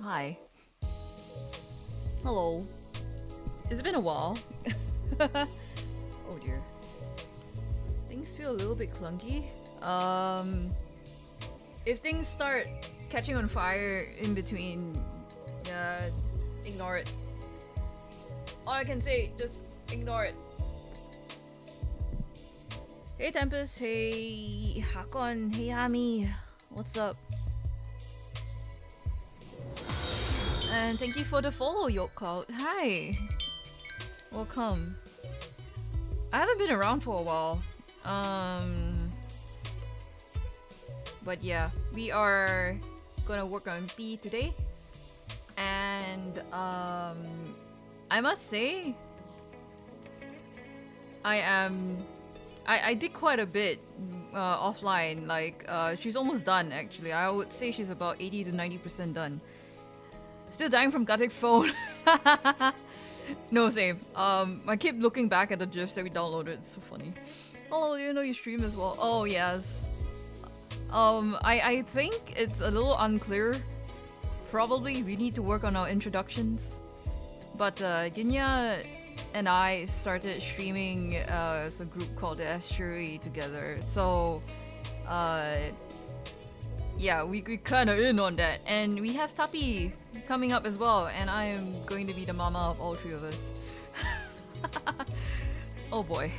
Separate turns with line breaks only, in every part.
Hi. Hello. It's been a while. Oh dear. Things feel a little bit clunky. If things start catching on fire in between, ignore it. All I can say, just ignore it. Hey Tempest, hey Hakon, hey Hami, what's up? And thank you for the follow, Yoke Cloud. Hi! Welcome. I haven't been around for a while. But yeah, we are gonna work on B today. And I must say, I did quite a bit offline. Like, she's almost done actually. I would say she's about 80 to 90% done. Still dying from Gothic phone. No, same. I keep looking back at the GIFs that we downloaded. It's so funny. Oh, you know you stream as well. Oh yes. I think it's a little unclear. Probably we need to work on our introductions. But Yinya and I started streaming as a group called the Estuary together. So yeah, we kinda in on that. And we have Tapi coming up as well, and I am going to be the mama of all three of us. Oh boy.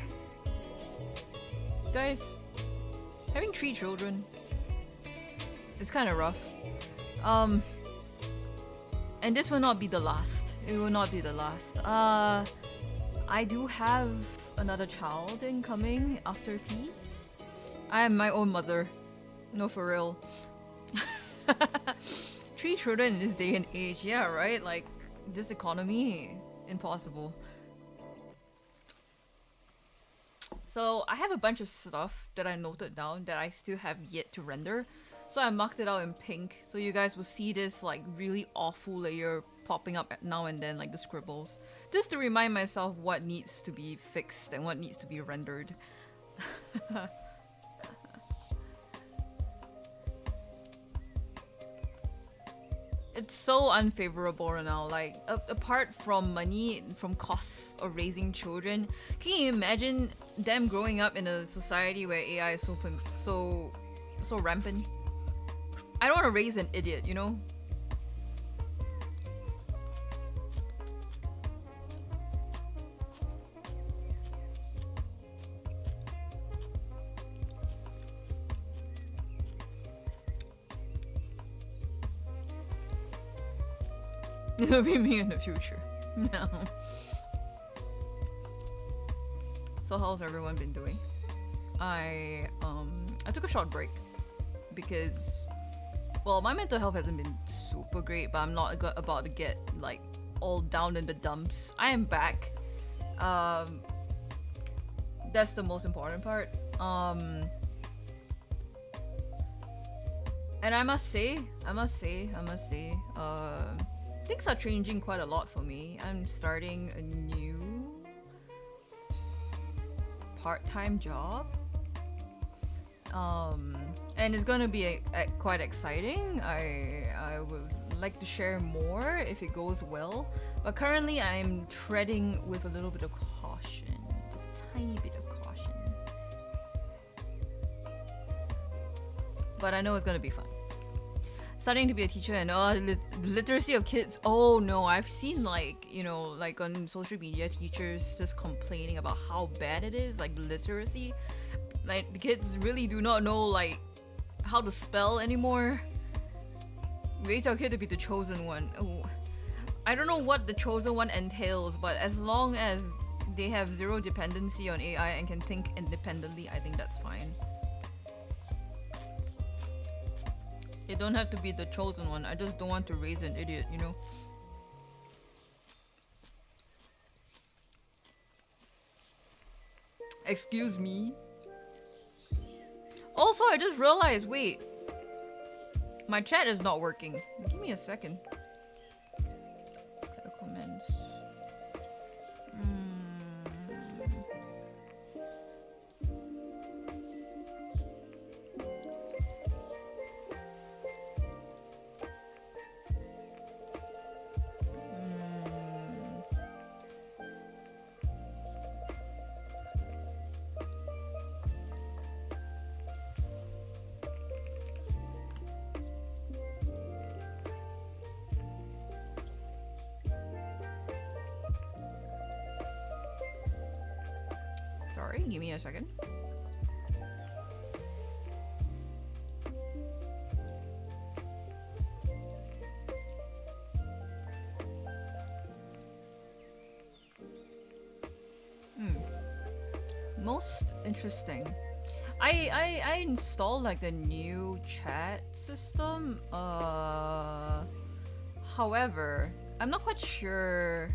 Guys, having 3 children, it's kinda rough. And this will not be the last. It will not be the last. I do have another child incoming after P. I am my own mother. No, for real. 3 children in this day and age, yeah, right? Like, this economy, impossible. So, I have a bunch of stuff that I noted down that I still have yet to render. So I marked it out in pink, so you guys will see this like really awful layer popping up now and then, like the scribbles. Just to remind myself what needs to be fixed and what needs to be rendered. It's so unfavorable right now, like apart from money, from costs of raising children, can you imagine them growing up in a society where AI is so rampant? I don't want to raise an idiot, you know? It'll be me in the future. No. So how's everyone been doing? I took a short break because, well, my mental health hasn't been super great, but I'm not about to get like all down in the dumps. I am back. That's the most important part. And I must say, things are changing quite a lot for me. I'm starting a new part-time job. And it's gonna be quite exciting. I would like to share more if it goes well. But currently I'm treading with a little bit of caution. Just a tiny bit of caution. But I know it's gonna be fun. Starting to be a teacher and the literacy of kids. Oh no, I've seen like, you know, like on social media, teachers just complaining about how bad it is, like the literacy. Like the kids really do not know like how to spell anymore. Raise our kid to be the chosen one. Oh, I don't know what the chosen one entails, but as long as they have zero dependency on AI and can think independently, I think that's fine. They don't have to be the chosen one. I just don't want to raise an idiot, you know? Excuse me? Also, I just realized, wait. My chat is not working. Give me a second. Click comments. Sorry, give me a second. Most interesting. I installed like a new chat system. However, I'm not quite sure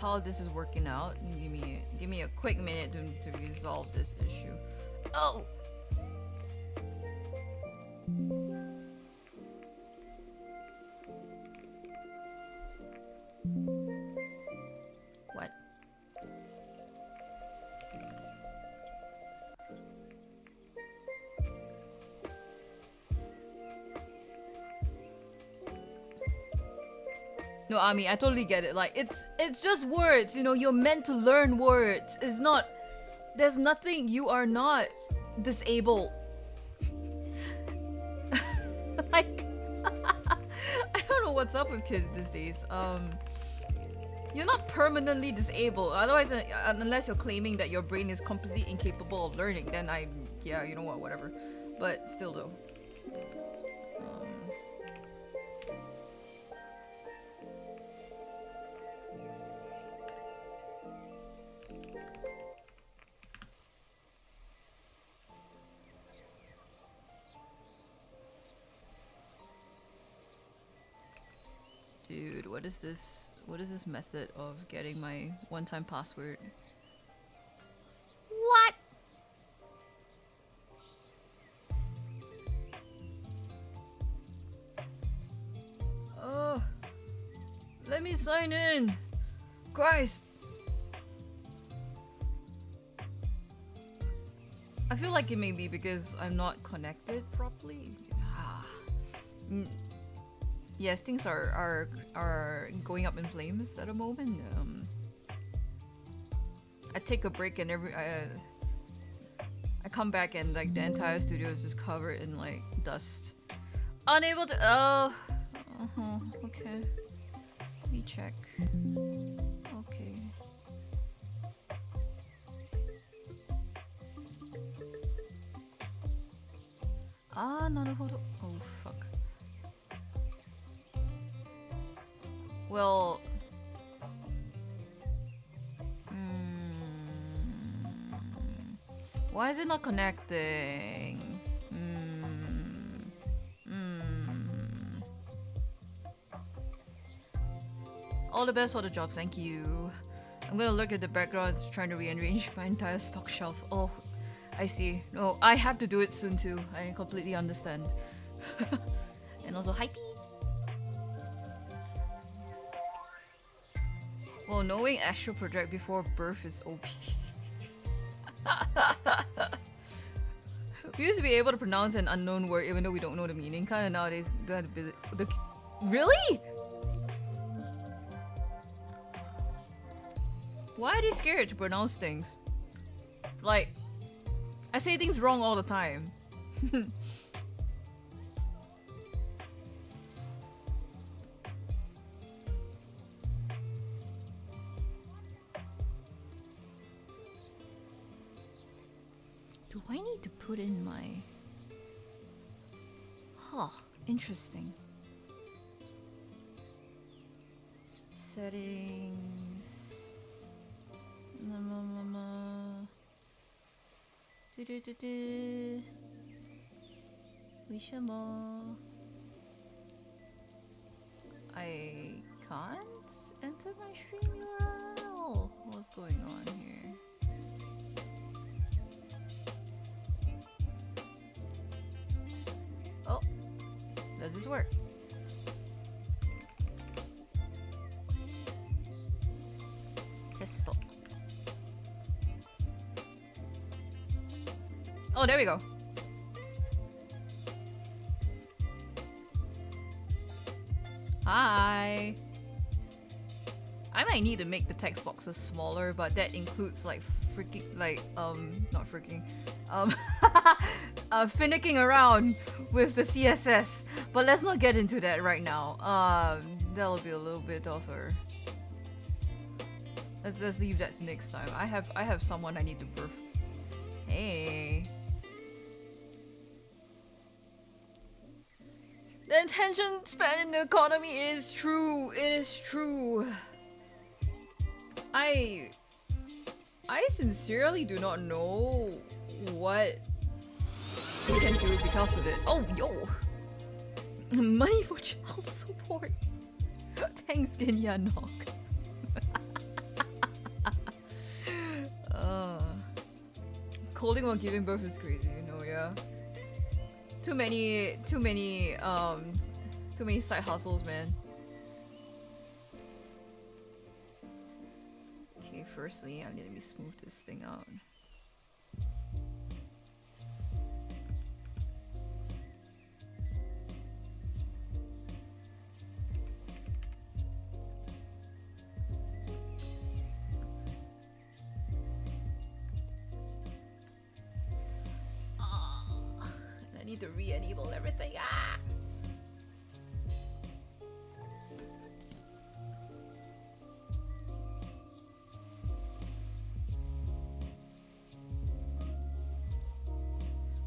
how this is working out. Give me a quick minute to resolve this issue. Oh. What? No, Ami, I totally get it. Like, it's just words, you know, you're meant to learn words. It's not, there's nothing, you are not disabled. Like, I don't know what's up with kids these days. You're not permanently disabled. Otherwise, unless you're claiming that your brain is completely incapable of learning, then yeah, you know what, whatever. But still though. Dude, what is this? What is this method of getting my one-time password? What? Oh, let me sign in. Christ. I feel like it may be because I'm not connected properly. Yes, things are going up in flames at the moment. I take a break and I come back and like the entire studio is just covered in like dust. Unable to. Oh. Okay. Let me check. Okay. Ah, not a photo. Oh fuck. Well, why is it not connecting? All the best for the job, thank you. I'm gonna look at the backgrounds, trying to rearrange my entire stock shelf. Oh, I see. No, I have to do it soon too. I completely understand. And also, hypey. Well, knowing astral project before birth is OP. We used to be able to pronounce an unknown word even though we don't know the meaning. Kinda nowadays, really? Why are they scared to pronounce things? Like, I say things wrong all the time. Do I need to put in my... Huh, interesting. Settings... I can't enter my stream URL. What's going on here? Oh, does this work? Testo. Oh, there we go. Hi. I might need to make the text boxes smaller, but that includes like not freaking, finicking around with the CSS. But let's not get into that right now. That'll be a little bit of a... Let's leave that to next time. I have someone I need to birth. Hey. The attention span in the economy is true. It is true. I sincerely do not know what we can do because of it. Oh, yo. Money for child support. Thanks, Genya Knock. Colding while giving birth is crazy, you know, yeah. Too many side hustles, man. Okay, firstly, I need to smooth this thing out. I need to re-enable everything. Ah!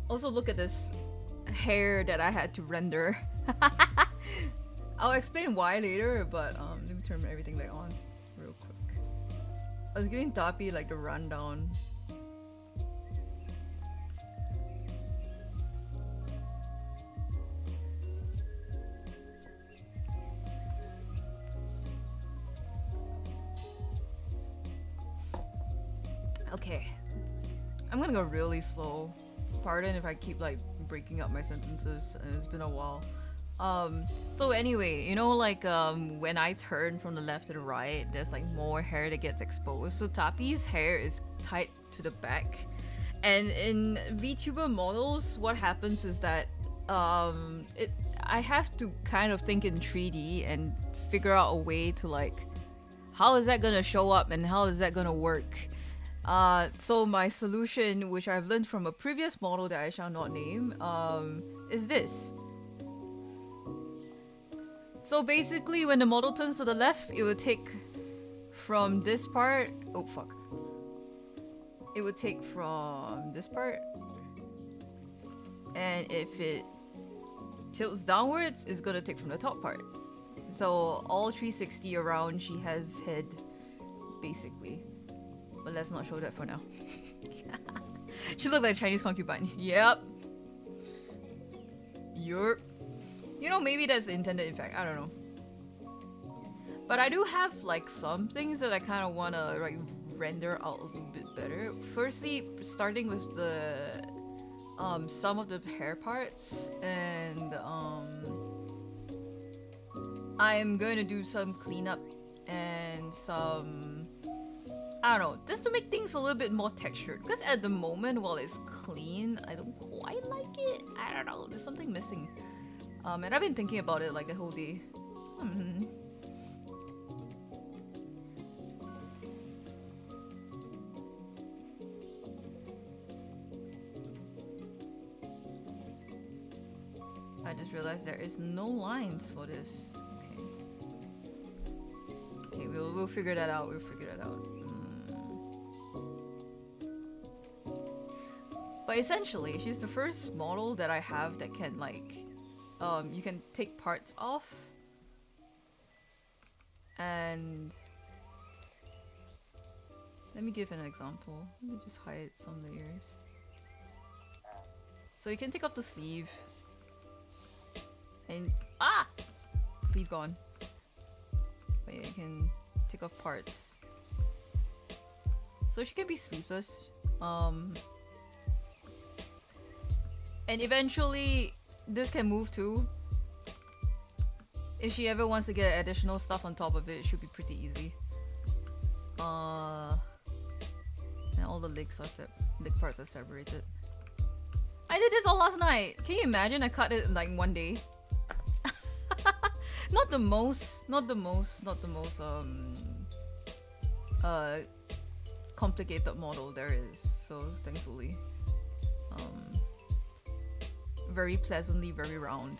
Also, look at this hair that I had to render. I'll explain why later, but let me turn everything back on real quick. I was giving Dapi like the rundown. Okay, I'm gonna go really slow. Pardon if I keep like breaking up my sentences. It's been a while. So anyway, you know, like when I turn from the left to the right, there's like more hair that gets exposed. So Tapi's hair is tied to the back, and in VTuber models, what happens is that I have to kind of think in 3D and figure out a way to like, how is that gonna show up and how is that gonna work? So my solution, which I've learned from a previous model that I shall not name, is this. So basically, when the model turns to the left, it would take from this part. Oh fuck! It would take from this part, and if it tilts downwards, it's gonna take from the top part. So all 360 around, she has head, basically. But let's not show that for now. She looked like a Chinese concubine. Yep. Yup. You know, maybe that's the intended effect. I don't know. But I do have like some things that I kind of want to like render out a little bit better. Firstly, starting with the some of the hair parts, and I'm going to do some cleanup and some, I don't know, just to make things a little bit more textured. Because at the moment, while it's clean, I don't quite like it. I don't know, there's something missing. And I've been thinking about it like the whole day. I just realized there is no lines for this. Okay. Okay, we'll figure that out. We'll figure that out. But essentially, she's the first model that I have that can like, you can take parts off, and let me give an example. Let me just hide some layers. So you can take off the sleeve, and sleeve gone. But yeah, you can take off parts. So she can be sleeveless. And eventually, this can move too. If she ever wants to get additional stuff on top of it, it should be pretty easy. And all the leg parts are separated. I did this all last night. Can you imagine? I cut it in like one day. Not the most complicated model there is. So thankfully, very pleasantly, very round.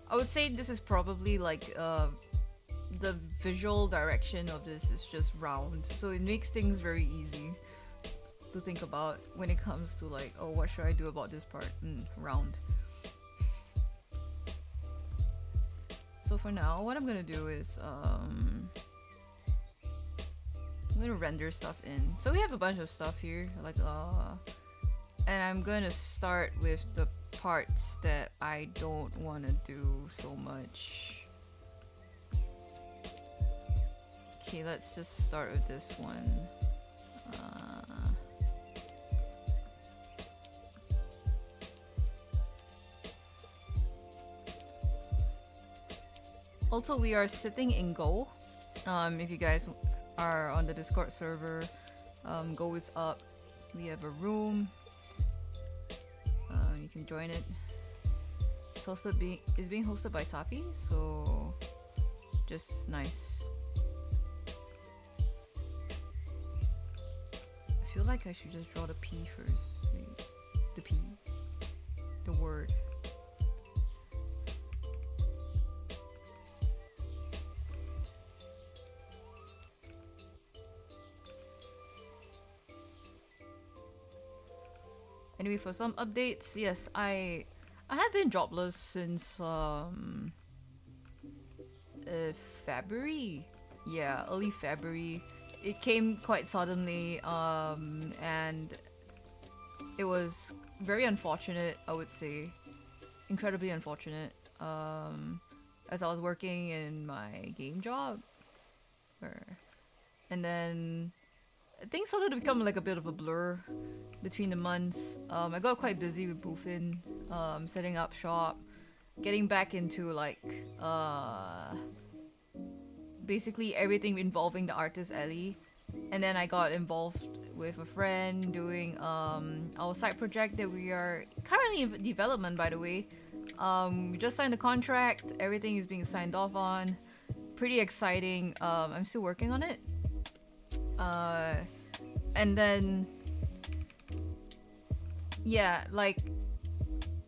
I would say this is probably like the visual direction of this is just round, so it makes things very easy to think about when it comes to like, oh, what should I do about this part? Round. So for now, what I'm gonna do is I'm gonna render stuff in. So we have a bunch of stuff here, like and I'm gonna start with the parts that I don't want to do so much. Okay, let's just start with this one. Also, we are sitting in Go. If you guys are on the Discord server, Go is up. We have a room. You can join it. It's being hosted by Tapi, so just nice. I feel like I should just draw the P first. Wait, the P, the word. Anyway, for some updates, yes, I have been jobless since February. Yeah, early February. It came quite suddenly, and it was very unfortunate, I would say. Incredibly unfortunate. As I was working in my game job, and then things started to become like a bit of a blur between the months. I got quite busy with Boofin, setting up shop, getting back into like basically everything involving the Artist Alley. And then I got involved with a friend doing our side project that we are currently in development, by the way. We just signed the contract, everything is being signed off on. Pretty exciting. I'm still working on it. And then yeah, like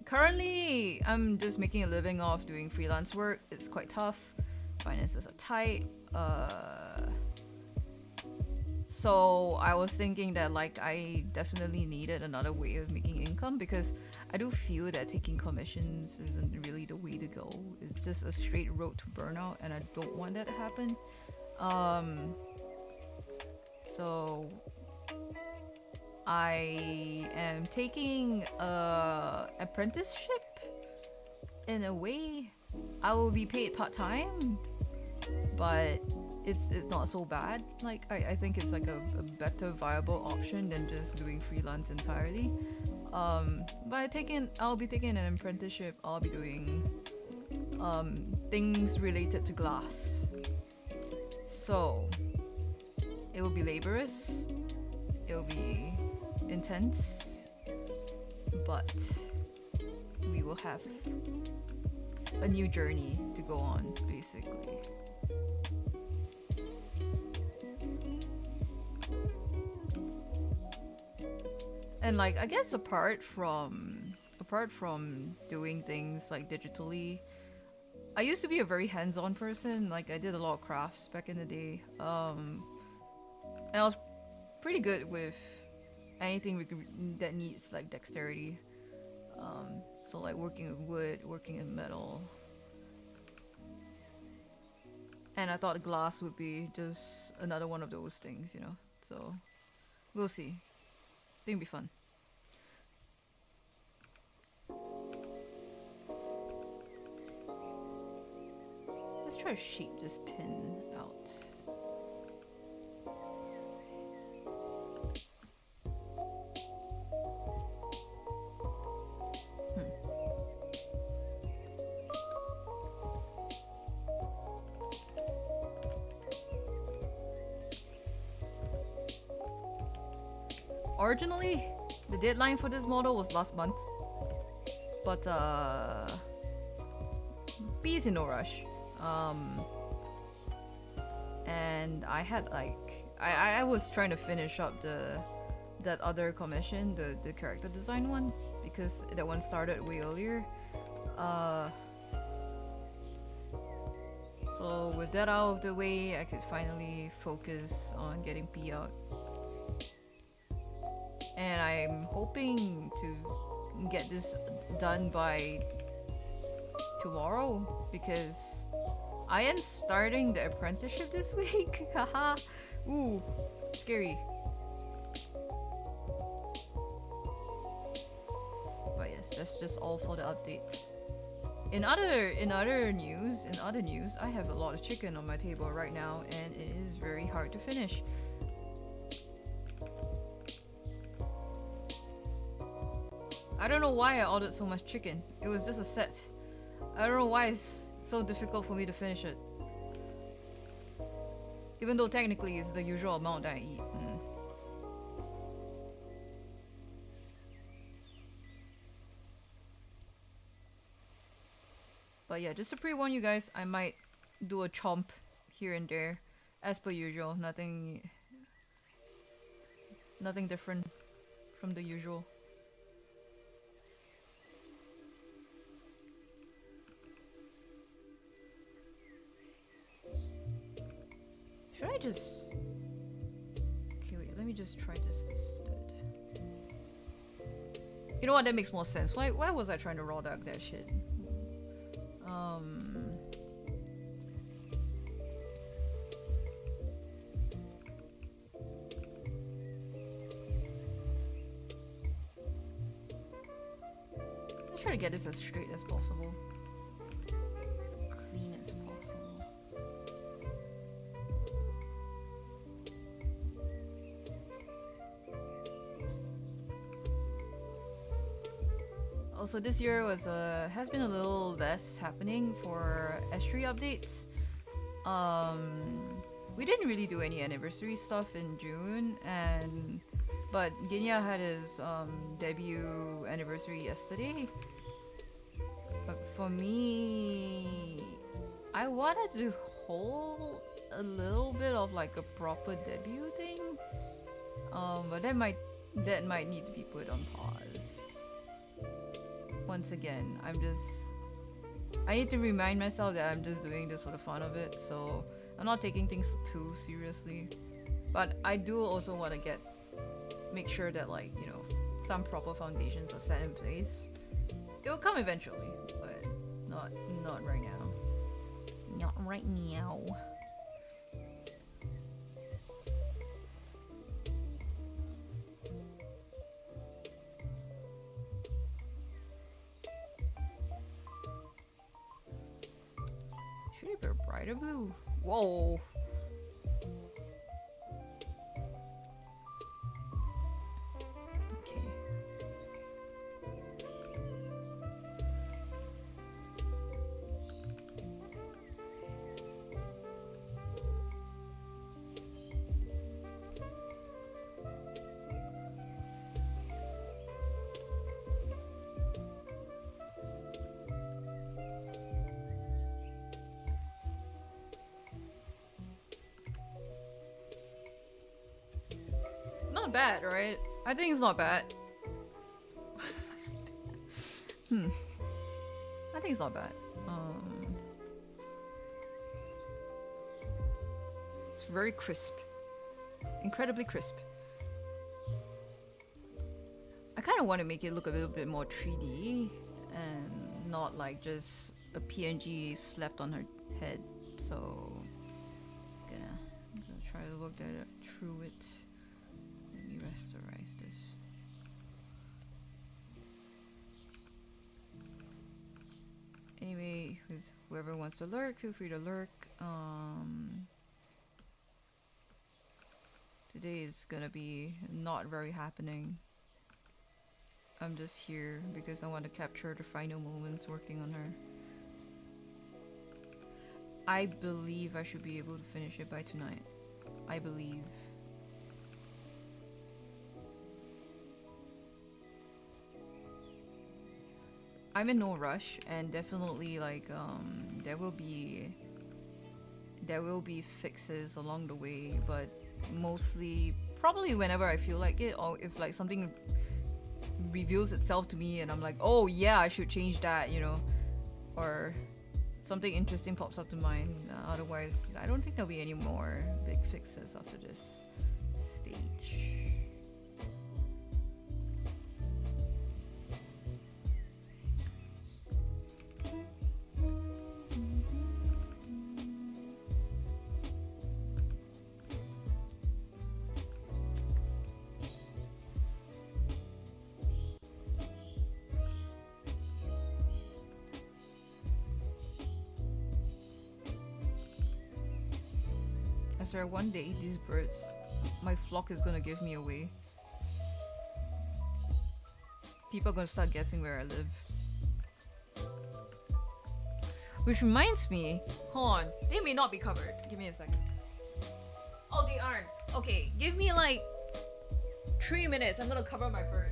currently I'm just making a living off doing freelance work. It's quite tough. Finances are tight. So I was thinking that like I definitely needed another way of making income, because I do feel that taking commissions isn't really the way to go. It's just a straight road to burnout, and I don't want that to happen. Um, so I am taking a apprenticeship. In a way, I will be paid part time, but it's not so bad. Like I think it's like a better viable option than just doing freelance entirely. But I'll be taking an apprenticeship. I'll be doing things related to glass. So it will be laborious. It will be intense, but we will have a new journey to go on, basically. And like I guess apart from doing things like digitally, I used to be a very hands-on person. Like I did a lot of crafts back in the day, and I was pretty good with anything that needs like dexterity. So like working with wood, working in metal, and I thought glass would be just another one of those things, you know. So we'll see. I think it'll be fun. Let's try to shape this pin out. Originally, the deadline for this model was last month, but B is in no rush. And I had like I was trying to finish up that other commission, the character design one, because that one started way earlier. So with that out of the way, I could finally focus on getting P out. And I'm hoping to get this done by tomorrow, because I am starting the apprenticeship this week. Haha. Ooh, scary. But yes, that's just all for the updates. In other news, I have a lot of chicken on my table right now, and it is very hard to finish. I don't know why I ordered so much chicken. It was just a set. I don't know why it's so difficult for me to finish it. Even though technically it's the usual amount that I eat. But yeah, just to pre-warn you guys, I might do a chomp here and there. As per usual, nothing different from the usual. Should I just... Okay, wait, let me just try this instead. You know what, that makes more sense. Why was I trying to raw dog that shit? Let's try to get this as straight as possible. As clean as possible. Also, this year has been a little less happening for S3 updates. We didn't really do any anniversary stuff in June, but Ginya had his debut anniversary yesterday. But for me, I wanted to hold a little bit of like a proper debut thing. But that might need to be put on pause. Once again, I need to remind myself that I'm just doing this for the fun of it, so I'm not taking things too seriously. But I do also want to make sure that, like, you know, some proper foundations are set in place. It will come eventually, but not right now. Not right now. Should it be a brighter blue? Whoa. Okay. Not bad, right? I think it's not bad. I think it's not bad. It's very crisp. Incredibly crisp. I kind of want to make it look a little bit more 3D and not like just a PNG slapped on her head. So, I'm gonna try to work that through it. Let me rasterize this. Anyway, whoever wants to lurk, feel free to lurk. Today is gonna be not very happening. I'm just here because I want to capture the final moments working on her. I believe I should be able to finish it by tonight. I believe. I'm in no rush, and definitely like there will be fixes along the way, but mostly probably whenever I feel like it, or if like something reveals itself to me and I'm like, oh yeah, I should change that, you know, or something interesting pops up to mind. Otherwise, I don't think there'll be any more big fixes after this stage. I swear one day these birds, my flock is gonna give me away. People are gonna start guessing where I live. Which reminds me, hold on, they may not be covered. Give me a second. Oh, they aren't. Okay, give me like 3 minutes. I'm gonna cover my birds.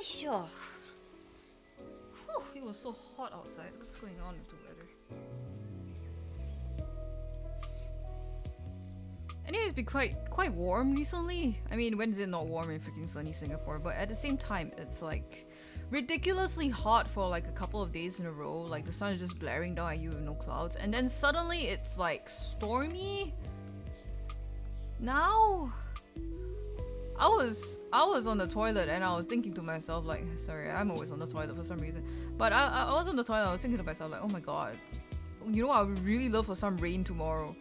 Sure. It was so hot outside. What's going on with the weather? Anyway, it's been quite warm recently. I mean, when is it not warm in freaking sunny Singapore? But at the same time, it's like ridiculously hot for like a couple of days in a row. Like the sun is just blaring down at you with no clouds, and then suddenly it's like stormy. Now, I was on the toilet and I was thinking to myself like, sorry, I'm always on the toilet for some reason, but I was on the toilet. I was thinking to myself like, oh my god, you know, I would really love for some rain tomorrow.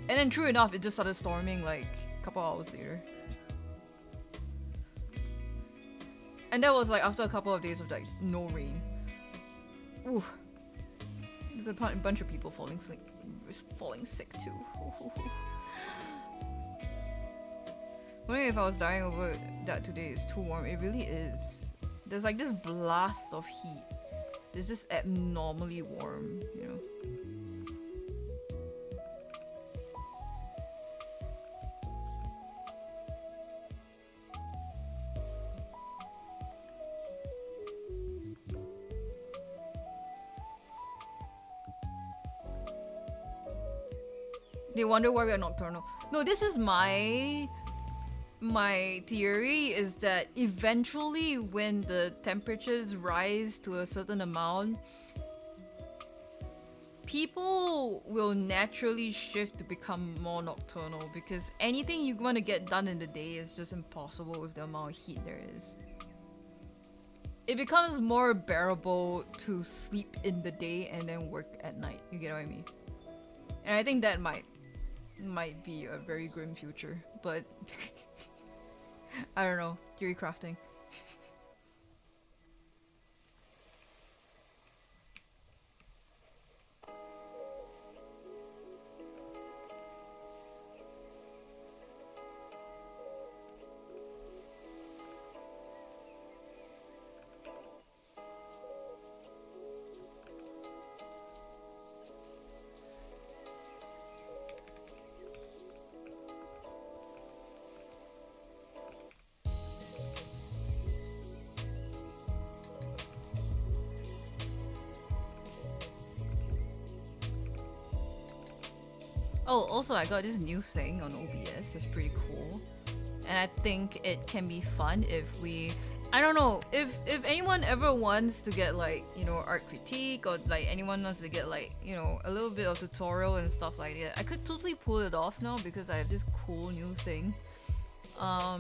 And then true enough, it just started storming like a couple hours later. And that was like after a couple of days of like no rain. Ooh. There's a bunch of people falling sick too. Wondering if I was dying over that today. It's too warm. It really is. There's like this blast of heat. It's just abnormally warm, you know. They wonder why we are nocturnal. No, this is my theory is that eventually when the temperatures rise to a certain amount, people will naturally shift to become more nocturnal, because anything you want to get done in the day is just impossible with the amount of heat there is. It becomes more bearable to sleep in the day and then work at night. You get what I mean? And I think that might be a very grim future, but I don't know. Theory crafting. Oh, also I got this new thing on OBS. It's pretty cool. And I think it can be fun if we... I don't know, if anyone ever wants to get like, you know, art critique, or like anyone wants to get like, you know, a little bit of tutorial and stuff like that, I could totally pull it off now because I have this cool new thing. Let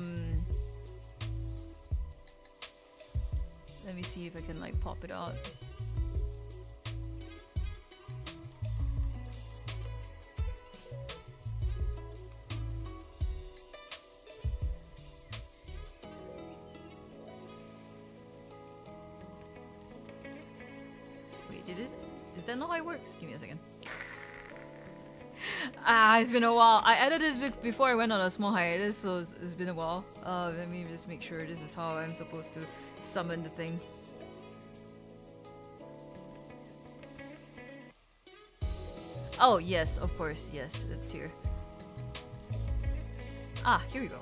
me see if I can like pop it out. Is that not how it works? Give me a second. It's been a while. I edited it before I went on a small hiatus, so it's been a while. Let me just make sure this is how I'm supposed to summon the thing. Oh, yes, of course, yes, it's here. Ah, here we go.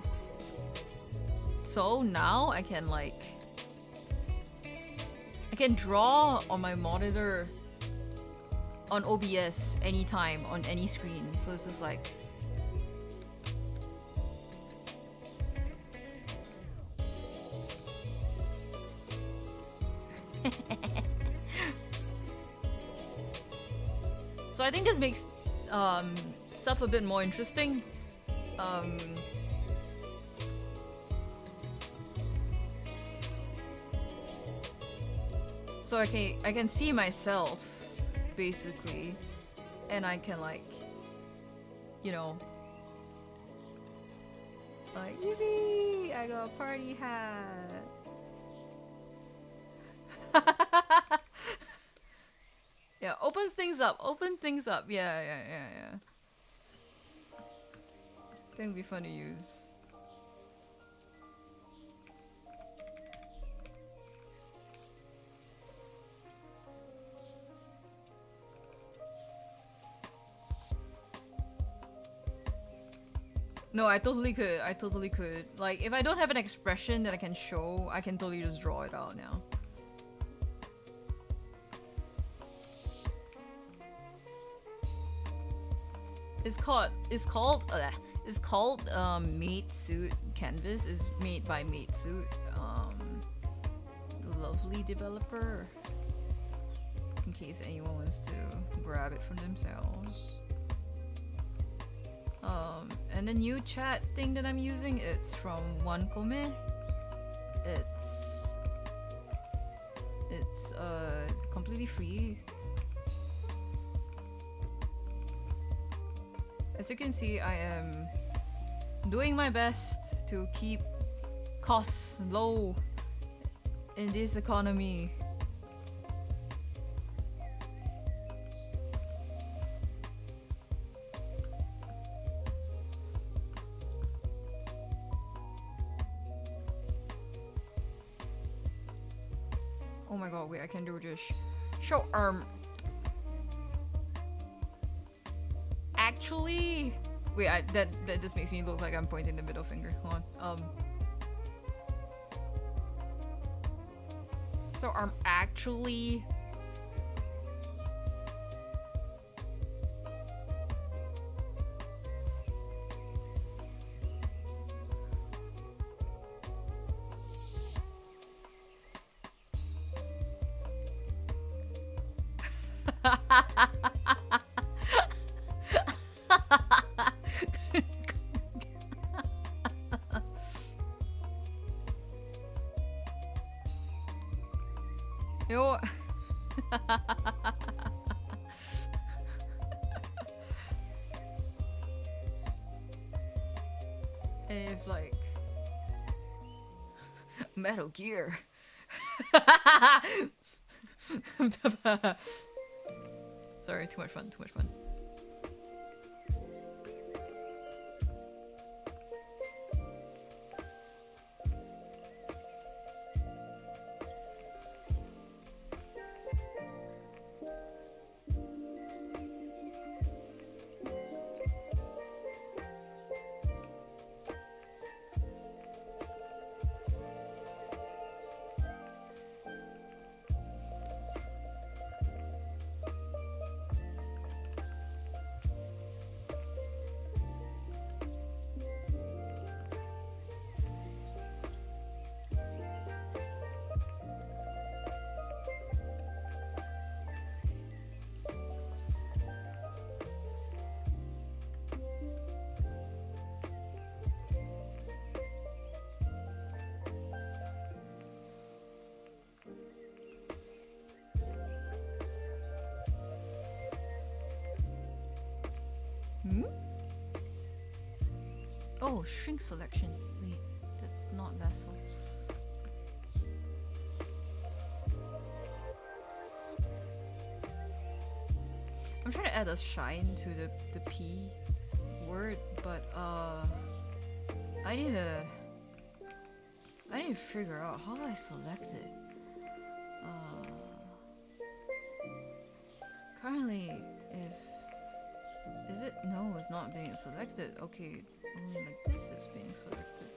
So now I can like... I can draw on my monitor on OBS anytime on any screen, so it's just like so I think this makes stuff a bit more interesting. So I can see myself basically, and I can like, you know, like, yippee, I got a party hat. Yeah, opens things up, yeah. I think it'd be fun to use. No, I totally could. Like, if I don't have an expression that I can show, I can totally just draw it out now. It's called Mate Suit Canvas. It's made by Mate Suit. Love lovely developer. In case anyone wants to grab it for themselves. And the new chat thing that I'm using, it's from OneCome. It's completely free. As you can see, I am doing my best to keep costs low in this economy. Oh my god, wait, I can do this. Show arm. Actually, wait, that just makes me look like I'm pointing the middle finger. Hold on. So I'm actually Yo. And if like Metal Gear. Sorry, too much fun, too much fun. Oh, shrink selection. Wait, that's not lasso. I'm trying to add a shine to the P word, but I need to figure out how do I select it. Currently, is it? No, it's not being selected. Okay, only like this is being selected.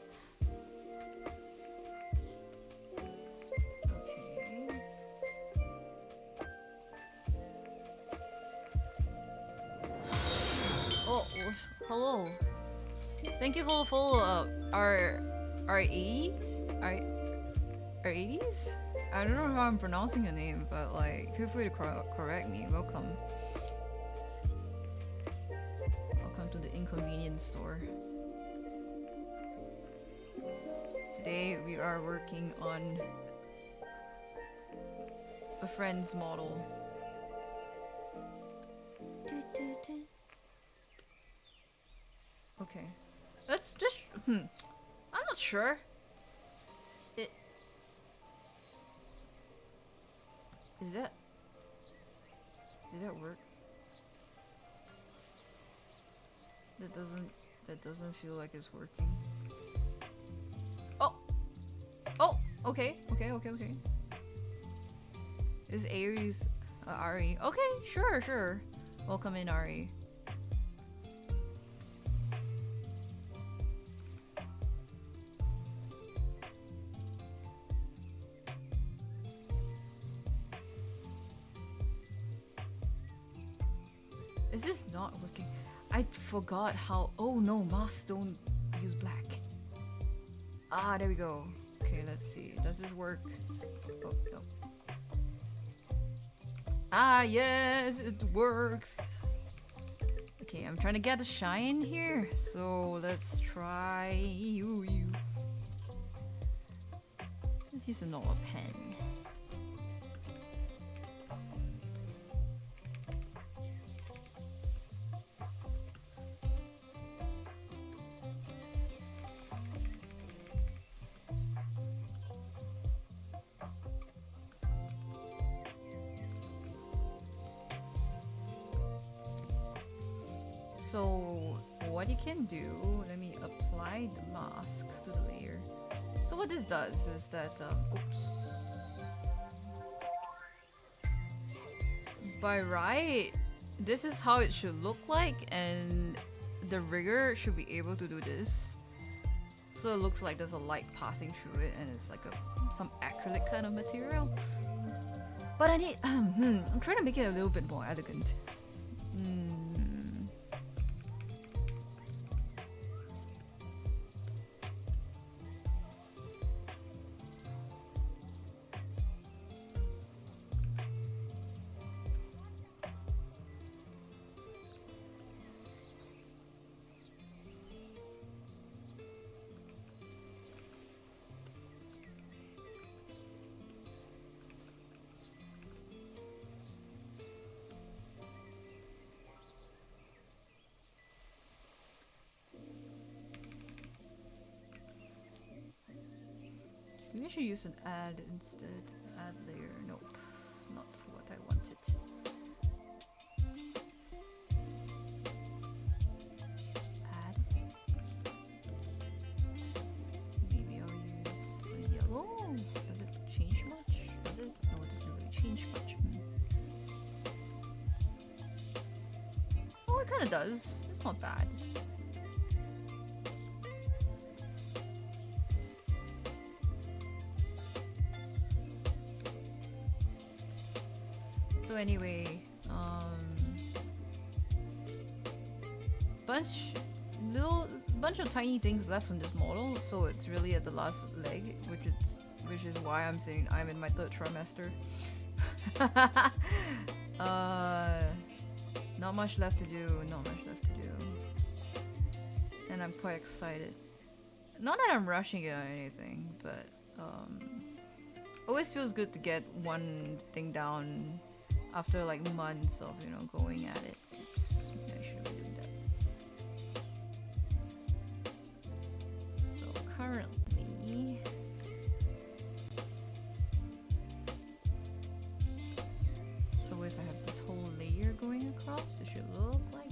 Okay. Oh, hello. Thank you for the follow. Our 80s? Our 80s? I don't know how I'm pronouncing your name, but like, feel free to correct me. Welcome. Welcome to the inconvenience store. Today we are working on a friend's model. Okay. Let's just I'm not sure. Did that work? That doesn't feel like it's working. Oh, okay. Is Aries Ari? Okay, sure. Welcome in, Ari. Is this not working? I forgot how. Oh no, masks don't use black. Ah, there we go. Okay, let's see. Does this work? Oh, no. Ah, yes, it works. Okay, I'm trying to get a shine here, so let's try you. Let's use a normal pen. So what you can do, let me apply the mask to the layer. So what this does is that, oops. By right, this is how it should look like, and the rigger should be able to do this. So it looks like there's a light passing through it, and it's like some acrylic kind of material. But I need, I'm trying to make it a little bit more elegant. Maybe I should use an add instead. Add layer. Nope. Not what I wanted. Add. Maybe I'll use a yellow. Does it change much? Does it? No, it doesn't really change much. Oh, it kind of does. It's not bad. So anyway, bunch of tiny things left on this model, so it's really at the last leg, which is why I'm saying I'm in my 3rd trimester. Not much left to do, and I'm quite excited. Not that I'm rushing it or anything, but always feels good to get one thing down after like months of, you know, going at it. Oops, maybe I shouldn't be doing that. So currently, so if I have this whole layer going across, it should look like,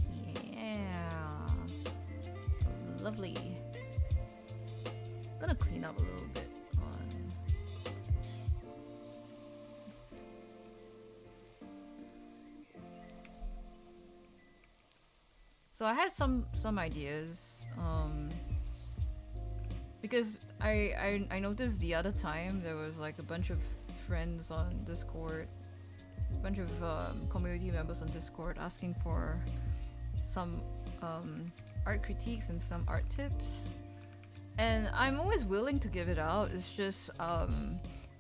yeah, lovely. I'm gonna clean up a little bit. So I had some ideas, because I noticed the other time there was like a bunch of friends on Discord, a bunch of community members on Discord asking for some art critiques and some art tips, and I'm always willing to give it out. It's just I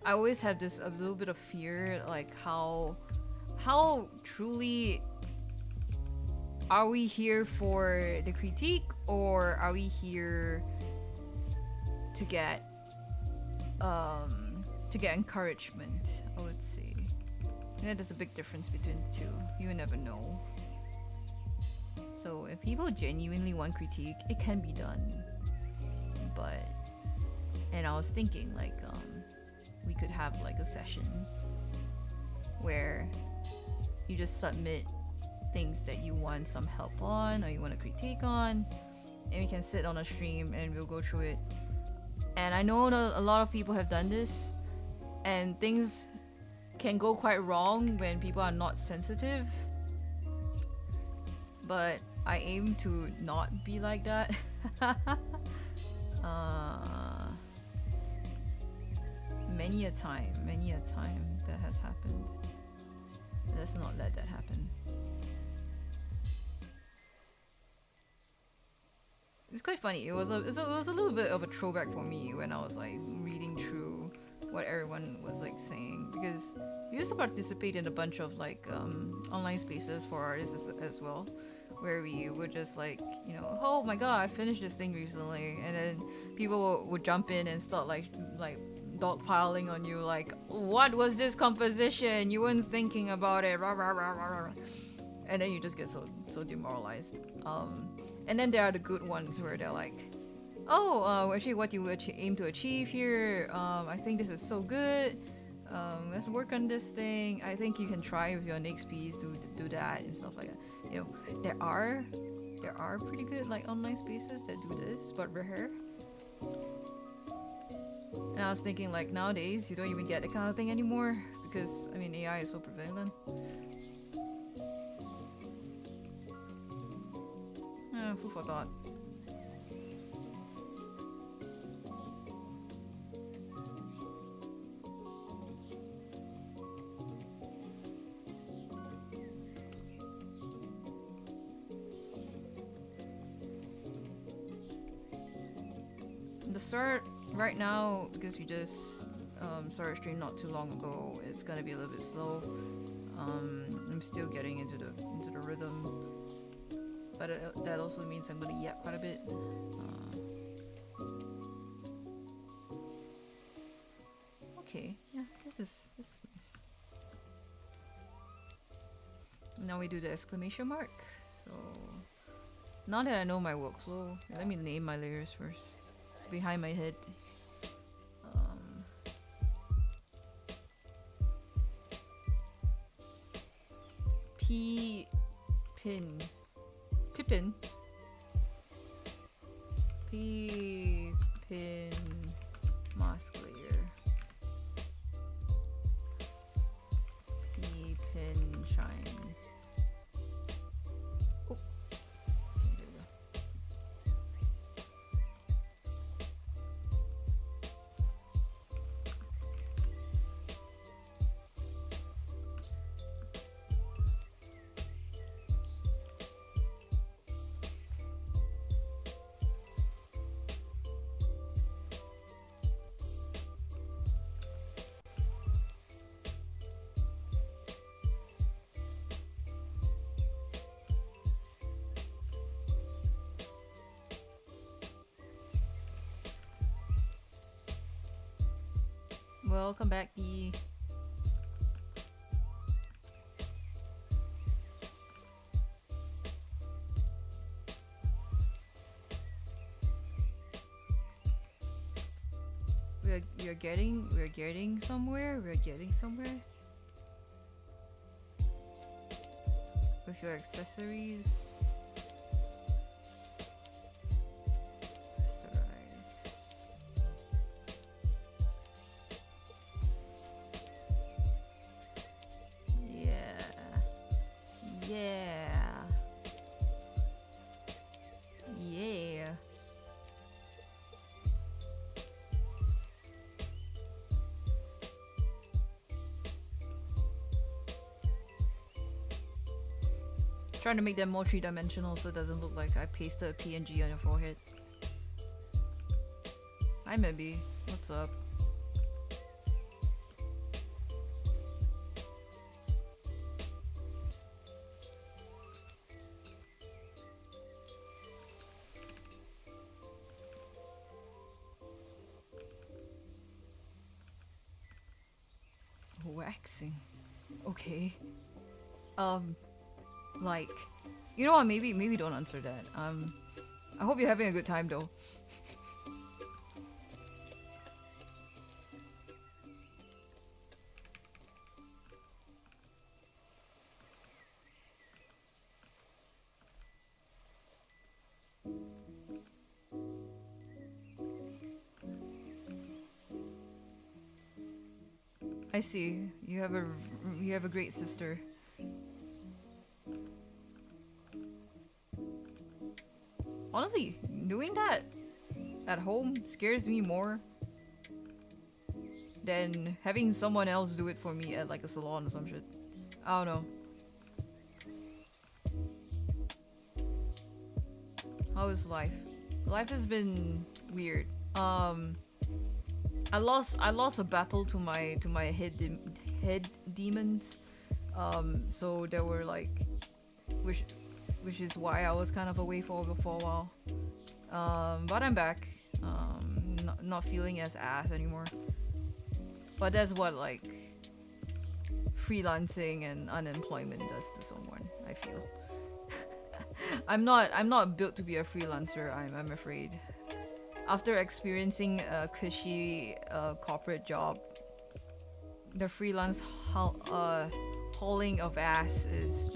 always have this a little bit of fear, like how truly. Are we here for the critique, or are we here to get encouragement? I would say. I think there's a big difference between the two. You never know. So if people genuinely want critique, it can be done. But, and I was thinking like we could have like a session where you just submit things that you want some help on or you want to critique on, and we can sit on a stream and we'll go through it. And I know that a lot of people have done this, and things can go quite wrong when people are not sensitive, but I aim to not be like that. Many a time that has happened. Let's not let that happen. It's quite funny. It was a little bit of a throwback for me when I was like reading through what everyone was like saying, because we used to participate in a bunch of like online spaces for artists as well, where we would just like, you know, oh my god, I finished this thing recently, and then people would jump in and start like dogpiling on you, like, what was this composition? You weren't thinking about it, rah, rah, rah, rah, rah. And then you just get so demoralized. And then there are the good ones where they're like, oh, actually, what you aim to achieve here, I think this is so good. Let's work on this thing. I think you can try with your next piece, do that and stuff like that. You know, there are pretty good like online spaces that do this, but rare. And I was thinking, like, nowadays you don't even get that kind of thing anymore, because I mean AI is so prevalent. Food for thought. The start right now, because we just started stream not too long ago, it's gonna be a little bit slow. I'm still getting into the rhythm, but that also means I'm gonna yap quite a bit. Okay, yeah, this is nice. Now we do the exclamation mark. So now that I know my workflow, let me name my layers first. It's behind my head. Pippin. Pippin mask layer. Pippin shine. Oh. Okay, there we go. Welcome back, E. We're getting somewhere. We're getting somewhere with your accessories. Trying to make them more three-dimensional so it doesn't look like I pasted a PNG on your forehead. Hi Mebby, what's up? Waxing. Okay. Like, you know what, maybe don't answer that. I hope you're having a good time though. I see. You have a great sister. Honestly, doing that at home scares me more than having someone else do it for me at like a salon or some shit. I don't know. How is life? Life has been weird. I lost a battle to my head demons. So there were like, which is why I was kind of away for a while. But I'm back. Not feeling as ass anymore. But that's what like freelancing and unemployment does to someone, I feel. I'm not built to be a freelancer, I'm afraid. After experiencing a cushy corporate job, the freelance hauling of ass is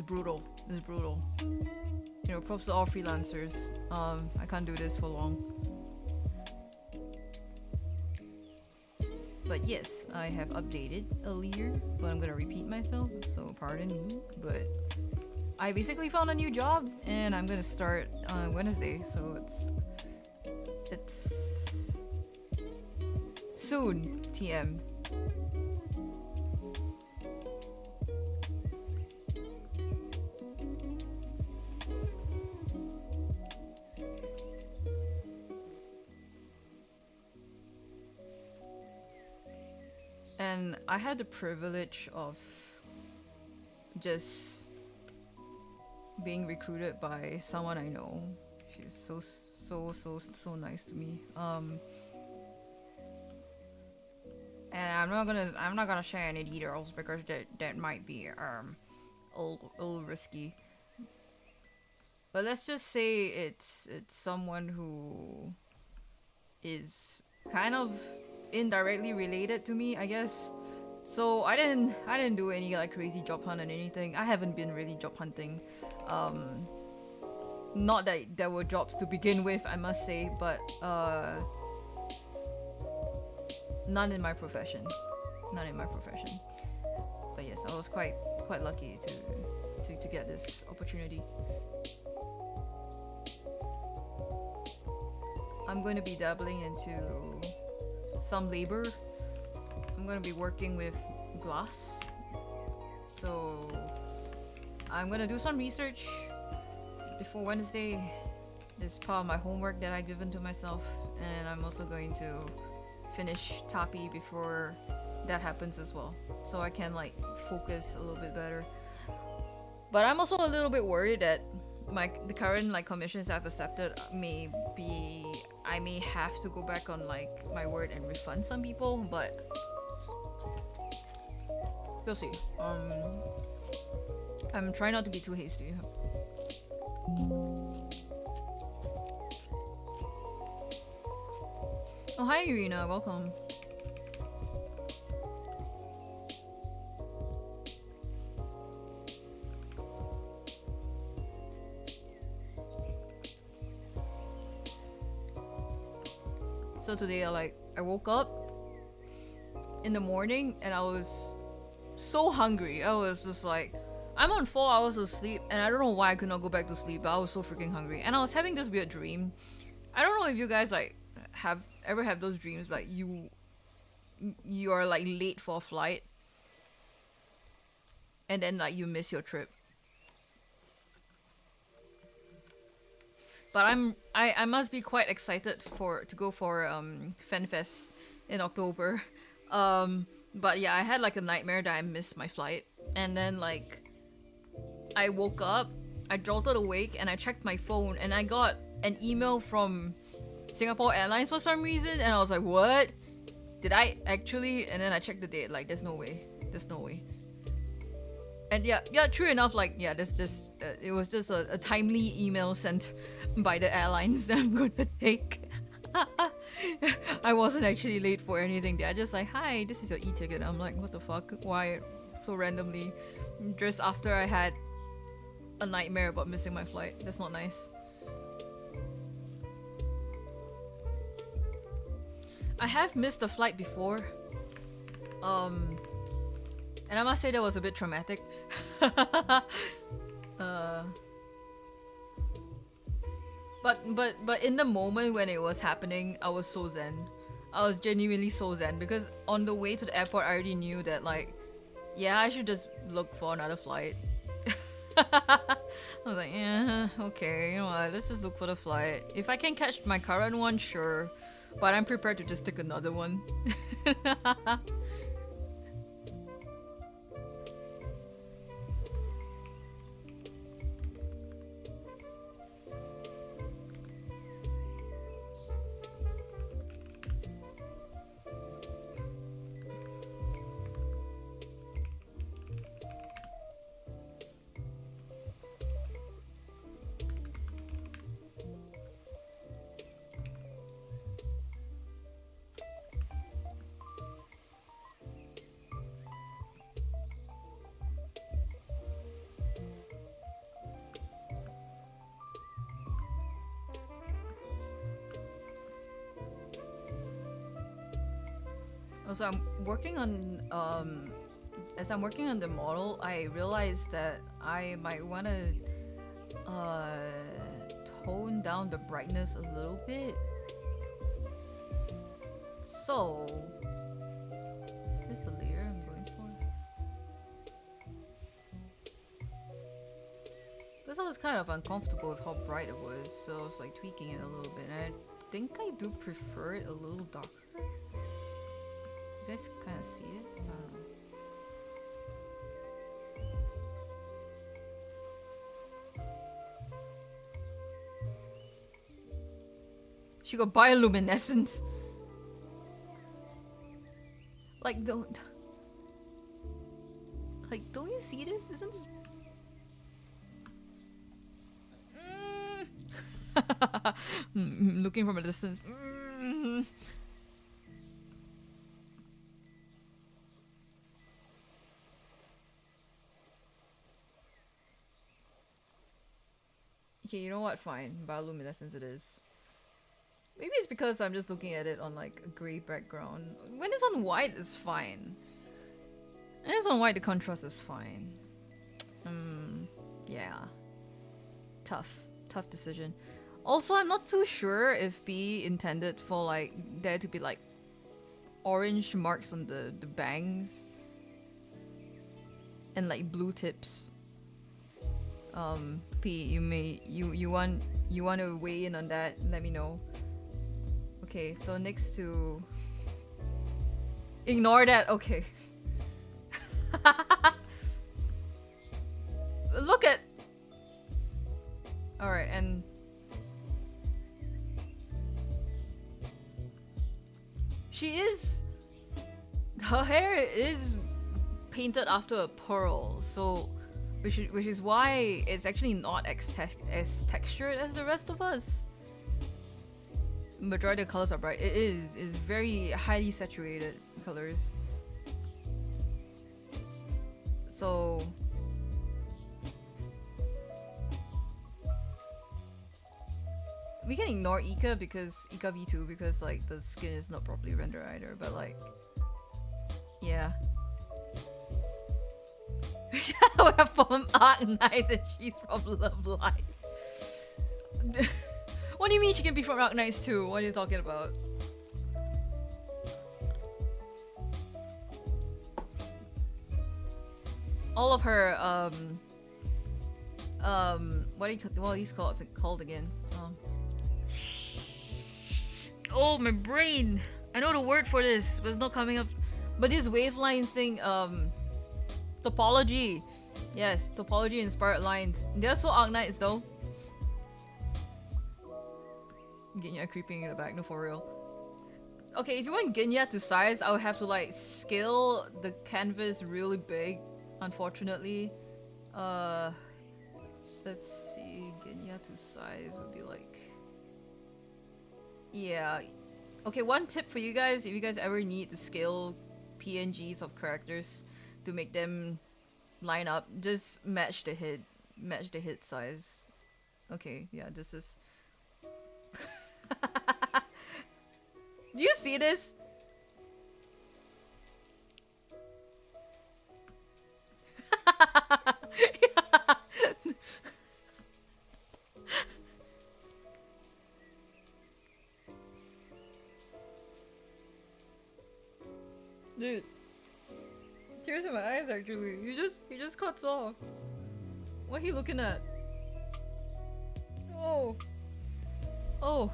brutal. It's brutal. You know, props to all freelancers. I can't do this for long. But yes, I have updated earlier, but I'm gonna repeat myself, so pardon me. But I basically found a new job, and I'm gonna start on Wednesday, so it's soon, TM. And I had the privilege of just being recruited by someone I know. She's so nice to me. And I'm not gonna share any details because that might be a little risky. But let's just say it's someone who is kind of indirectly related to me, I guess. So I didn't do any like crazy job hunt and anything. I haven't been really job hunting. Not that there were jobs to begin with, I must say, but none in my profession. None in my profession. But yes, I was quite lucky to get this opportunity. I'm going to be dabbling into some labor. I'm gonna be working with glass, so I'm gonna do some research before Wednesday. This is part of my homework that I've given to myself, and I'm also going to finish Tapi before that happens as well, so I can like focus a little bit better. But I'm also a little bit worried that the current like commissions I've accepted I may have to go back on like my word and refund some people, but we'll see. I'm trying not to be too hasty. Oh, hi Irina, welcome. So today I woke up in the morning and I was so hungry. I was just like, I'm on 4 hours of sleep and I don't know why I could not go back to sleep, but I was so freaking hungry. And I was having this weird dream. I don't know if you guys like ever have those dreams like you are like late for a flight and then like you miss your trip. But I must be quite excited to go for FanFest in October. But yeah, I had like a nightmare that I missed my flight, and then like I woke up, I jolted awake, and I checked my phone, and I got an email from Singapore Airlines for some reason, and I was like, what? Did I actually? And then I checked the date, like there's no way. And yeah, true enough, like yeah, it was just a timely email sent by the airlines that I'm gonna take. I wasn't actually late for anything. They're just like, hi, this is your e-ticket. I'm like, what the fuck? Why so randomly? Just after I had a nightmare about missing my flight. That's not nice. I have missed a flight before. And I must say that was a bit traumatic. But in the moment when it was happening, I was so zen. I was genuinely so zen because on the way to the airport, I already knew that like, yeah, I should just look for another flight. I was like, yeah, okay, you know what? Let's just look for the flight. If I can catch my current one, sure. But I'm prepared to just take another one. Also, I'm working on as I'm working on the model, I realized that I might want to tone down the brightness a little bit. So, is this the layer I'm going for? Because I was kind of uncomfortable with how bright it was, so I was like tweaking it a little bit. And I think I do prefer it a little darker. You guys kind of see it? I don't know. She got bioluminescence. Like, don't you see this? Isn't this? Looking from a distance. Okay, you know what? Fine. Bioluminescence it is. Maybe it's because I'm just looking at it on like a grey background. When it's on white, it's fine. When it's on white, the contrast is fine. Yeah. Tough decision. Also, I'm not too sure if B intended for like there to be like orange marks on the bangs and like blue tips. P, you want to weigh in on that? Let me know. Okay, so next to ignore that. Okay. Look at. All right, and she is. Her hair is painted after a pearl, so which is why it's actually not as textured as the rest of us. Majority of colors are bright. It is very highly saturated colors. So we can ignore Ika V2 because like the skin is not properly rendered either, but like yeah. We're from Arknights and she's from Love Live. What do you mean she can be from Arknights too? What are you talking about? All of her what he's called again? Oh, my brain! I know the word for this, but it's not coming up. But this wavelines thing, topology. Yes, topology inspired lines. They're so Arknights though. Genya creeping in the back, no, for real. Okay, if you want Genya to size, I would have to like scale the canvas really big, unfortunately. Let's see, Genya to size would be like... Yeah. Okay, one tip for you guys, if you guys ever need to scale PNGs of characters to make them line up, just match the head size. Okay, yeah, this is... Do you see this? Dude, tears in my eyes actually. He just cuts off. What are you looking at? Oh. Oh.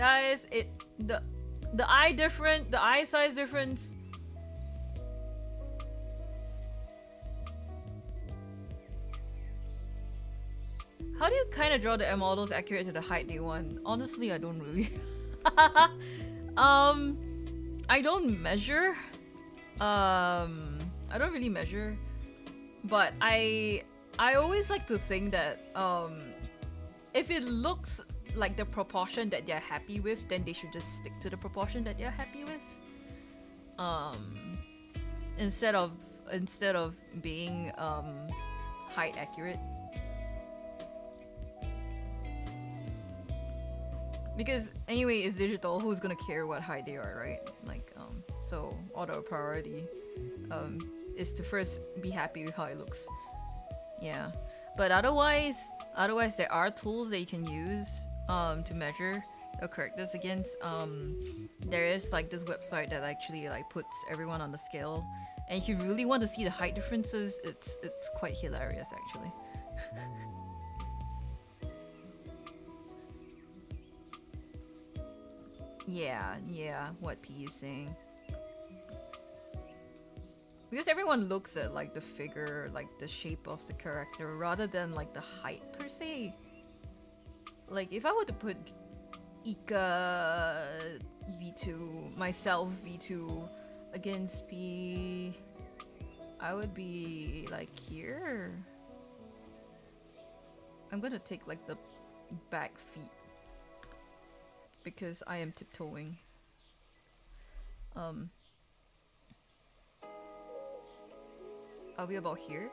Guys, the eye size difference. How do you kind of draw the models accurate to the height they want? Honestly, I don't really. I don't measure. I don't really measure, but I always like to think that if it looks like the proportion that they're happy with, then they should just stick to the proportion that they're happy with. Instead of being height accurate. Because anyway, it's digital. Who's gonna care what height they are, right? Like, so auto priority is to first be happy with how it looks. Yeah, but otherwise there are tools that you can use to measure your characters against. There is like this website that actually like puts everyone on the scale, and if you really want to see the height differences, it's quite hilarious actually. Yeah, what P is saying. Because everyone looks at like the figure, like the shape of the character, rather than like the height per se. Like if I were to put Ika V2, myself V2 against P, I would be like here. I'm gonna take like the back feet because I am tiptoeing. Are we about here?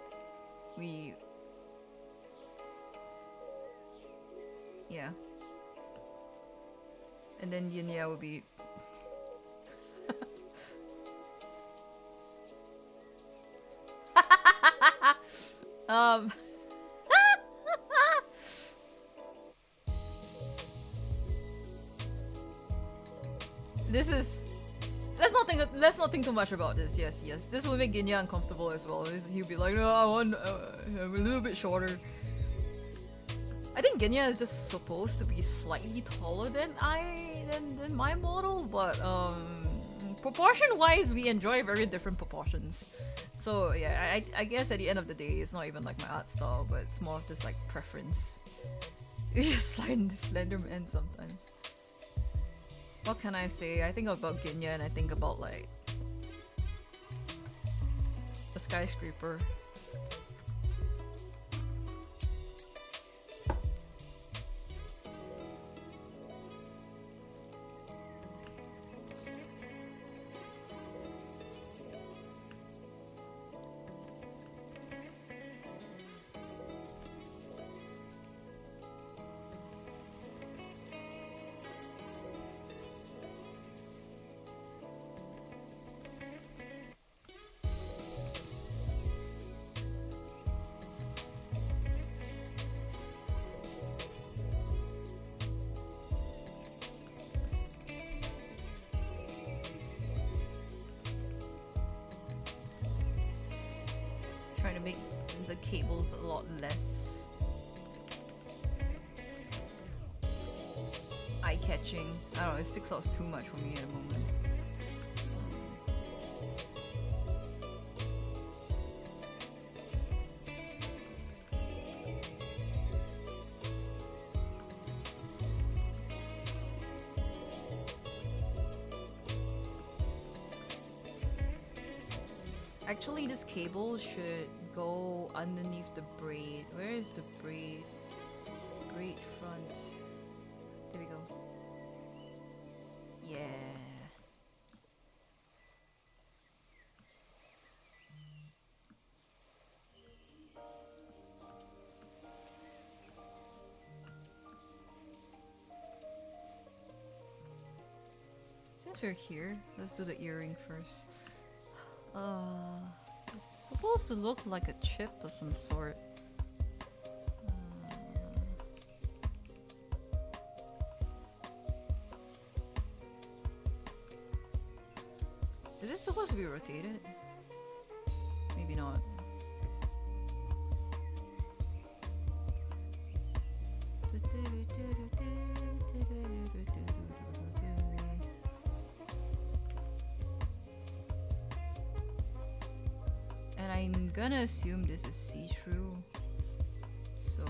Yeah. And then Yinya will be this is let's not think too much about this. Yes, this will make Ginya uncomfortable as well. He'll be like, no, I want I'm a little bit shorter. I think Ginya is just supposed to be slightly taller than my model, but proportion wise we enjoy very different proportions. So yeah, I guess at the end of the day it's not even like my art style, but it's more of just like preference. You just slender man sometimes. What can I say? I think about Ginya and I think about like a skyscraper. To make the cables a lot less eye-catching. I don't know, it sticks out too much for me at the moment. Actually, this cable should go underneath the braid. Where is the braid? Braid front. There we go. Yeah. Since we're here, let's do the earring first. It's supposed to look like a chip of some sort. Is it supposed to be rotated? Maybe not. I'm gonna assume this is see-through. So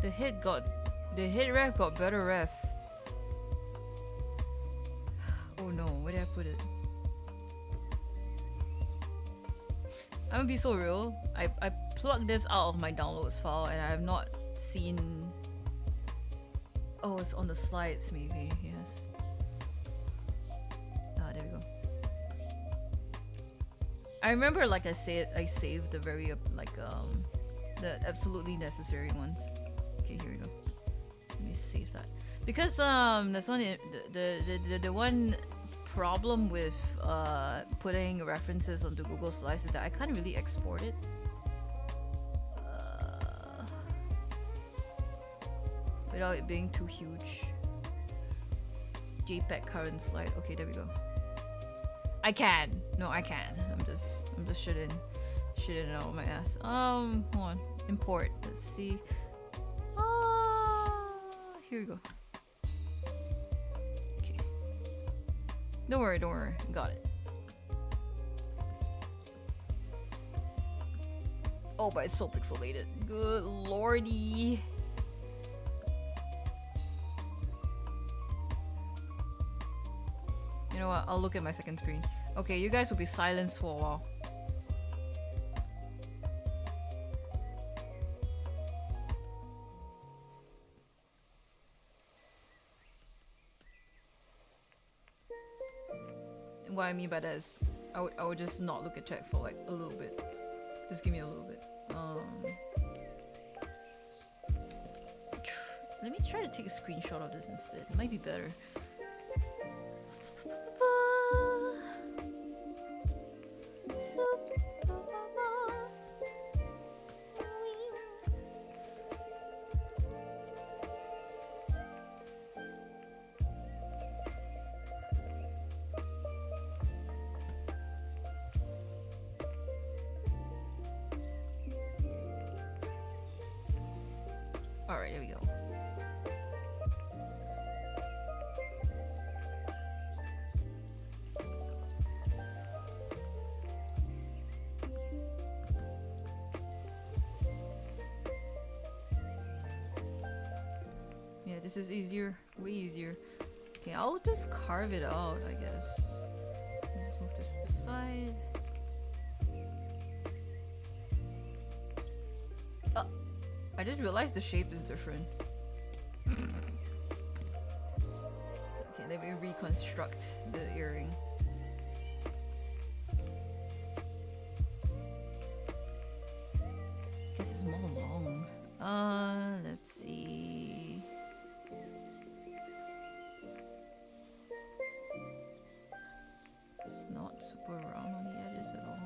the hit ref got better ref. Oh no, where did I put it? I'm gonna be so real. I plugged this out of my downloads file and I have not seen. Oh, it's on the slides maybe. Yes. Ah, there we go. I remember, like I said, I saved the very the absolutely necessary ones. Okay, here we go. Let me save that because that's one the one problem with putting references onto Google Slides is that I can't really export it. Without it being too huge. JPEG current slide. Okay, there we go. I can. No, I can. I'm just shitting it out of my ass. Hold on. Import. Let's see. Here we go. Okay. Don't worry. Got it. Oh, but it's so pixelated. Good lordy. You know what? I'll look at my second screen. Okay, you guys will be silenced for a while. What I mean by that is, I would just not look at chat for like a little bit. Just give me a little bit. Let me try to take a screenshot of this instead. It might be better. Alright, there we go. Yeah, this is easier, way easier. Okay, I'll just carve it out, I guess. Just move this to the side. I just realized the shape is different. Okay, let me reconstruct the earring. Guess it's more long. Let's see. It's not super round on the edges at all.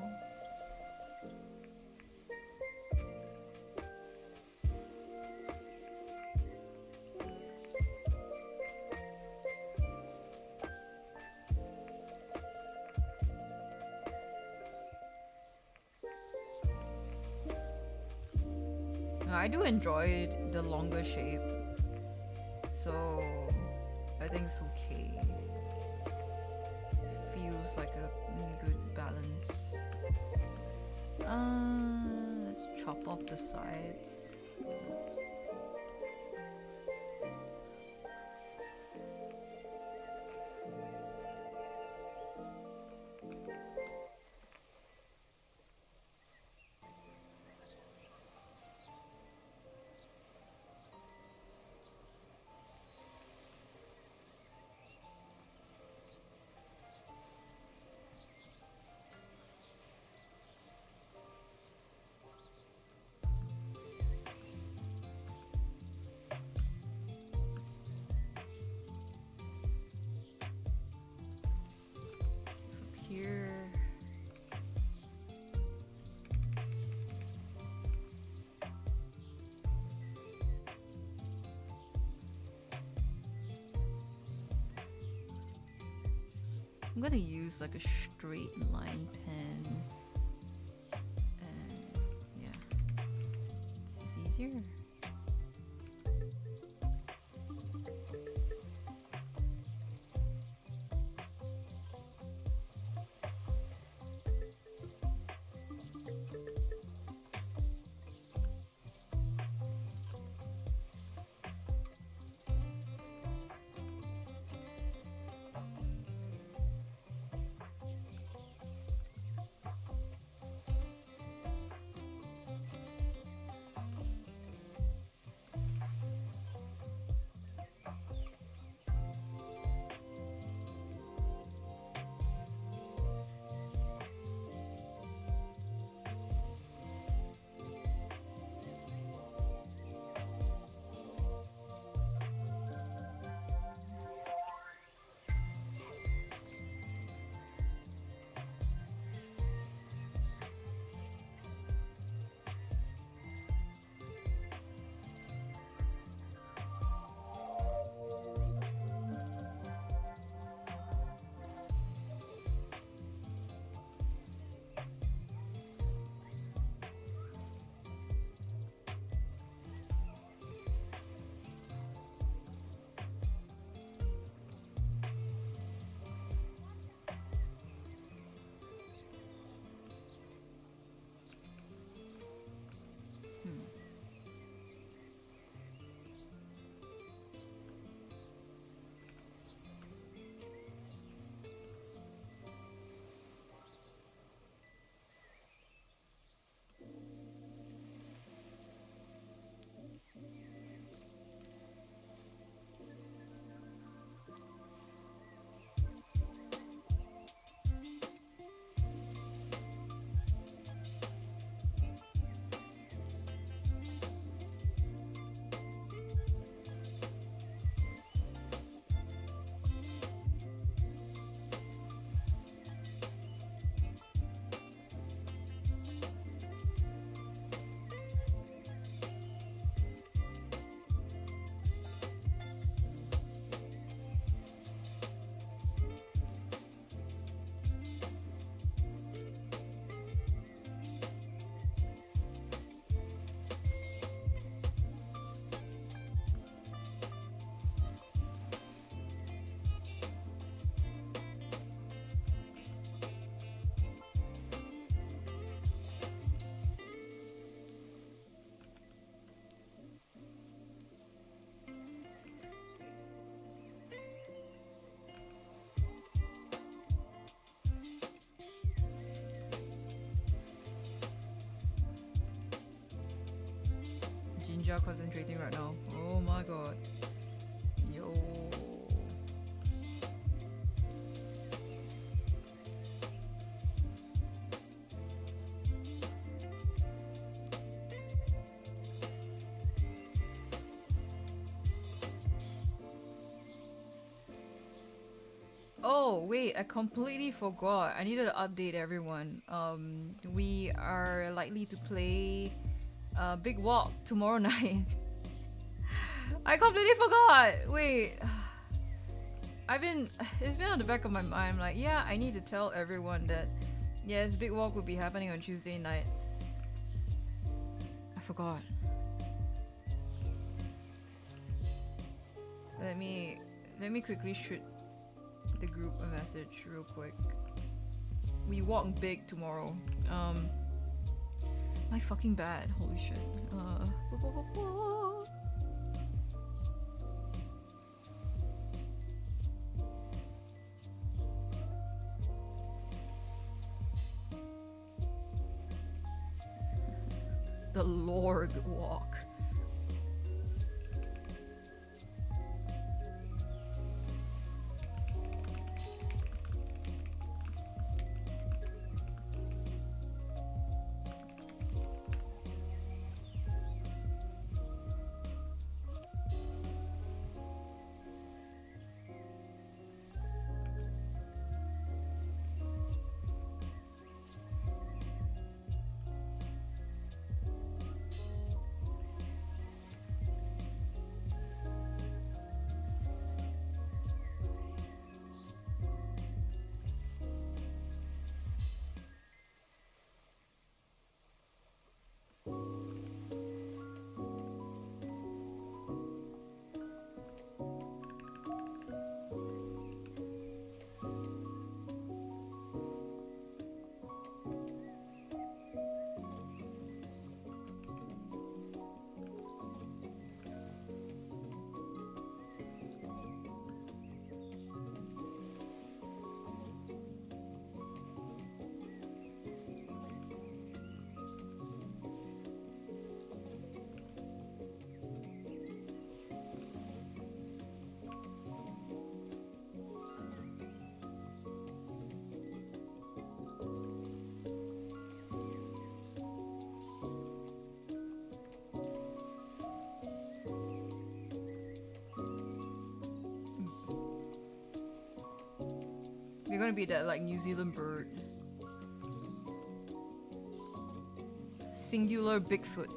I do enjoy the longer shape, so I think it's okay. Feels like a good balance. Let's chop off the sides. Here. I'm gonna use like a straight line pen, and yeah, this is easier. ninja concentrating right now. Oh my god. Yo. Oh wait, I completely forgot. I needed to update everyone. We are likely to play Big Walk tomorrow night. I completely forgot. Wait, it's been on the back of my mind. I'm like, yeah, I need to tell everyone that yes, Big Walk will be happening on Tuesday night. I forgot. Let me quickly shoot the group a message real quick. We walk big tomorrow. My fucking bad. Holy shit. The Lord walk. You're gonna be that like New Zealand bird. Singular Bigfoot.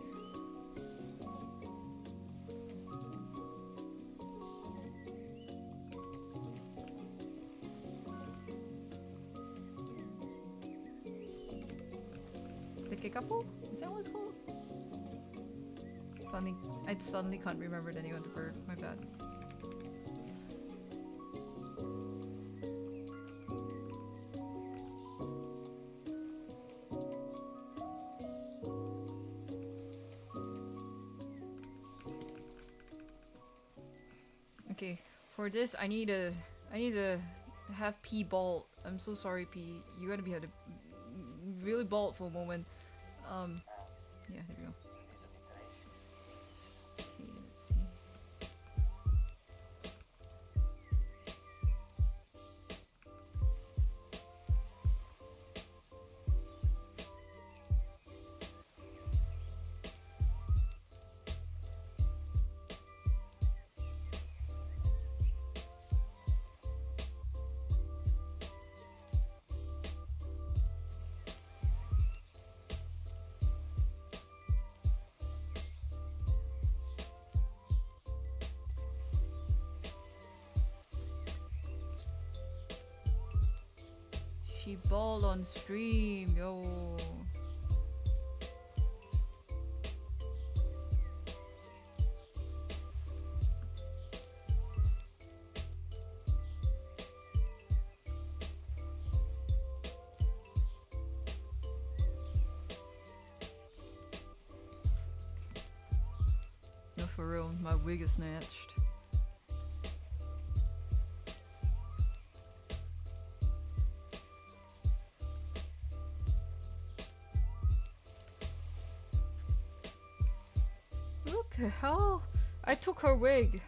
The Kikapo? Is that what it's called? I suddenly can't remember the name of the bird. My bad. Okay, for this I need to have P bald. I'm so sorry, P. You gotta be really bald for a moment. Yeah, there we go. Okay, let's see. She balled on stream, yo. No, for real, my wig is snatched. the hell? I took her wig.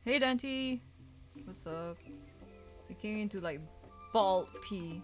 Hey Dante, what's up? You came into like bald pee.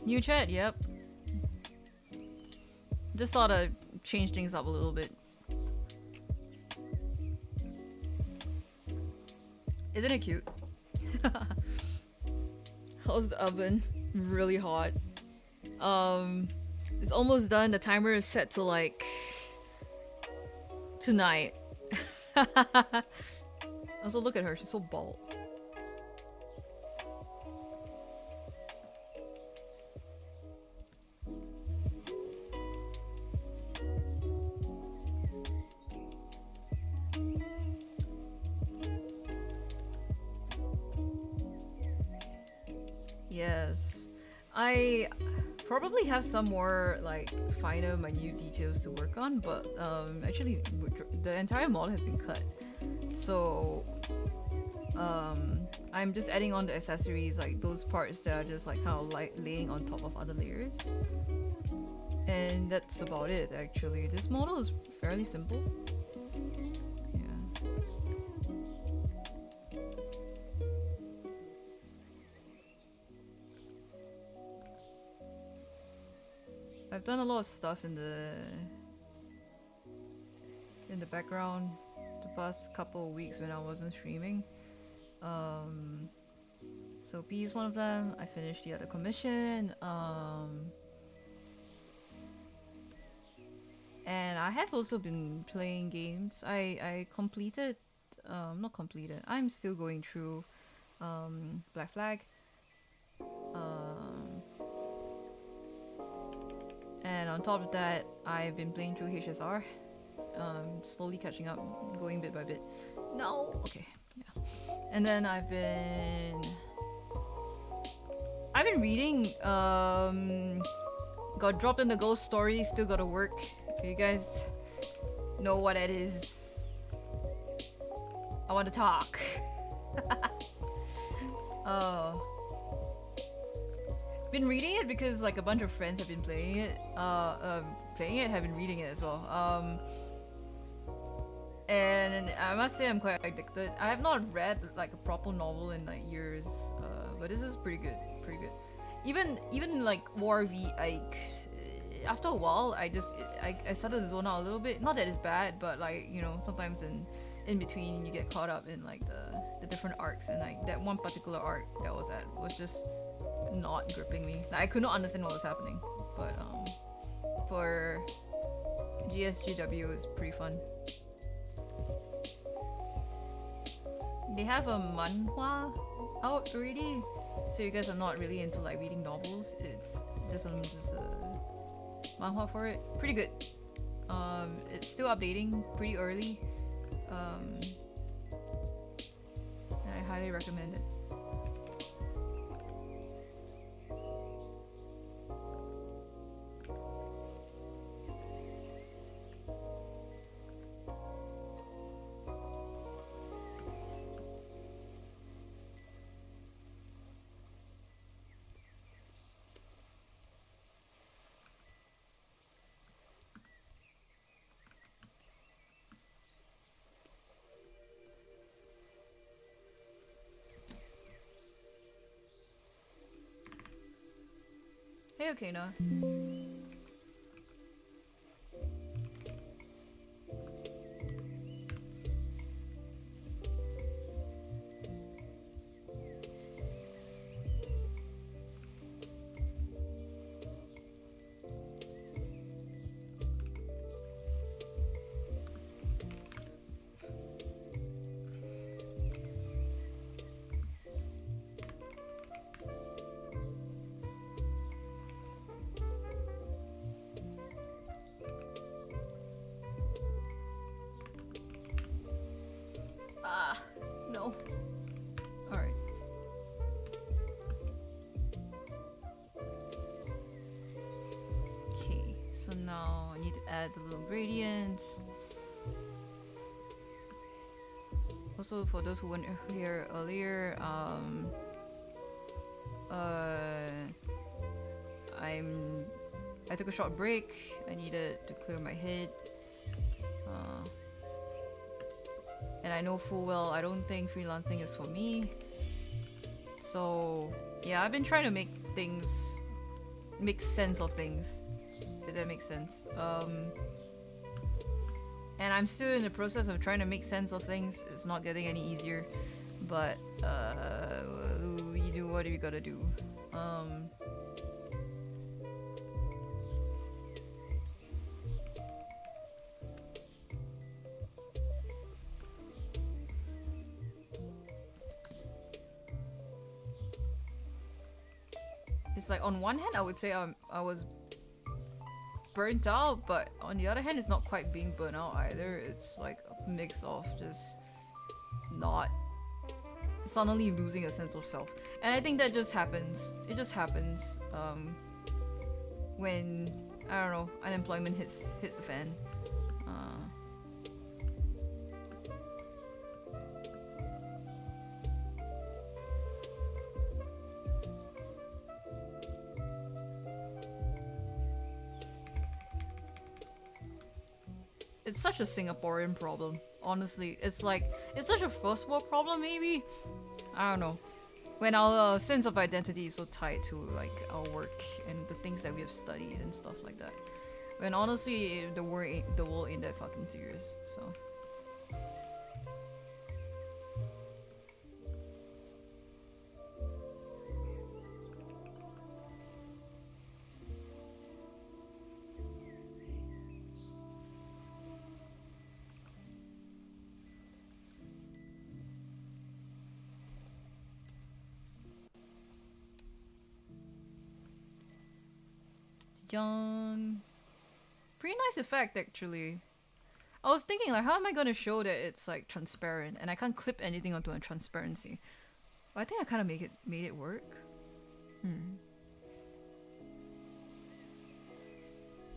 New chat, yep. Just thought I'd change things up a little bit. Isn't it cute? How's the oven? Really hot. It's almost done. The timer is set to like tonight. Also, look at her. She's so bald. Yes. I probably have some more like finer minute details to work on, but actually the entire mod has been cut. So I'm just adding on the accessories, like those parts that are just like kind of like laying on top of other layers. And that's about it actually. This model is fairly simple. I've done a lot of stuff in the background the past couple of weeks when I wasn't streaming. So B is one of them. I finished the other commission. And I have also been playing games. I completed, not completed. I'm still going through Black Flag. And on top of that, I've been playing through HSR. Slowly catching up, going bit by bit. No! Okay, yeah. And then I've been reading, got dropped in the ghost story, still gotta work. If you guys know what it is, I want to talk. Been reading it because like a bunch of friends have been playing it. Have been reading it as well. And I must say I'm quite addicted. I have not read like a proper novel in like years, but this is pretty good. Even like War v Ike. After a while, I started to zone out a little bit. Not that it's bad, but like, you know, sometimes in between you get caught up in like the different arcs, and like that one particular arc that was at was just not gripping me. Like I could not understand what was happening. But for GSGW it's pretty fun. They have a manhwa out already. So you guys are not really into like reading novels. It's there's a manhwa for it. Pretty good. It's still updating pretty early. I highly recommend it. Hey, Okina. No. Alright. Okay, so now I need to add the little gradients. Also, for those who weren't here earlier, I took a short break. I needed to clear my head. And I know full well I don't think freelancing is for me. So yeah, I've been trying to make sense of things, if that makes sense. And I'm still in the process of trying to make sense of things. It's not getting any easier, but you do what you gotta do. It's like on one hand I would say I was burnt out, but on the other hand it's not quite being burnt out either. It's like a mix of just not suddenly losing a sense of self. And I think that just happens. It just happens when, I don't know, unemployment hits the fan. It's such a Singaporean problem, honestly. It's like, it's such a first world problem maybe? I don't know. When our sense of identity is so tied to like our work and the things that we have studied and stuff like that. When honestly, the world ain't that fucking serious, so. Young. Pretty nice effect actually. I was thinking like, how am I gonna show that it's like transparent and I can't clip anything onto a transparency. But I think I kind of made it work.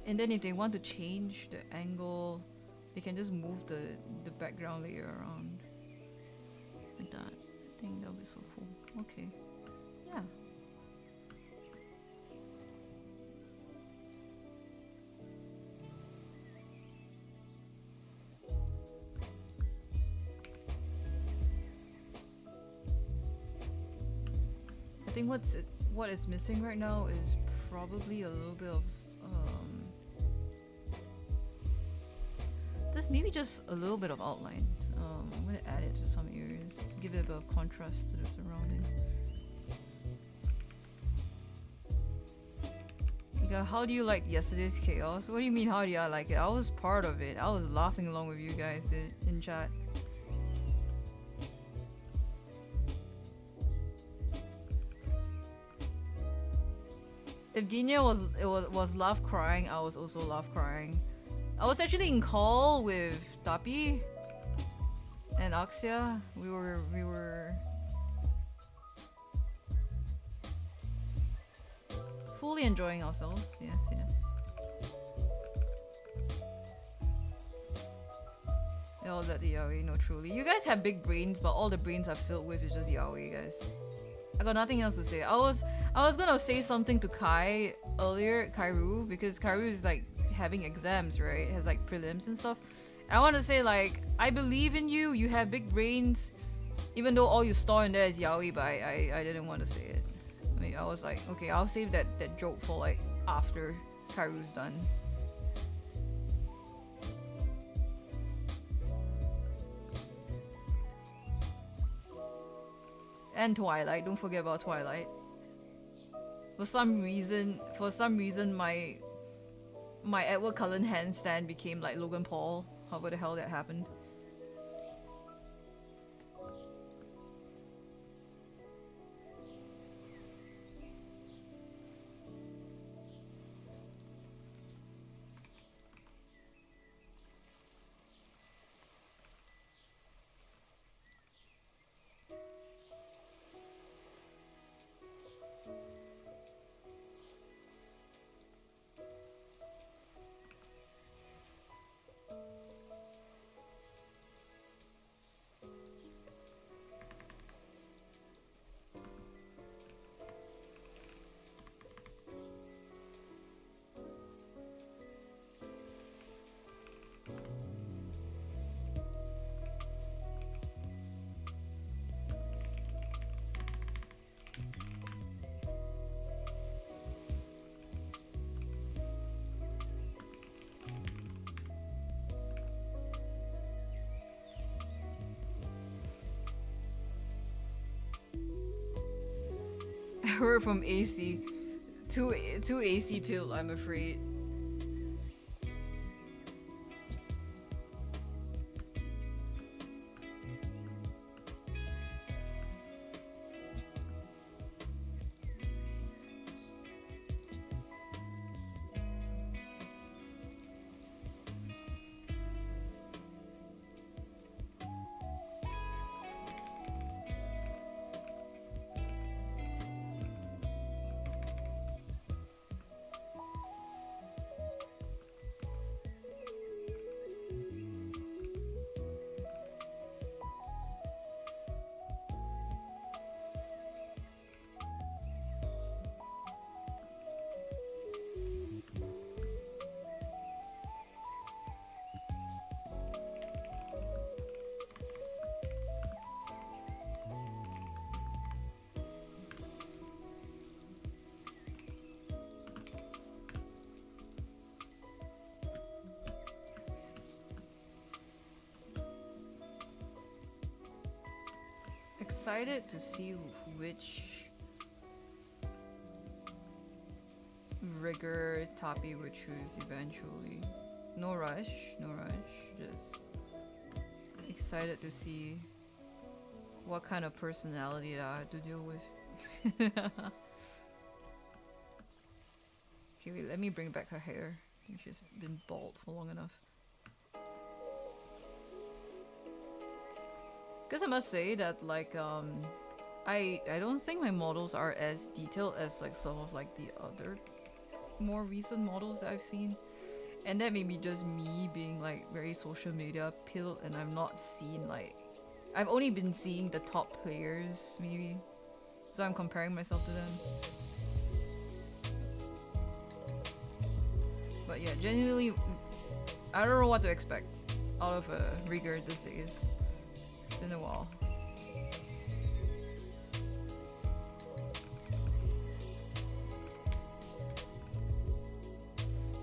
And then if they want to change the angle, they can just move the background layer around like that. I think that'll be so cool. Okay. Yeah. I think what is missing right now is probably a little bit of just a little bit of outline. I'm gonna add it to some areas, give it a bit of contrast to the surroundings. Like, how do you like yesterday's chaos? What do you mean, how do I like it? I was part of it. I was laughing along with you guys, dude, in chat. If Ginya was laugh crying, I was also laugh crying. I was actually in call with Tapi and Axia. We were fully enjoying ourselves. Yes, yes. Oh, that's yaoi. No, truly. You guys have big brains, but all the brains are filled with is just yaoi, guys. I got nothing else to say. I was gonna say something to Kai earlier, Kairu, because Kairu is like having exams, right? Has like prelims and stuff. I want to say like, I believe in you. You have big brains, even though all you store in there is yaoi. But I didn't want to say it. I mean, I was like, okay, I'll save that joke for like after Kairu's done. And Twilight, don't forget about Twilight. For some reason, my Edward Cullen handstand became like Logan Paul. However the hell that happened. Error from AC. Too AC pilled, I'm afraid. Excited to see which rigor Tapi would choose eventually. No rush, no rush. Just excited to see what kind of personality that I have to deal with. Okay, wait, let me bring back her hair. I think she's been bald for long enough. Because I must say that like I don't think my models are as detailed as like some of like the other more recent models that I've seen, and that may be just me being like very social media pilled, and I've not seen like, I've only been seeing the top players maybe, so I'm comparing myself to them. But yeah, genuinely, I don't know what to expect out of a rigor these days. It's been a while.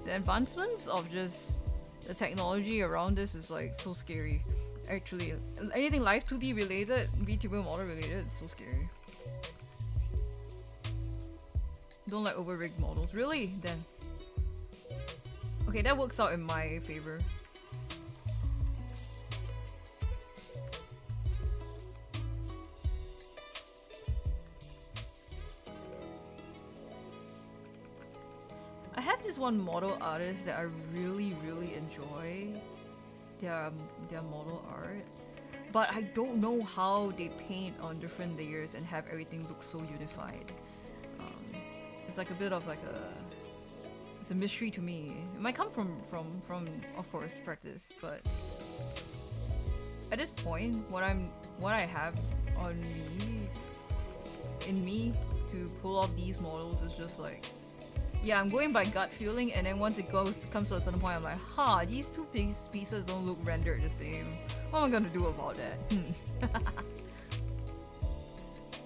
The advancements of just the technology around this is like so scary. Actually, anything live 2D related, VTuber model related, it's so scary. Don't like over-rigged models. Really? Then. Okay, that works out in my favor. one model artist that I really enjoy their model art, but I don't know how they paint on different layers and have everything look so unified. It's like a bit of like it's a mystery to me. It might come from of course practice, but at this point, what I have on me to pull off these models is just like, yeah, I'm going by gut feeling, and then once it comes to a certain point, I'm like, these two pieces don't look rendered the same. What am I gonna do about that?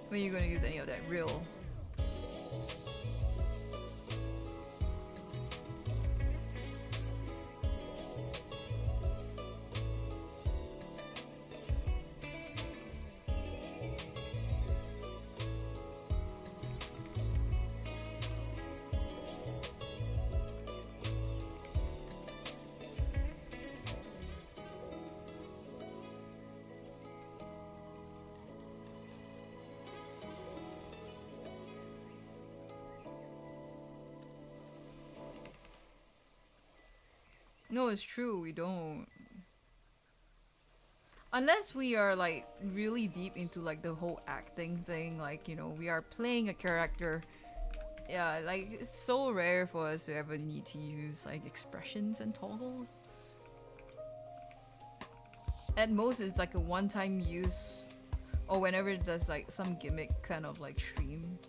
When are you gonna use any of that real? No, it's true, we don't. Unless we are like really deep into like the whole acting thing, like, you know, we are playing a character. Yeah, like it's so rare for us to ever need to use like expressions and toggles. At most, it's like a one-time use, or whenever there's like some gimmick kind of like stream.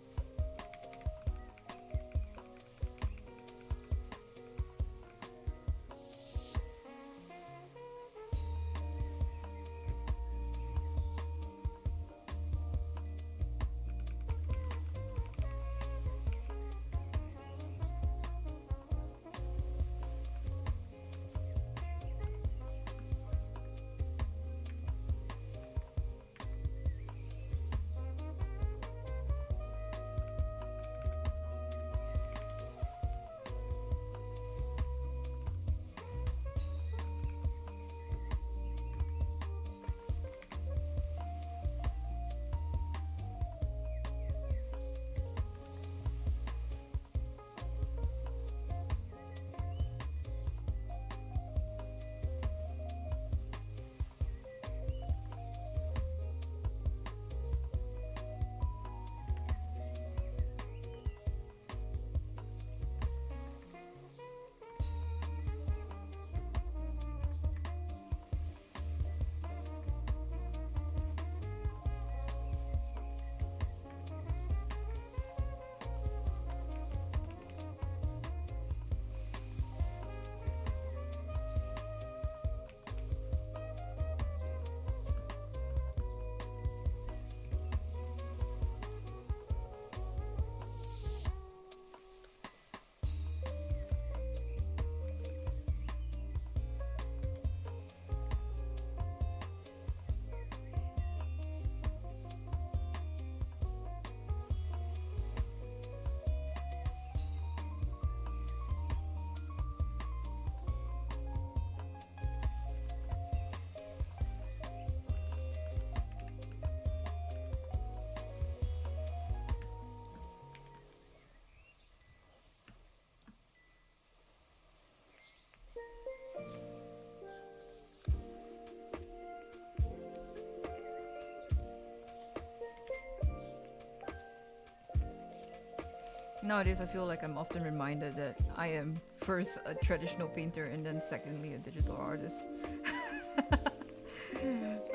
Nowadays, I feel like I'm often reminded that I am first a traditional painter and then secondly a digital artist.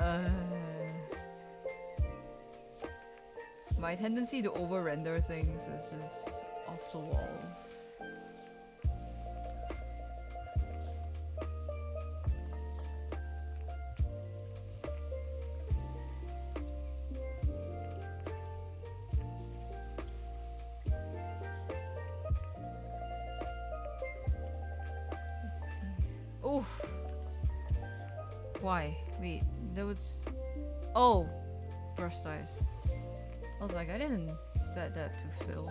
uh, my tendency to over-render things is just off the walls. Oof. Why? Wait, there was... Oh! Brush size. I was like, I didn't set that to fill.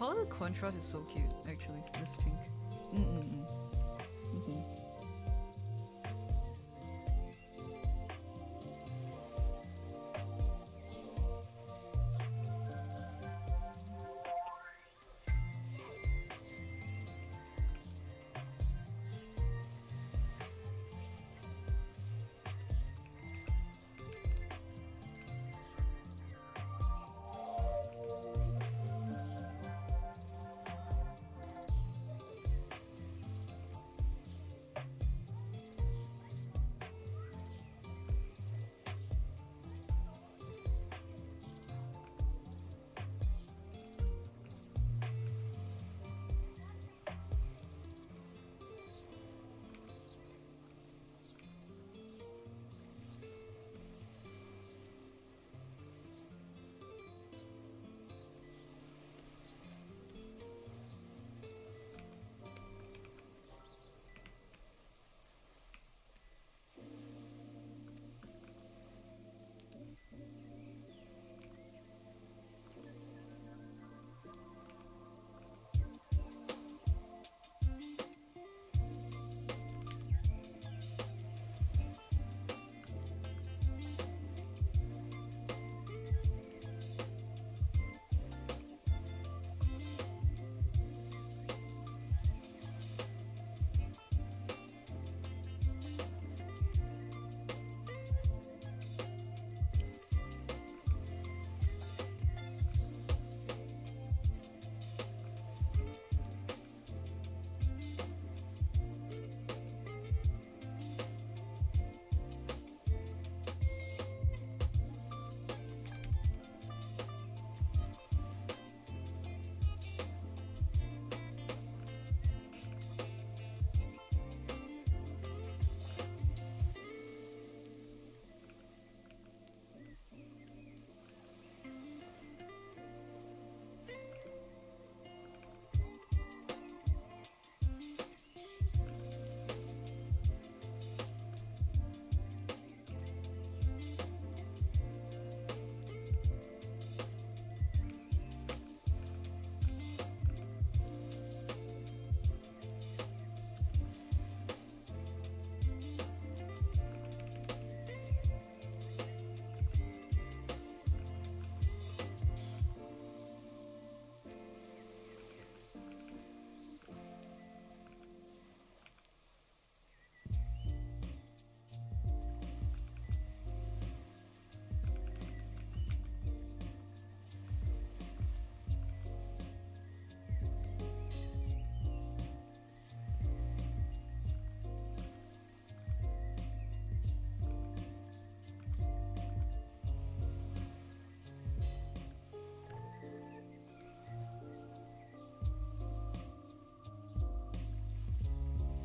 color contrast is so cute, actually. This pink.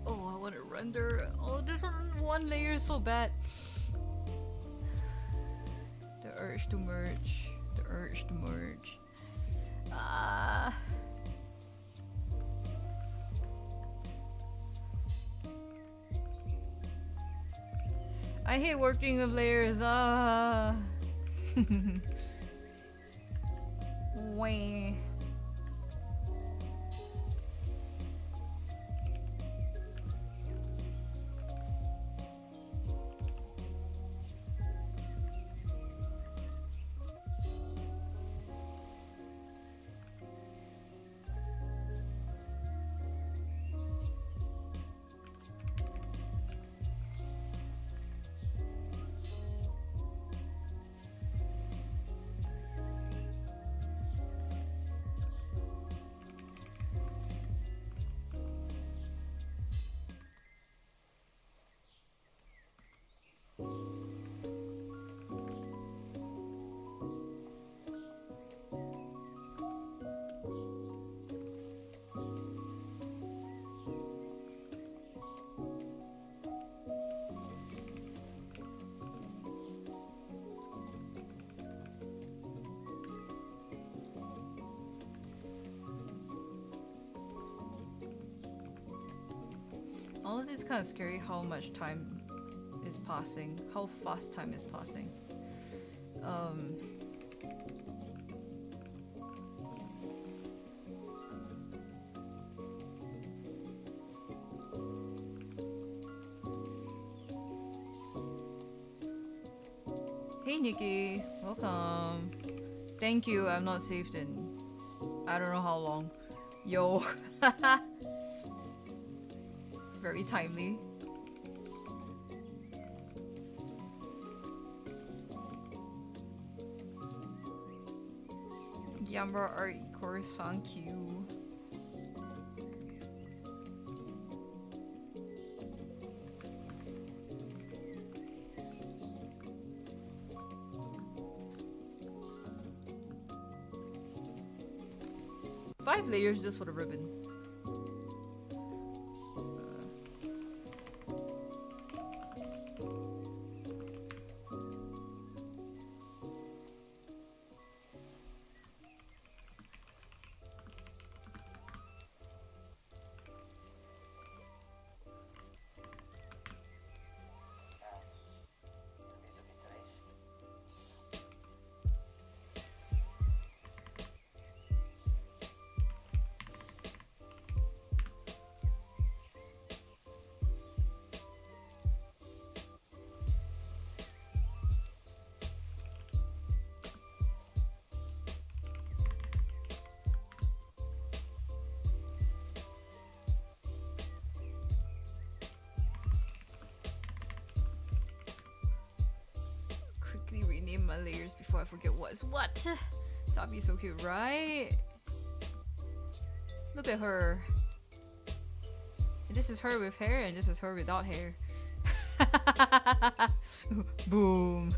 Oh, I want to render. Oh, this one layer is so bad. The urge to merge. The urge to merge. Ah. I hate working with layers. Ah. Wah. Honestly, it's kind of scary how much time is passing, how fast time is passing. Hey Nikki, welcome. Thank you, I'm not saved in I don't know how long. Yo. Very timely. Yamba RE course, thank you. Five layers just for the ribbon. Rename my layers before I forget what's what. Tabi's so cute, right? Look at her. This is her with hair and this is her without hair. Boom.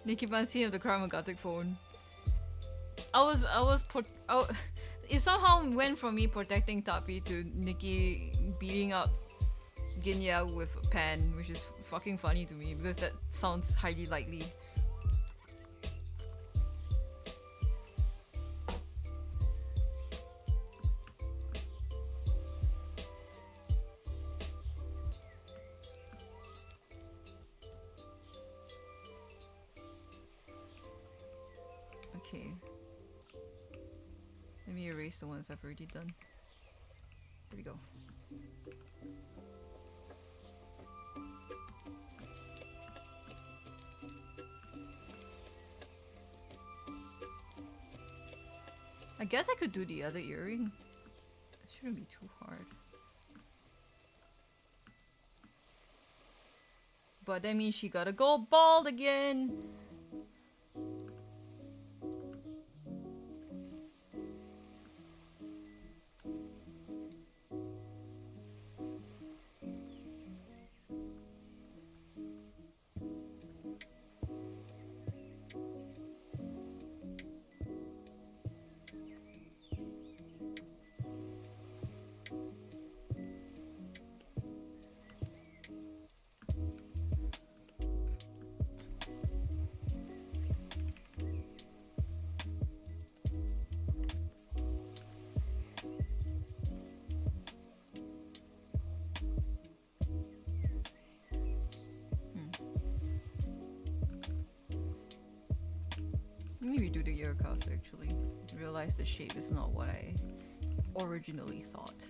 Nikki Bansi of the Karma Gothic phone. It somehow went from me protecting Tapi to Nikki beating up Ginya with a pen, which is fucking funny to me because that sounds highly likely. Okay. Let me erase the ones I've already done. There we go. I guess I could do the other earring. It shouldn't be too hard. But that means she gotta go bald again! Let me redo the ear cuffs actually. Realize the shape is not what I originally thought.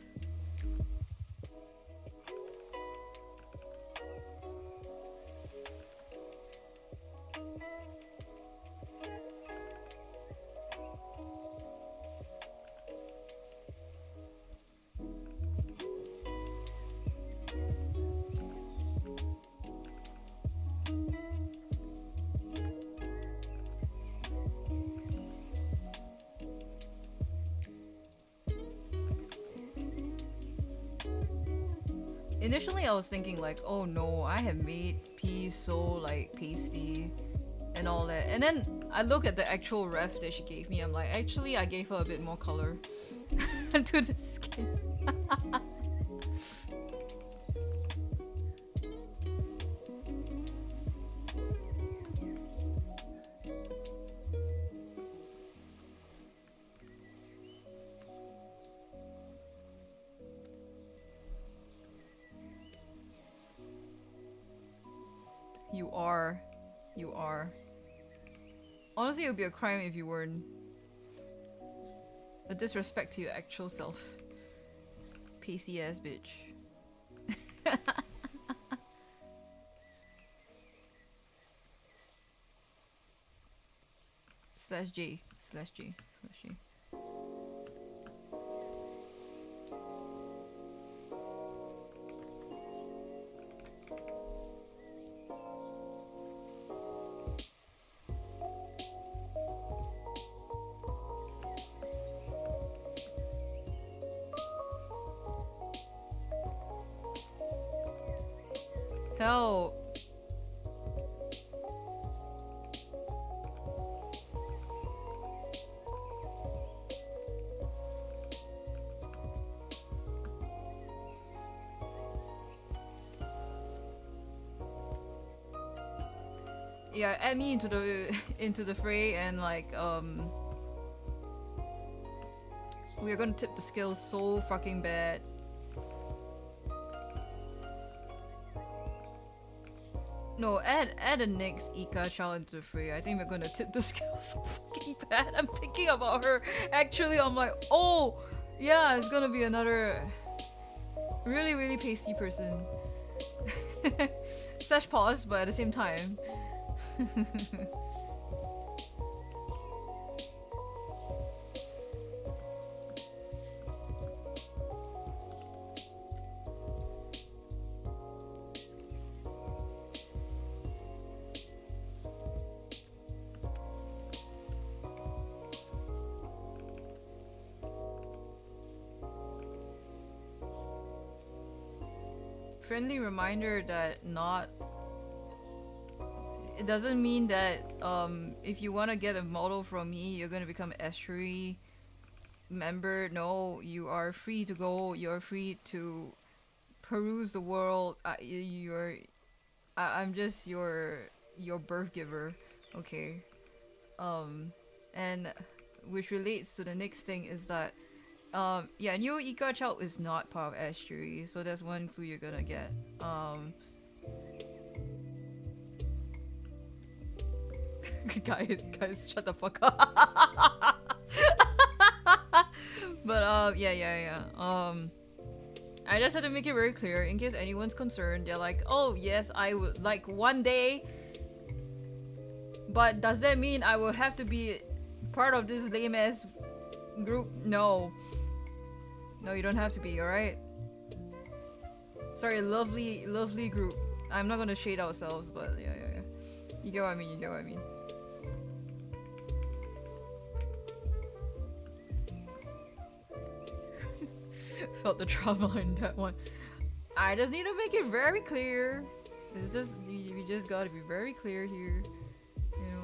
Initially, I was thinking like, oh no, I have made peas so like pasty and all that. And then I look at the actual ref that she gave me. I'm like, actually, I gave her a bit more color to the skin. You are. You are. Honestly, it would be a crime if you weren't. A disrespect to your actual self. Pasty ass bitch. Slash J. Slash J. Slash J. Hell. Yeah, add me into the into the fray and like we're gonna tip the scales so fucking bad. No, add the next Ika child into the fray. I think we're gonna tip the scales so fucking bad. I'm thinking about her. Actually, I'm like, oh, yeah, it's gonna be another really, really pasty person. Slash pause, but at the same time. Friendly reminder that not. It doesn't mean that if you want to get a model from me, you're gonna become estuary member. No, you are free to go. You're free to peruse the world. I'm just your birth giver, okay? And which relates to the next thing is that yeah, new Ika Chow is not part of estuary, so that's one clue you're gonna get. guys, shut the fuck up. But yeah. I just had to make it very clear in case anyone's concerned. They're like, oh yes, I would like one day. But does that mean I will have to be part of this lame ass group? No. No, you don't have to be, alright? Sorry, lovely group. I'm not gonna shade ourselves, but yeah. You get what I mean, Felt the trauma in that one. I just need to make it very clear. It's just, we just gotta be very clear here. You know.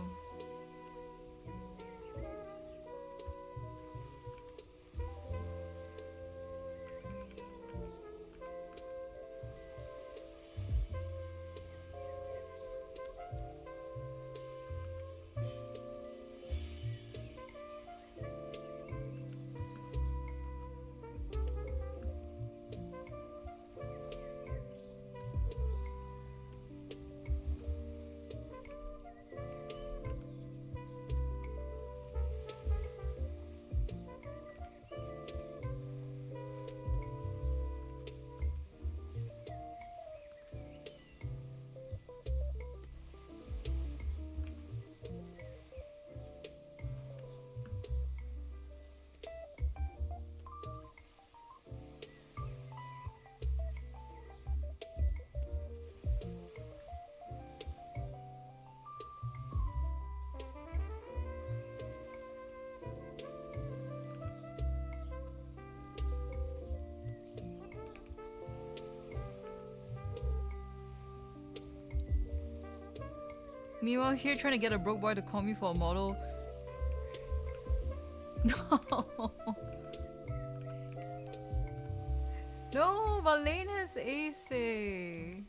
Meanwhile, here trying to get a broke boy to call me for a model. No. No, Valene has Ace.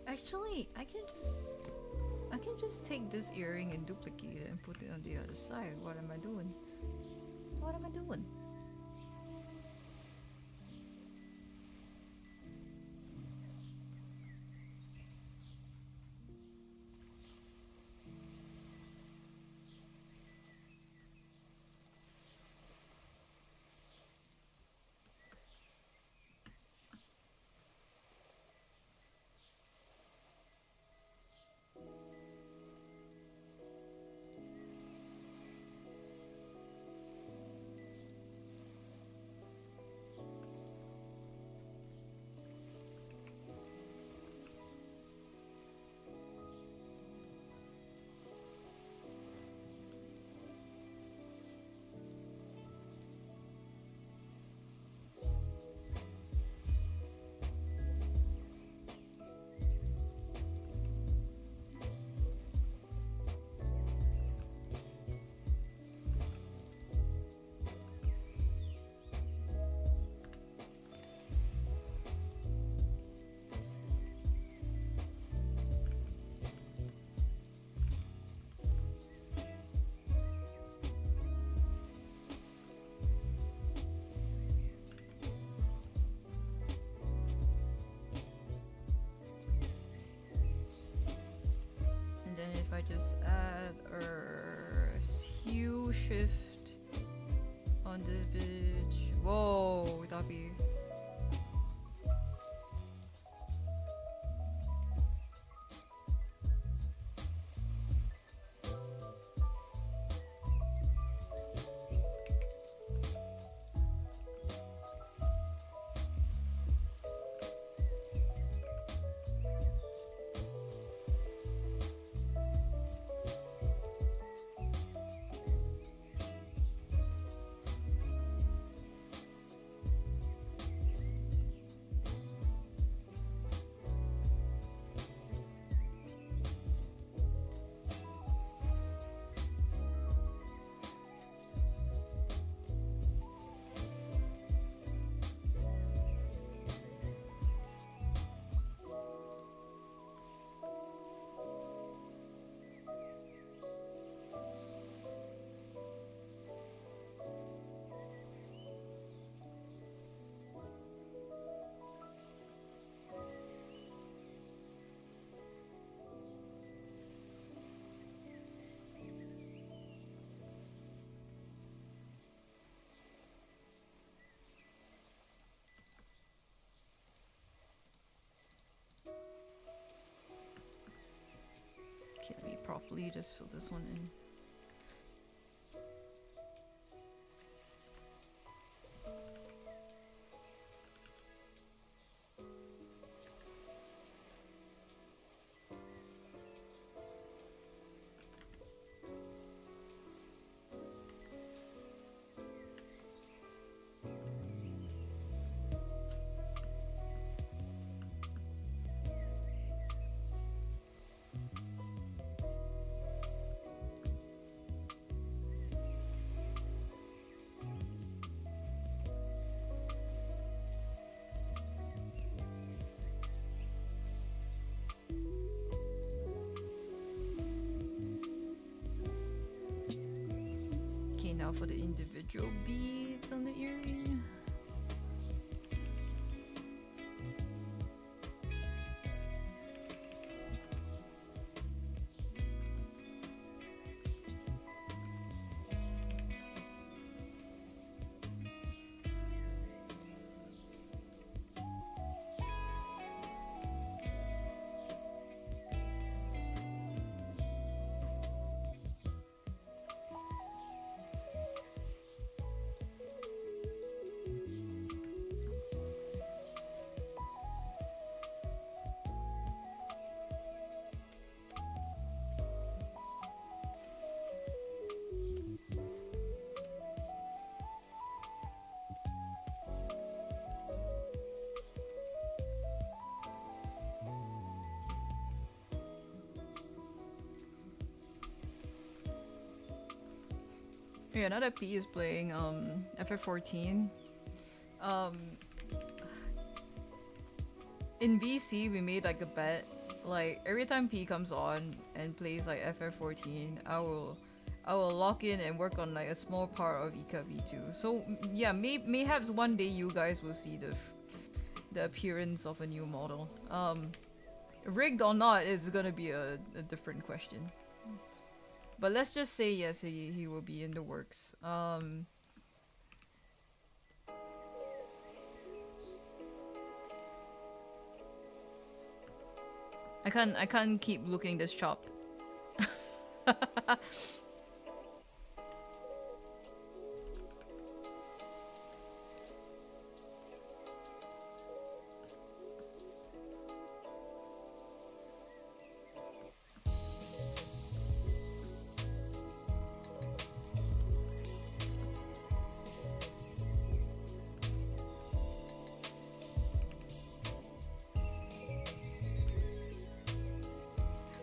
Actually, I can just take this earring and duplicate it and put it on the other side. What am I doing? What am I doing? And then if I just add a hue shift on this bitch. Whoa, that'd be. Okay, let me properly just fill this one in. Okay, now for the individual beads on the earring. Yeah, now that P is playing FF14, um, in VC we made like a bet. Like every time P comes on and plays like FF14, I will lock in and work on like a small part of Ika V2. So yeah, mayhaps one day you guys will see the appearance of a new model. Rigged or not is gonna be a different question. But let's just say yes, he will be in the works. I can't keep looking this chopped.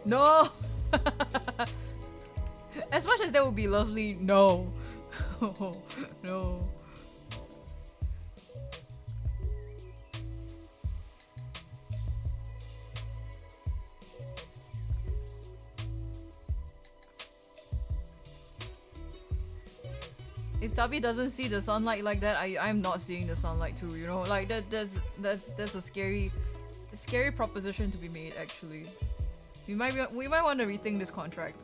No! As much as that would be lovely, no. No. If Tabi doesn't see the sunlight like that, I'm not seeing the sunlight too, you know? Like that's a scary proposition to be made actually. We might want to rethink this contract.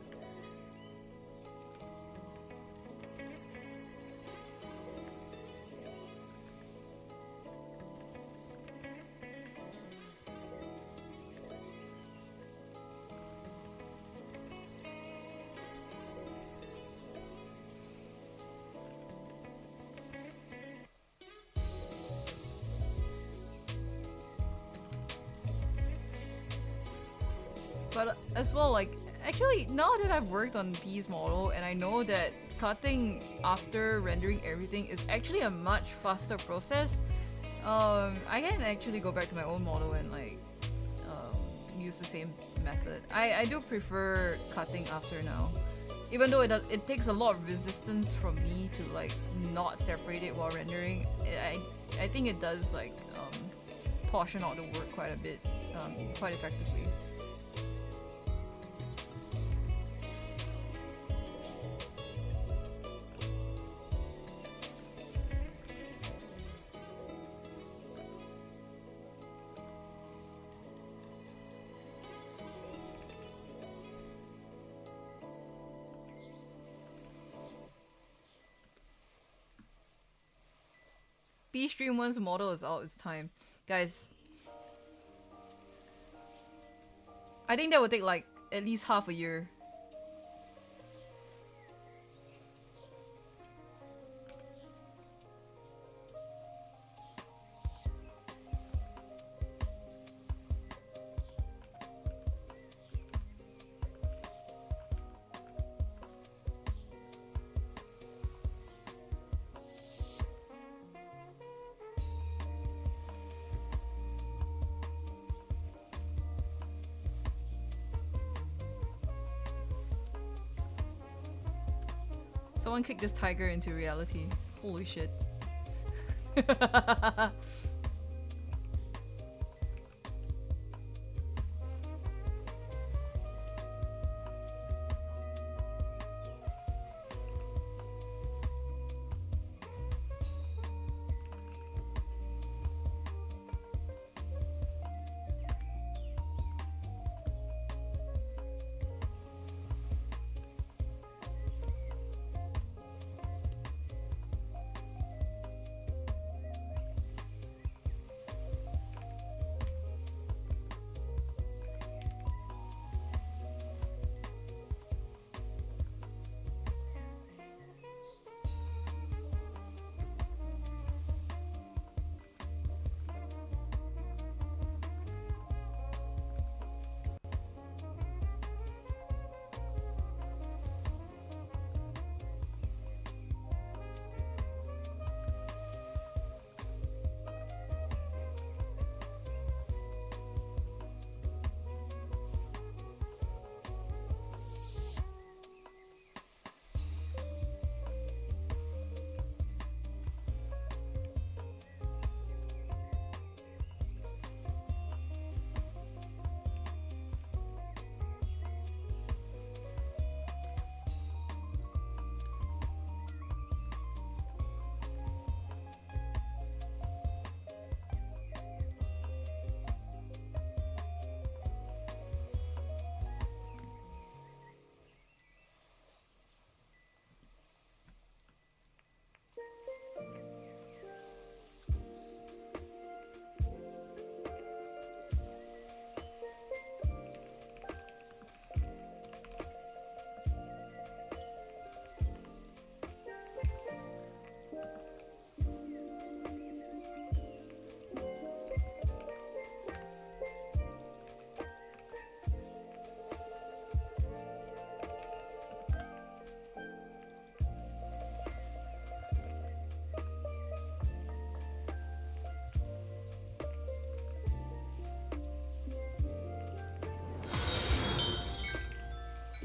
But as well, like, actually, now that I've worked on P's model and I know that cutting after rendering everything is actually a much faster process, I can actually go back to my own model and like use the same method. I do prefer cutting after now, even though it takes a lot of resistance from me to like not separate it while rendering. I think it does like portion out the work quite a bit, quite effectively. B stream once the model is out, it's time. Guys, I think that would take like at least half a year. Someone kicked this tiger into reality. Holy shit.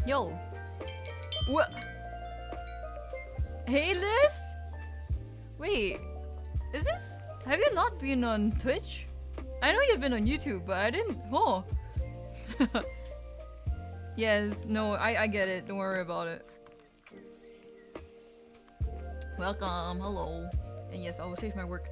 Yo. What? Hey, Liz? Wait. Is this... Have you not been on Twitch? I know you've been on YouTube, but I didn't... Oh. Yes, no, I get it. Don't worry about it. Welcome. Hello. And yes, I will save my work.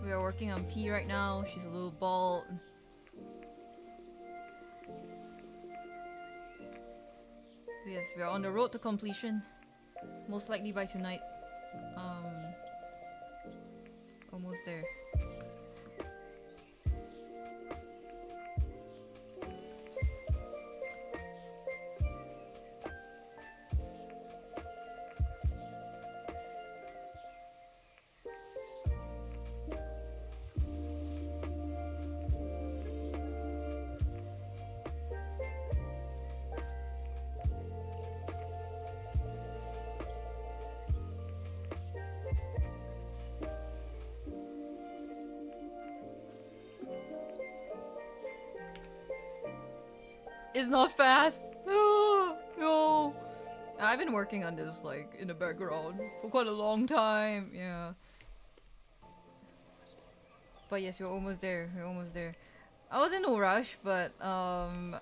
We are working on P right now. She's a little bald. Yes, we are on the road to completion. Most likely by tonight. Almost there. It's not fast. No. I've been working on this like in the background for quite a long time. Yeah. But yes, you're almost there. You're almost there. I was in no rush, but I'm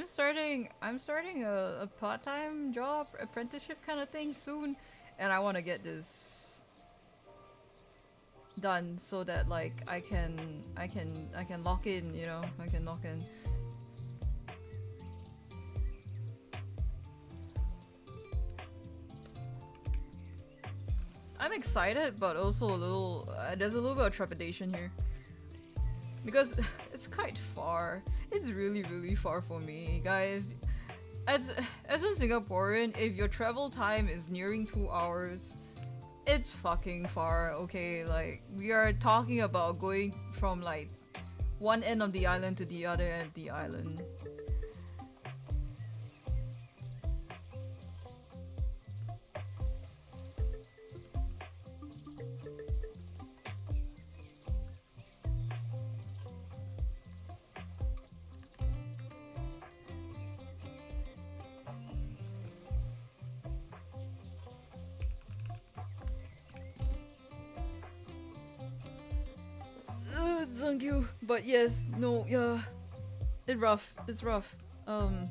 starting a part-time job, apprenticeship kind of thing soon, and I want to get this done so that like I can lock in, you know, I can lock in. I'm excited, but also a little. There's a little bit of trepidation here because it's quite far. It's really, really far for me, guys. As a Singaporean, if your travel time is nearing 2 hours, it's fucking far. Okay, like we are talking about going from like one end of the island to the other end of the island. Thank you, but yes, no, yeah, it's rough. It's rough. And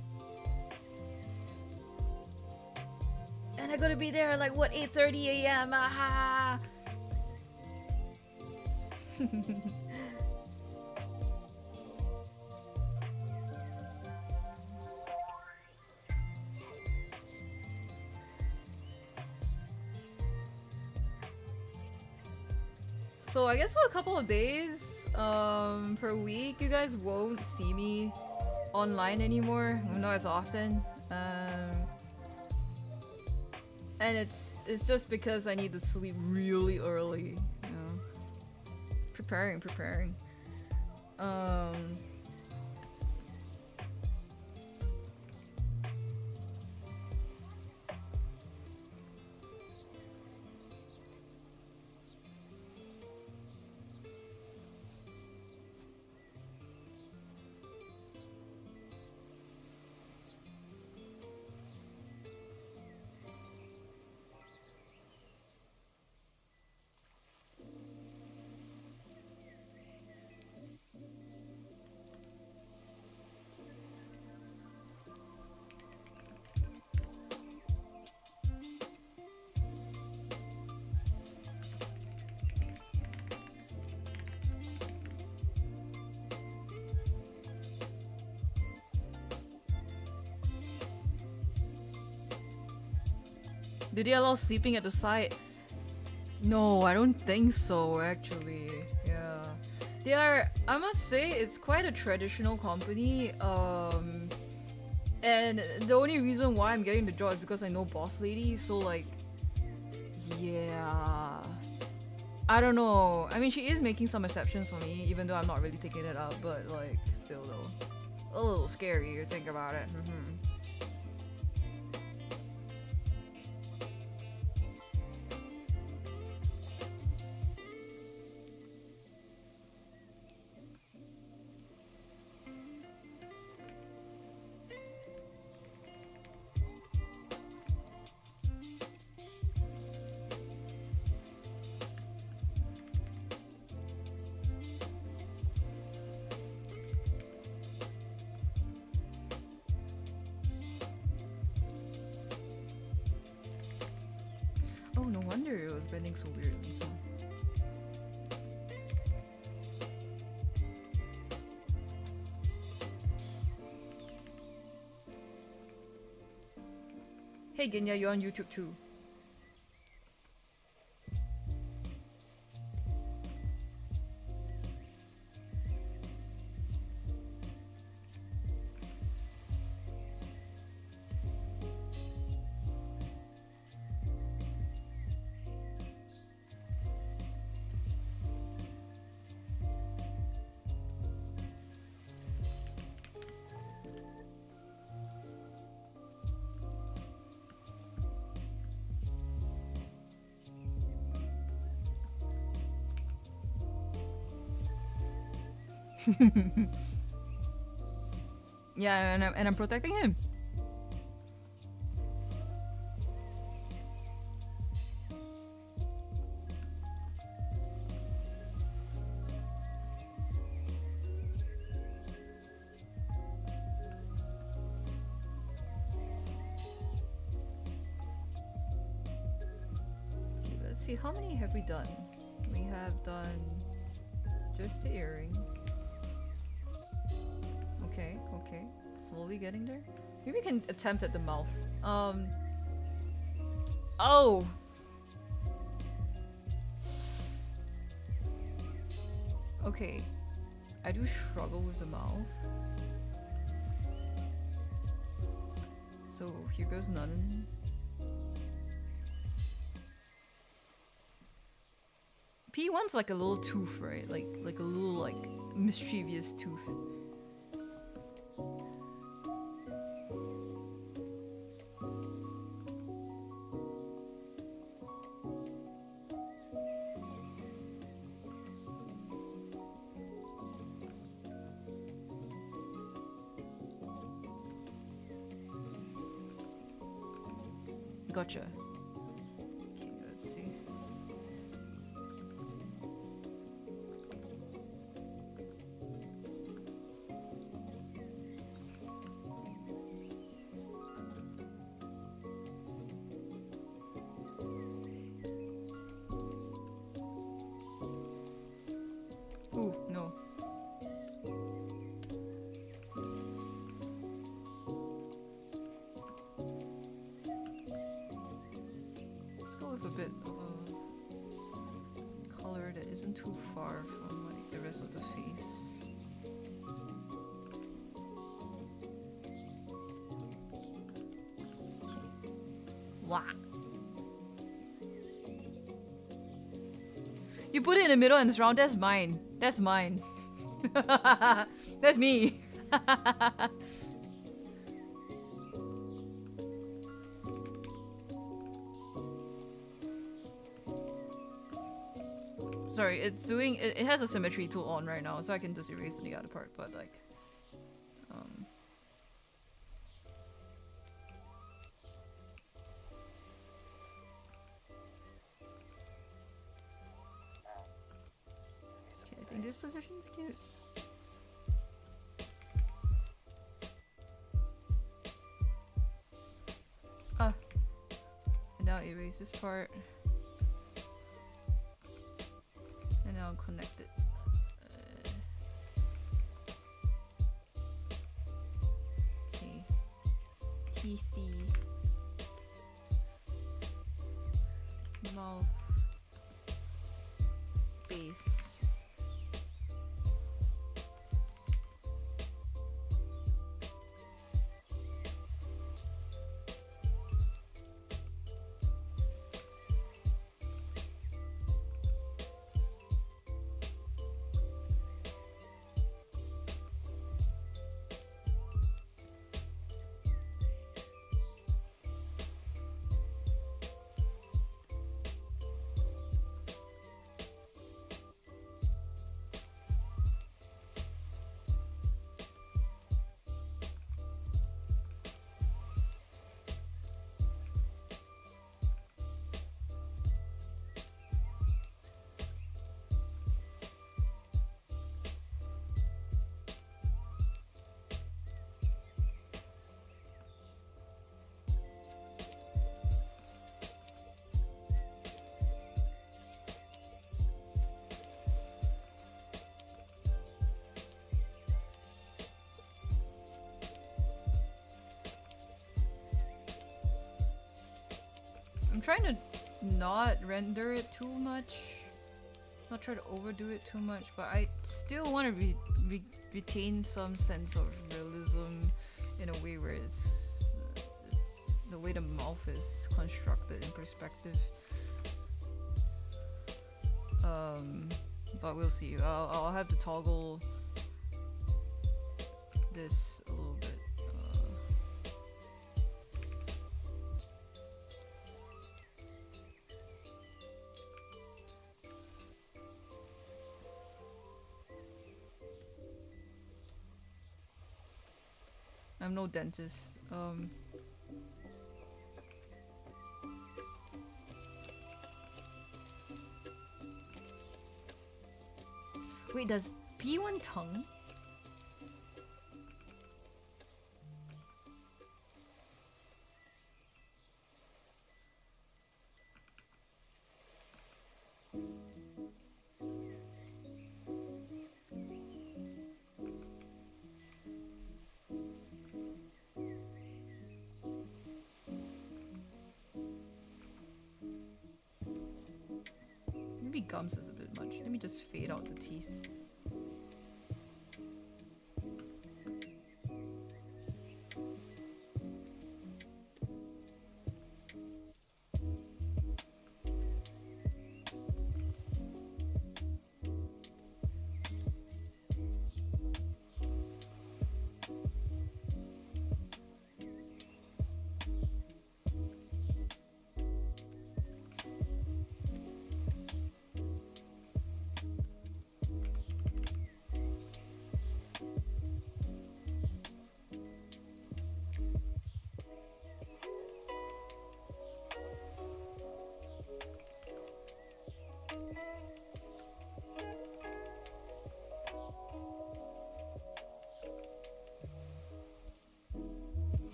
I gotta be there at like what 8:30 a.m. Aha. So I guess for a couple of days per week, you guys won't see me online anymore, not as often. And it's just because I need to sleep really early, you know. Preparing. Do they allow sleeping at the site? No, I don't think so, actually. Yeah. They are, I must say, it's quite a traditional company. And the only reason why I'm getting the job is because I know Boss Lady, so like, yeah. I don't know. I mean, she is making some exceptions for me, even though I'm not really taking it up. But like, still though, a little scary. You think about it. Oh, no wonder it was bending so weirdly. Hey Ginya, you're on YouTube too. Yeah, and I'm protecting him. Okay, let's see, how many have we done? We have done just the earring. Okay, okay. Slowly getting there. Maybe we can attempt at the mouth. Oh! Okay. I do struggle with the mouth. So here goes none. P1's like a little tooth, right? Like a little like mischievous tooth. Gotcha. Okay, let's see. Ooh, no. Let's go with a bit of a color that isn't too far from like the rest of the face. Okay. Wow. You put it in the middle and it's round. That's mine. That's mine. That's me. Sorry, it's doing it has a symmetry tool on right now, so I can just erase the other part, but like okay, I think this position's cute. And now erase this part. And now connect it. Okay. Teethy. Mouth. Base. trying to not render it too much, not try to overdo it too much, but I still want to retain some sense of realism in a way where it's the way the mouth is constructed in perspective. But we'll see. I'll have to toggle this a little bit. I'm no dentist. Wait, does P1 tongue? Maybe gums is a bit much. Let me just fade out the teeth.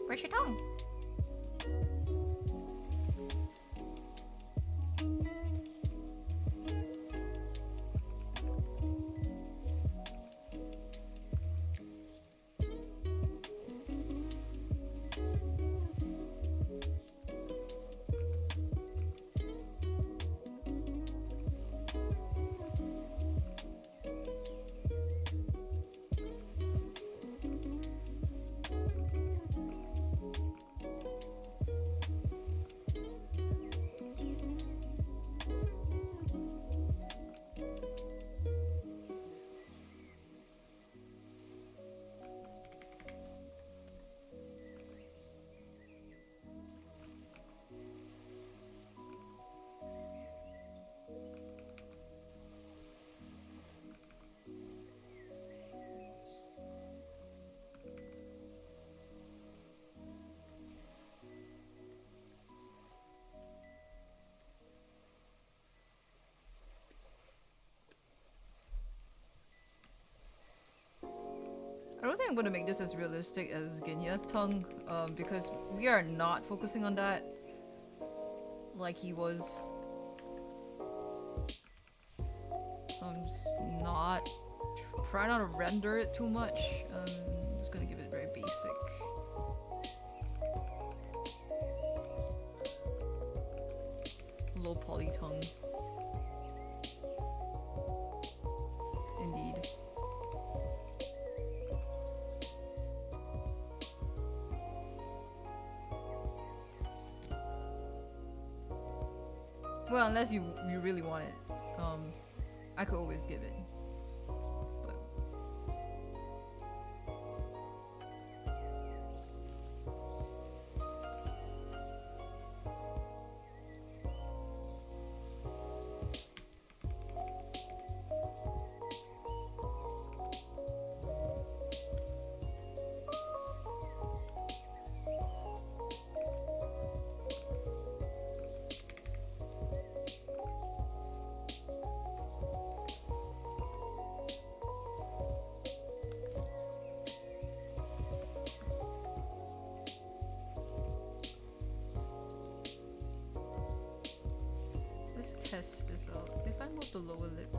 Where's your tongue? I don't think I'm gonna make this as realistic as Ginya's tongue, because we are not focusing on that like he was. So I'm just not trying not to render it too much. I'm just gonna give it very basic. Low poly tongue. Indeed. Well, unless you really want it, I could always give it. But let's test this out. If I move the lower lip.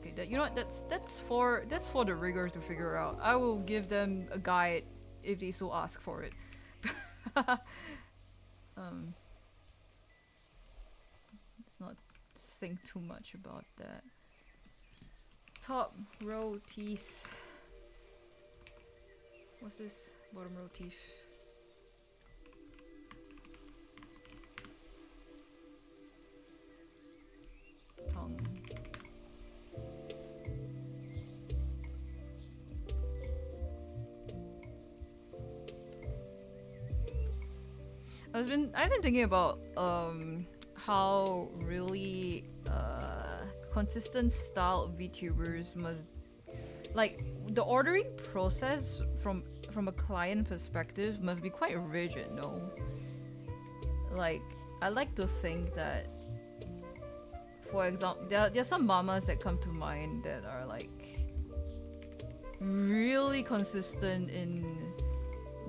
Okay, you know what? That's for the rigger to figure out. I will give them a guide if they so ask for it. um, let's not think too much about that. Top row teeth. What's this? Bottom row teeth. Tongue. I've been thinking about how really consistent style VTubers must, like, the ordering process from a client perspective must be quite rigid, no? Like, I like to think that, for example, there are some mamas that come to mind that are like really consistent in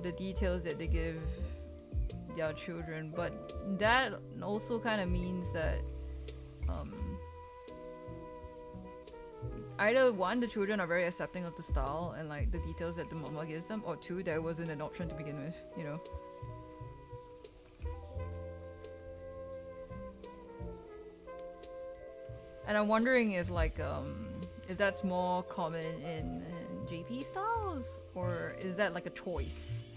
the details that they give their children, but that also kind of means that either one, the children are very accepting of the style and like the details that the mama gives them, or two, there wasn't an option to begin with, you know. And I'm wondering if like if that's more common in JP styles, or is that like a choice?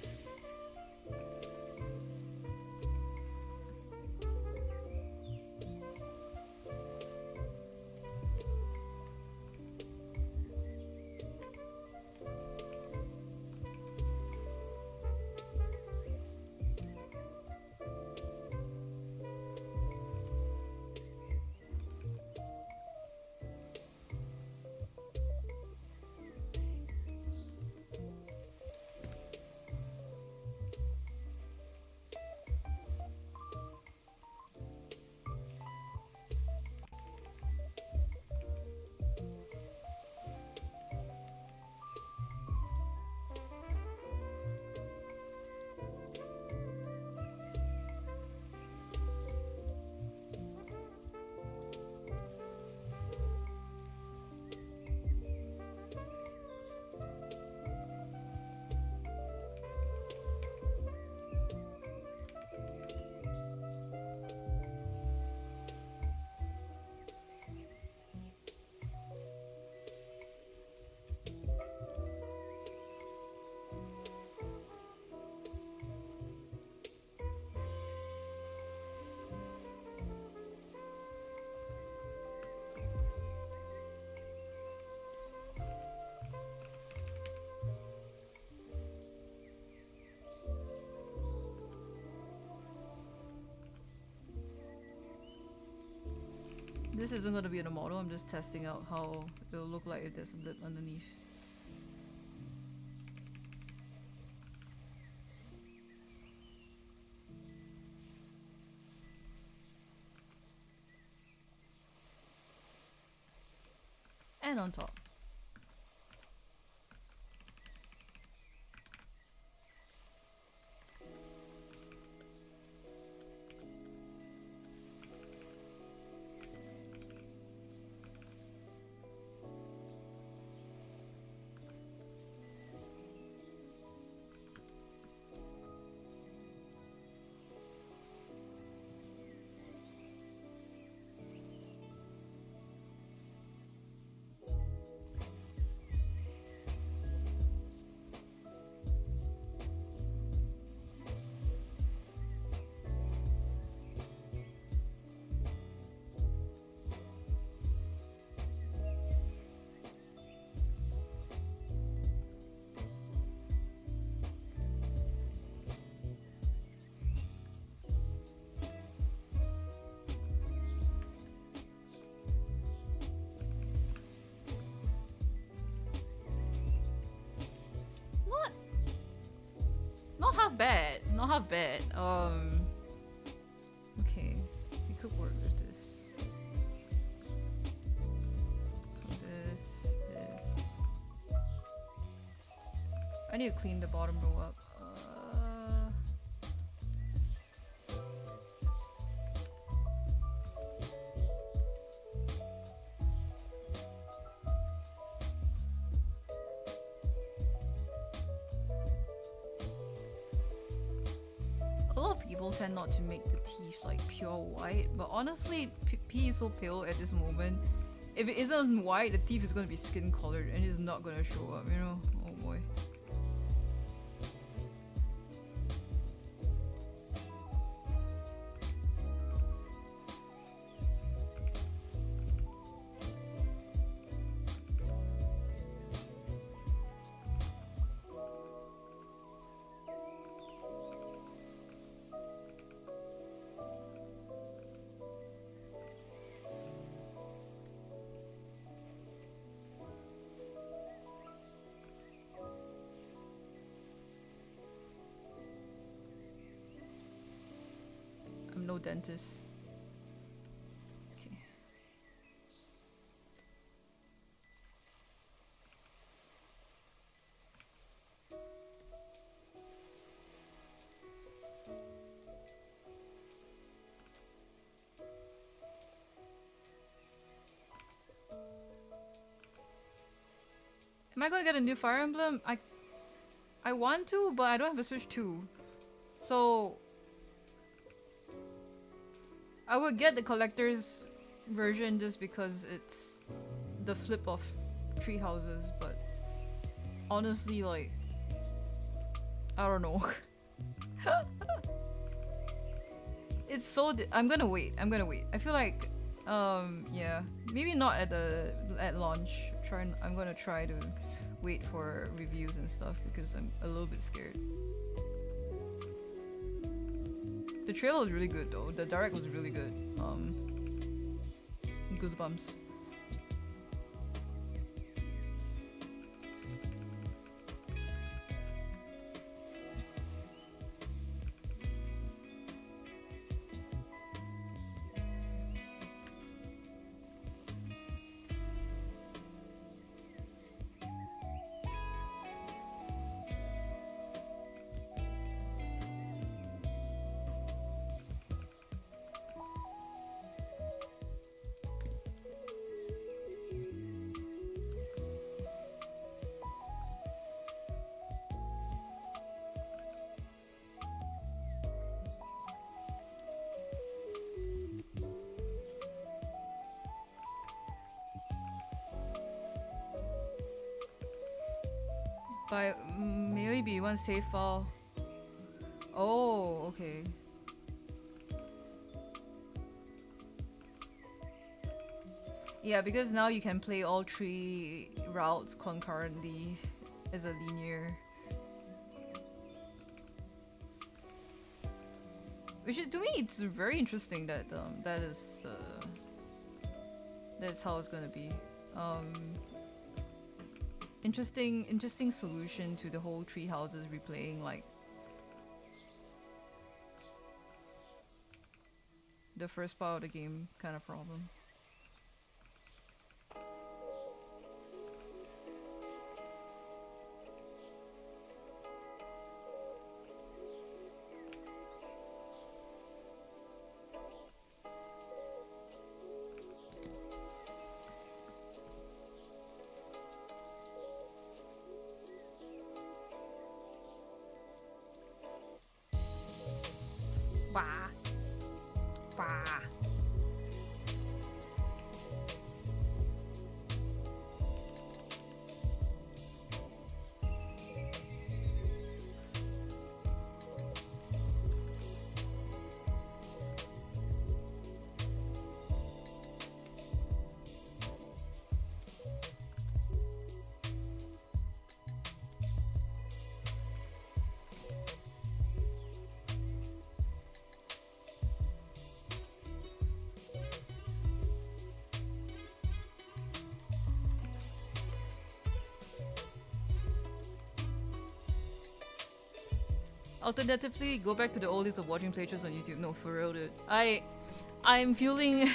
This isn't going to be in a model, I'm just testing out how it'll look like if there's a lip underneath. And on top. Not half bad. Not half bad. Okay. We could work with this. So this. I need to clean the bottom row up. a lot of people tend not to make the teeth like pure white, but honestly, P is so pale at this moment. If it isn't white, the teeth is gonna be skin colored and it's not gonna show up, you know? Oh boy. I'm no dentist. Okay. Am I gonna get a new Fire Emblem? I want to, but I don't have a Switch 2. So I would get the collector's version just because it's the flip of tree houses, but honestly, like, I don't know. It's so I'm gonna wait. I feel like yeah, maybe not at launch. I'm gonna try to wait for reviews and stuff because I'm a little bit scared. The trailer was really good though. The direct was really good. Goosebumps. By maybe one save file. Oh, okay. Yeah, because now you can play all 3 routes concurrently as a linear. Which to me, it's very interesting that that's how it's gonna be. Interesting solution to the whole tree houses replaying, like the first part of the game kind of problem. Alternatively, go back to the old days of watching playthroughs on YouTube. No, for real, dude. I'm feeling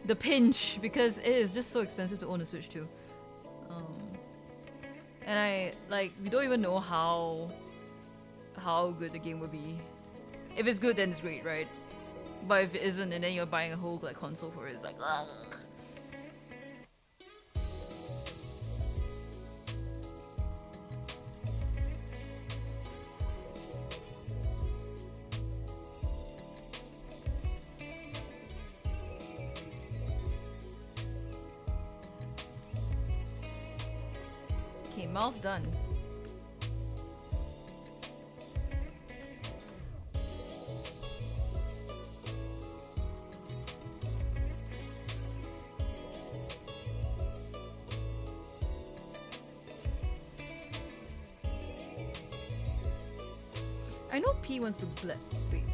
the pinch because it is just so expensive to own a Switch too. And we don't even know how good the game would be. If it's good, then it's great, right? But if it isn't, and then you're buying a whole like console for it, it's like, ugh. Okay, mouth done. I know P wants to blend. Wait,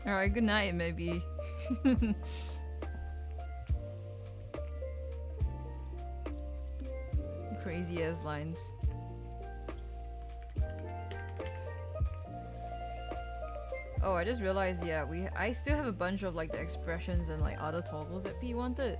alright, good night, maybe. Crazy ass lines. Oh, I just realized, yeah, I still have a bunch of like the expressions and like other toggles that P wanted.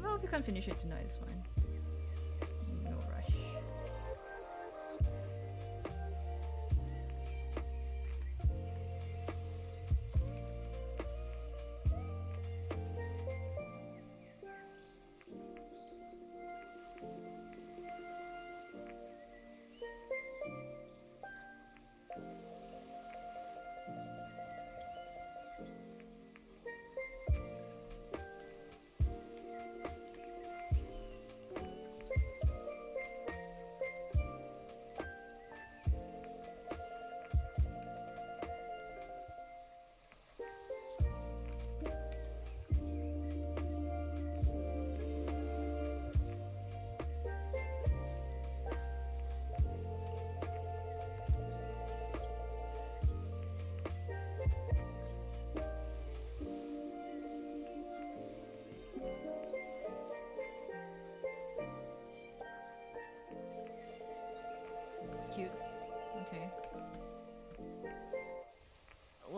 Well, if you can't finish it tonight, it's fine. No rush.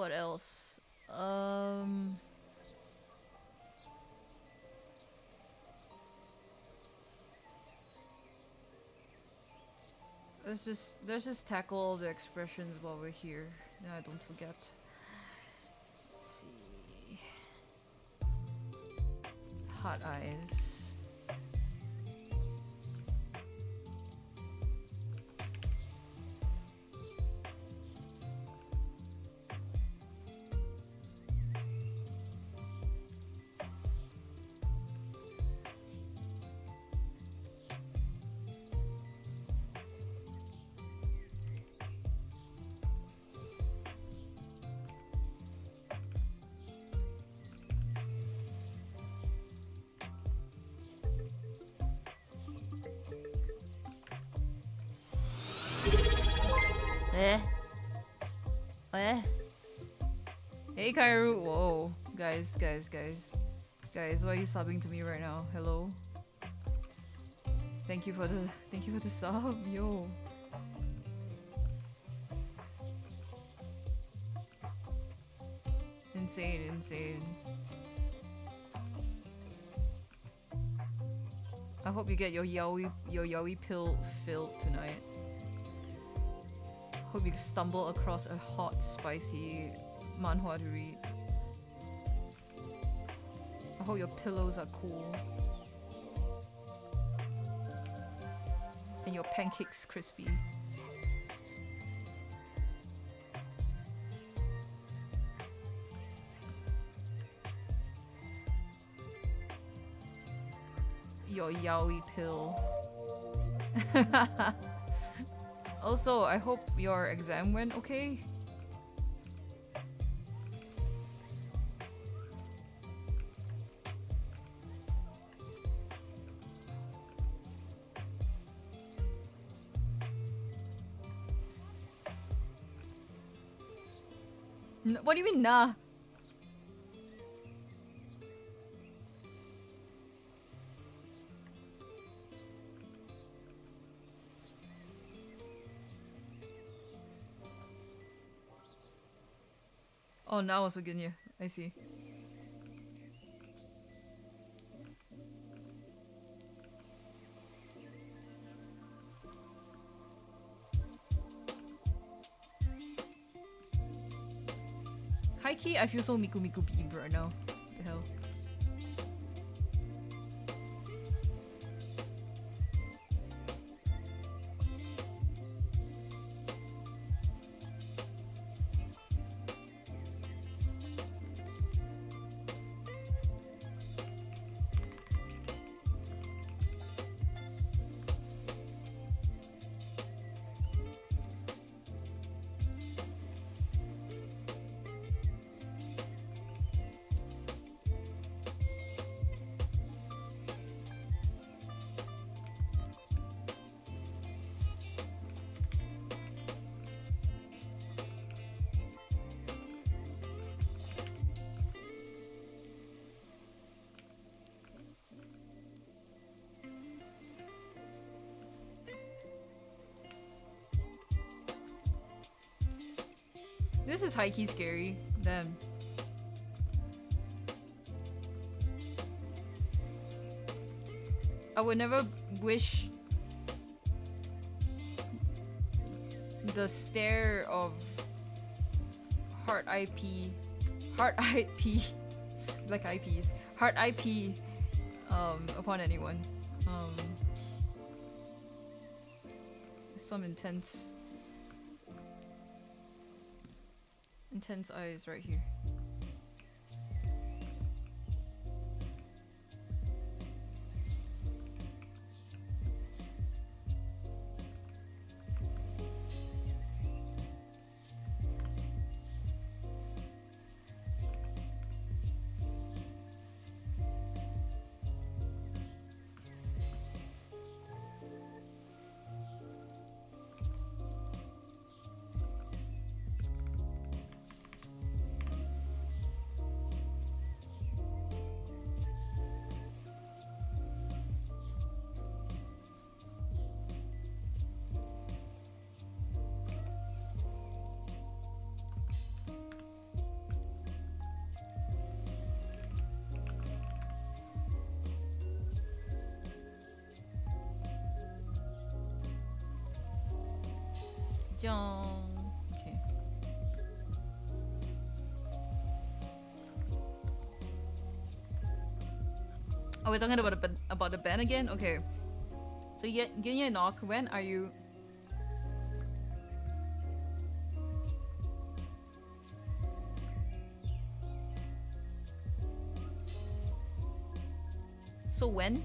What else? Let's just tackle the expressions while we're here. Then I don't forget. Let's see. Hot eyes. Hey Kairu, whoa, guys, why are you subbing to me right now? Hello. Thank you for the sub, yo. Insane. I hope you get your yaoi pill filled tonight. Hope you stumble across a hot, spicy manhwa to read. I hope your pillows are cool. And your pancakes crispy. Your yaoi pill. Also, I hope your exam went okay. What do you mean, nah? Oh, now it's again, yeah. I see. High key, I feel so Miku Miku Beeb right now. What the hell? This is high-key scary. Damn. I would never wish the stare of heart IP, like IPs, heart IP, upon anyone. Some intense eyes right here. Okay. Oh, we're talking about the band again? Okay. So give me a knock. When are you? So when?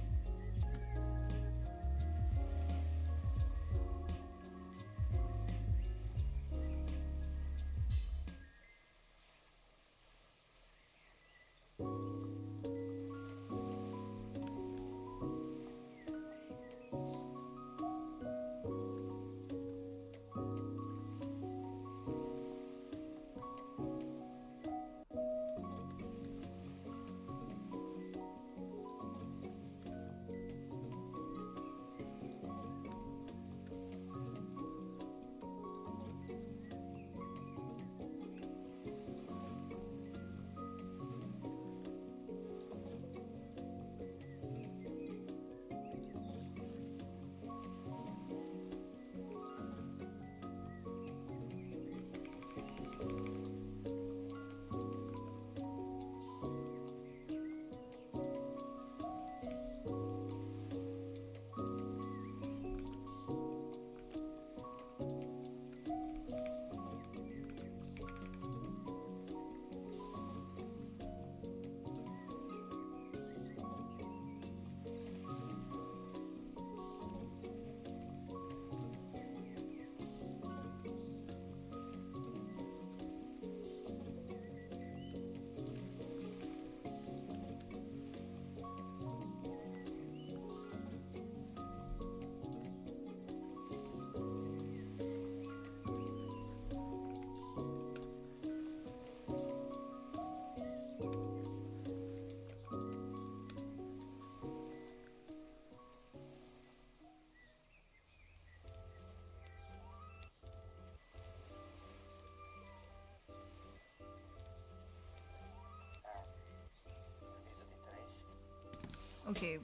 Okay,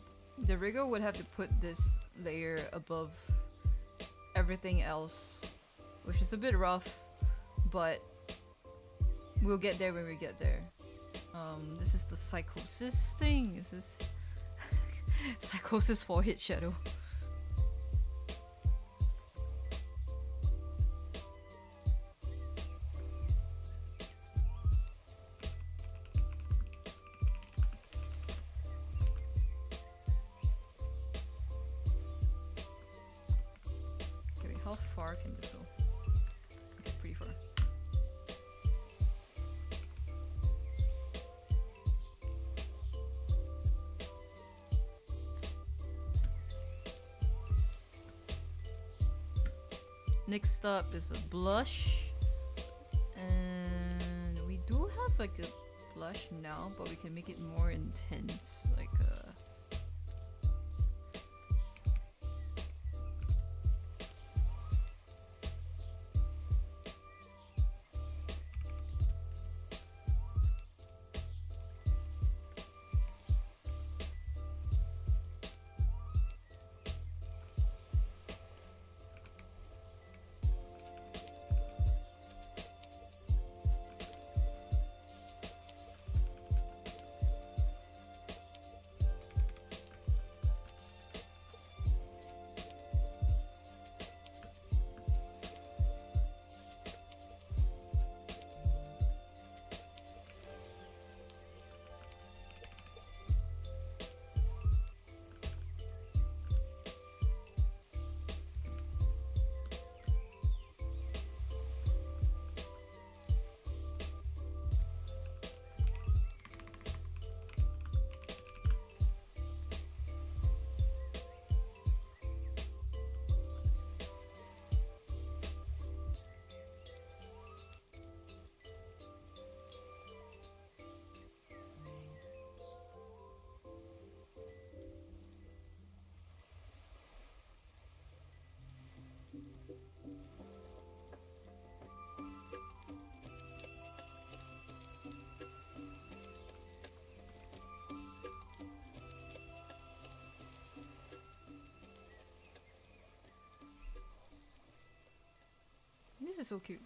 the rigger would have to put this layer above everything else, which is a bit rough, but we'll get there when we get there. This is the psychosis thing. This is psychosis forehead shadow. How far can this go? Okay, pretty far. Next up is a blush. And we do have like a blush now, but we can make it more intense. Like is so cute.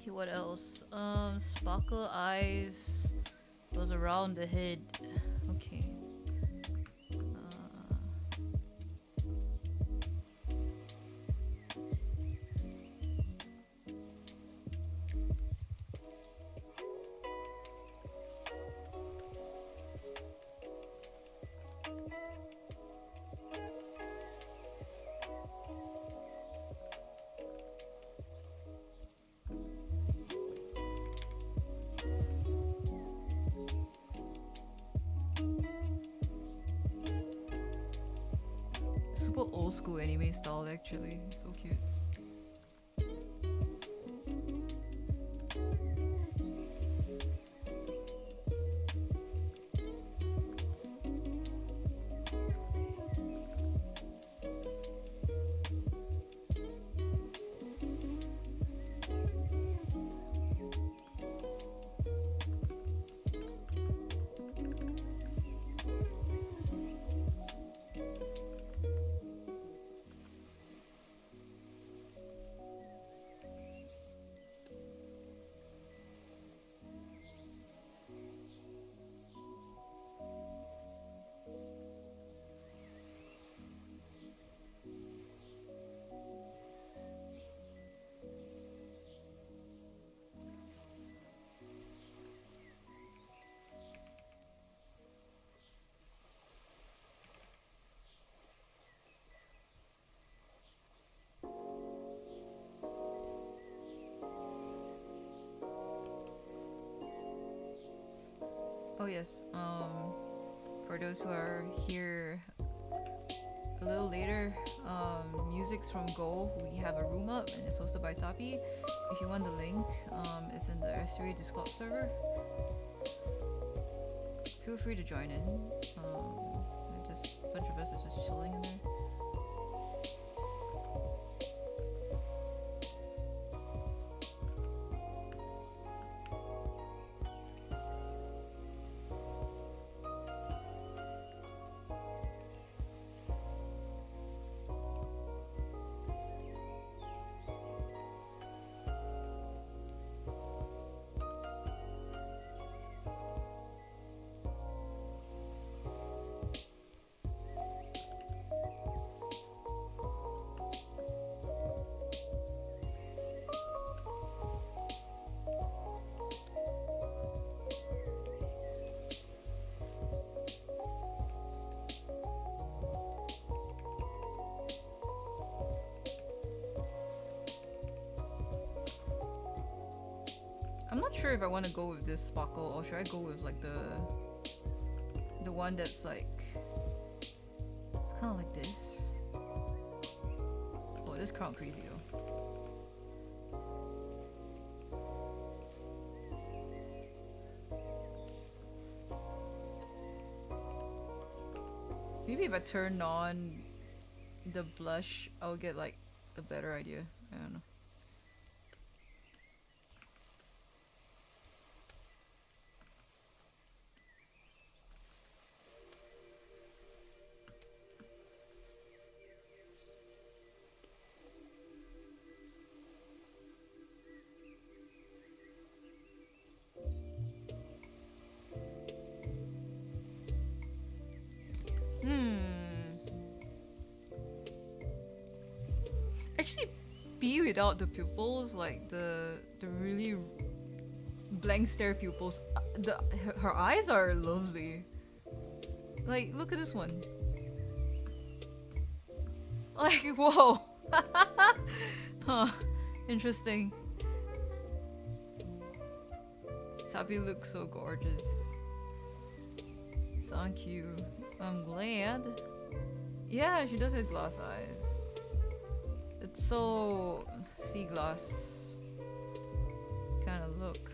Okay, what else? Sparkle eyes. Goes around the head. Okay. Super old school anime style actually. So cute. Oh yes, for those who are here a little later, music's from Go. We have a room up and it's hosted by Tapi. If you want the link, it's in the S3 Discord server. Feel free to join in. Just a bunch of us are just chilling in there. I'm not sure if I want to go with this sparkle or should I go with like the one that's like it's kind of like this. Oh, this crowd crazy though. Maybe if I turn on the blush, I'll get like a better idea. I don't know. Actually, B without the pupils, like the really blank stare pupils, her eyes are lovely. Like, look at this one. Like, whoa. Huh. Interesting. Tappy looks so gorgeous. Thank you. I'm glad. Yeah, she does have glass eyes. It's so sea glass kind of look.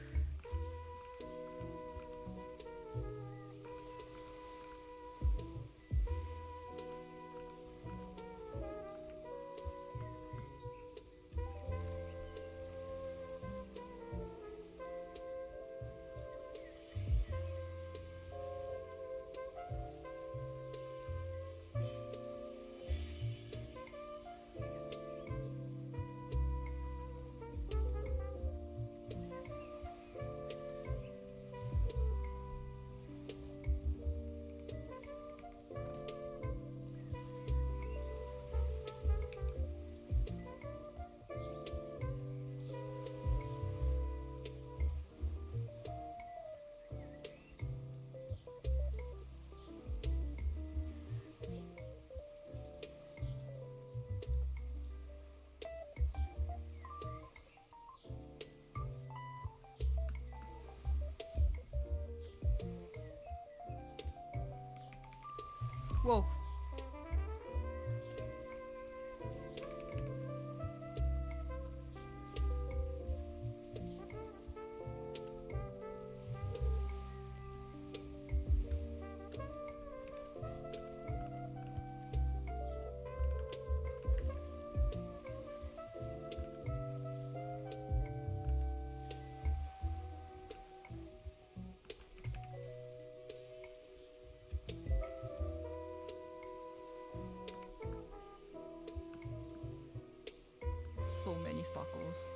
Whoa. So many sparkles.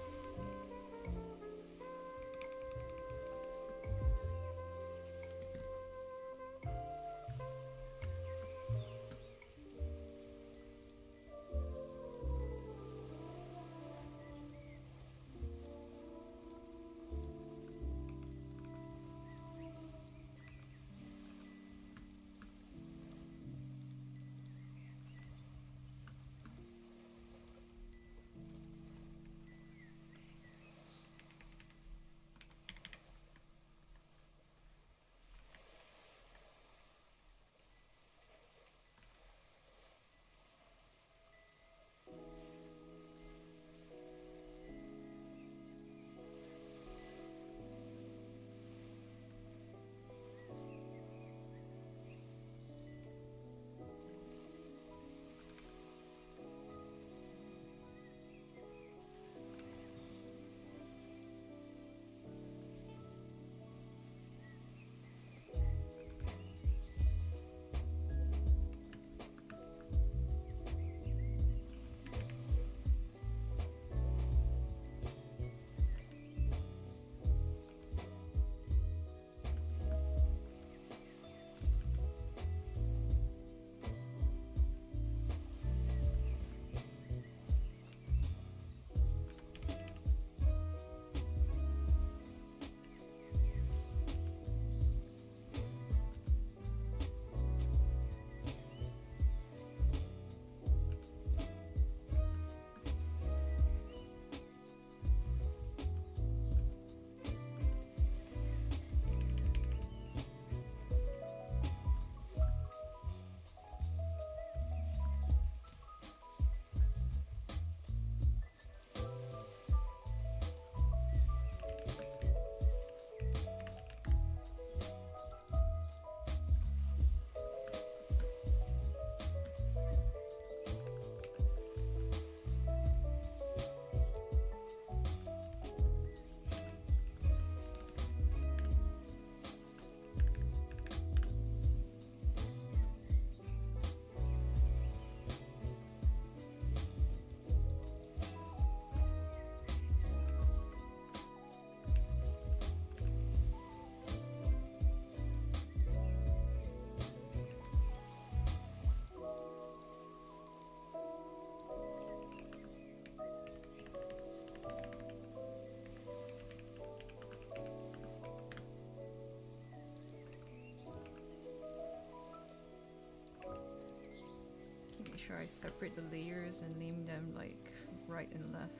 Sure I separate the layers and name them like right and left.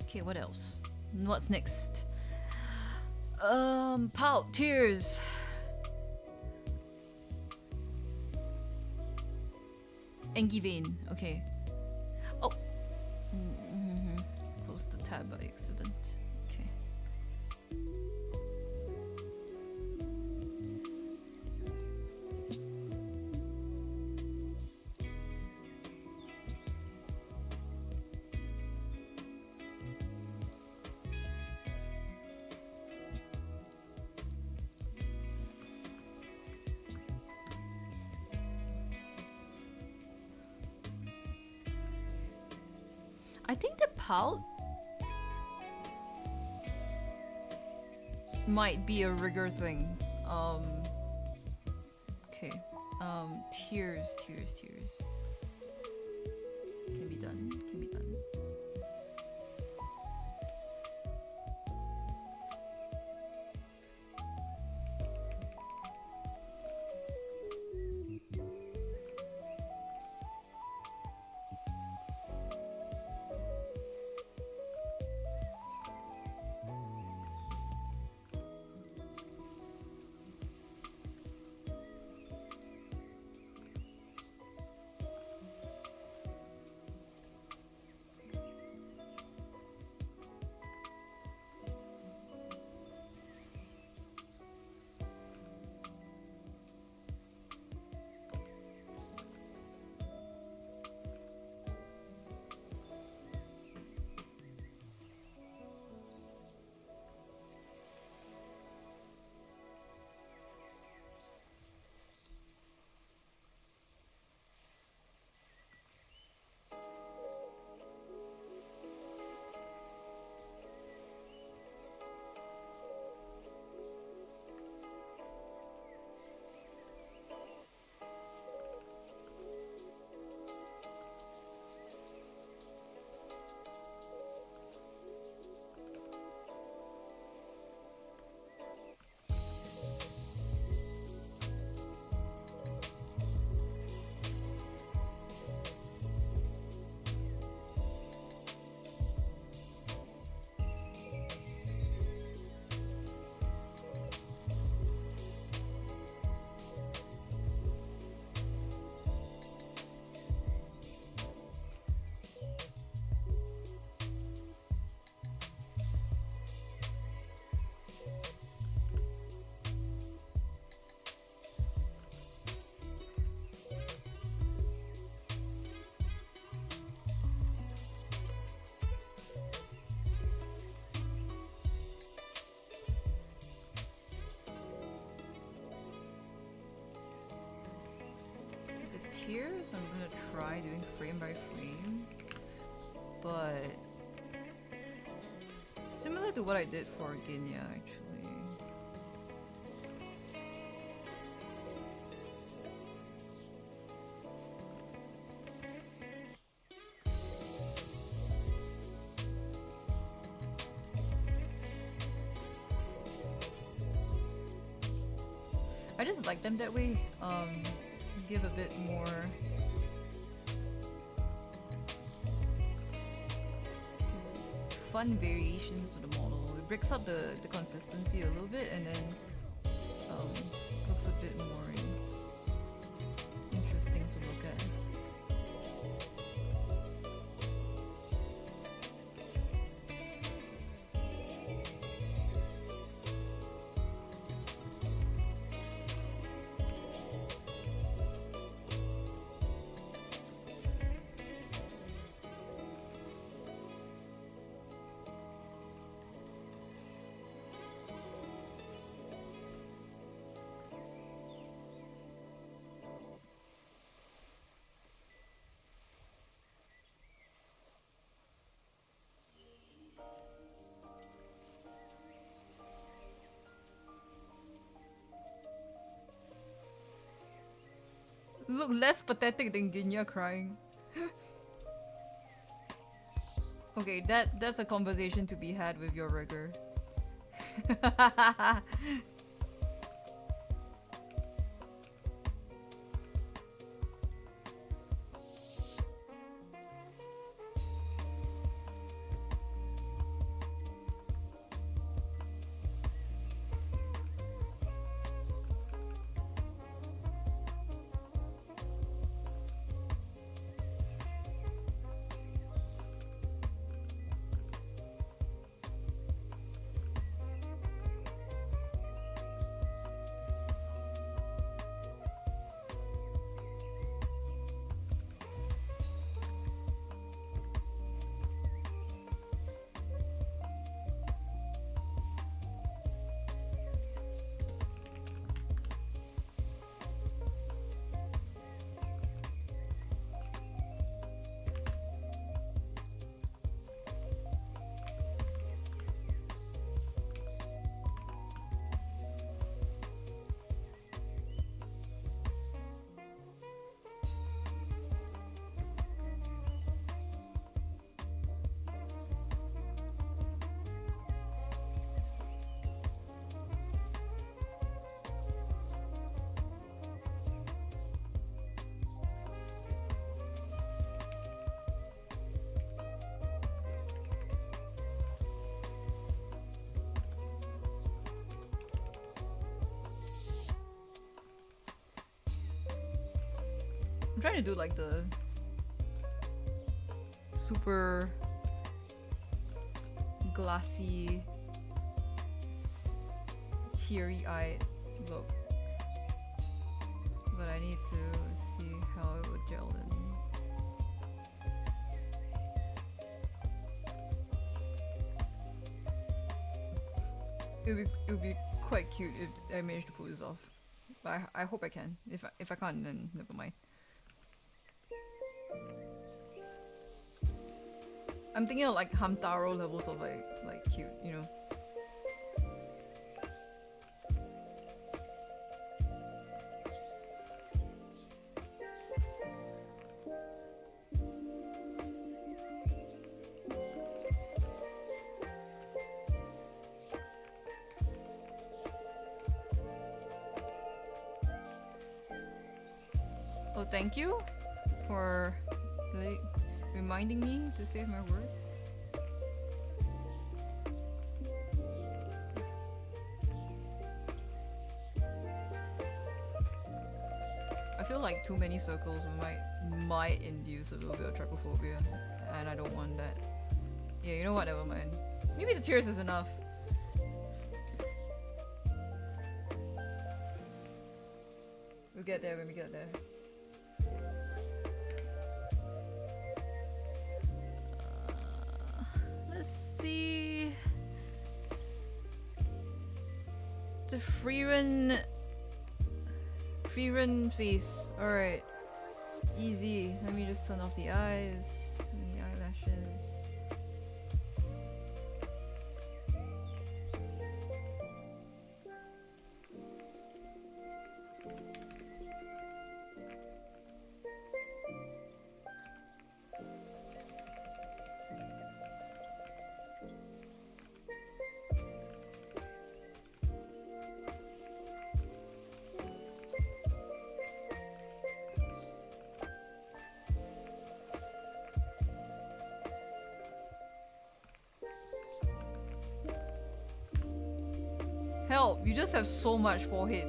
Okay, what else? What's next? Pout, tears. Engie vein. Okay. Oh. Close the tab by accident. Okay. I think the pout might be a rigor thing. Okay. Tears. Can be done. Tears, I'm gonna try doing frame by frame, but similar to what I did for Ginya actually. I just like them that way. Give a bit more fun variations to the model. It breaks up the consistency a little bit and then looks a bit more interesting to look at. Look less pathetic than Ginya crying. Okay, that's a conversation to be had with your rigger. I'm trying to do like the super glassy, teary-eyed look, but I need to see how it would gel in. It would be quite cute if I managed to pull this off. But I hope I can. If I can't, then never mind. I'm thinking of like Hamtaro levels of like cute, you know. Oh, thank you for reminding me to save my word. I feel like too many circles might induce a little bit of trypophobia, and I don't want that. Yeah, you know what? Never mind. Maybe the tears is enough. We'll get there when we get there. Let's see. The free run face. Alright. Easy. Let me just turn off the eyes and the eyelashes. Help, you just have so much forehead.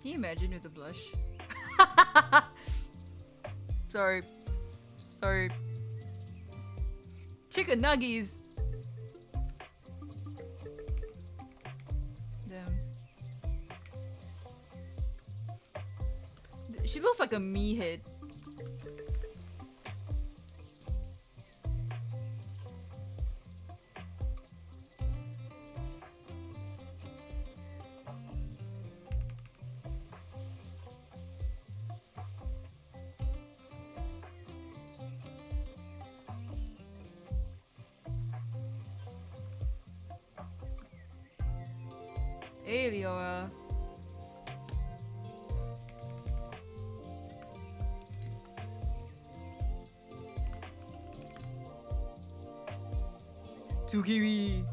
Can you imagine with the blush? Sorry. Sorry. Chicken nuggies! Damn. She looks like a me head. Hey, Leora. Tsukiri.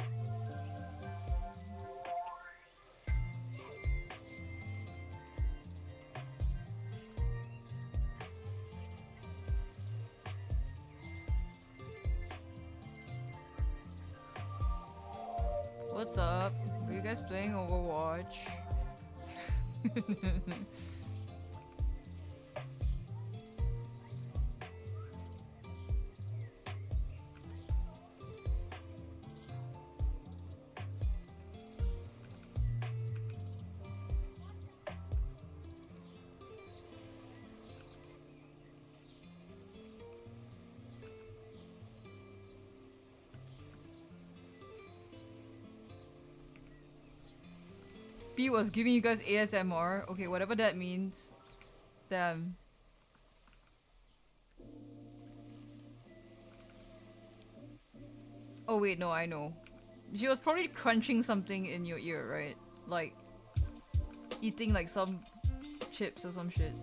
What's up? Are you guys playing Overwatch? B was giving you guys ASMR. Okay, whatever that means. Damn. Oh wait, no, I know. She was probably crunching something in your ear, right? Like eating like some chips or some shit.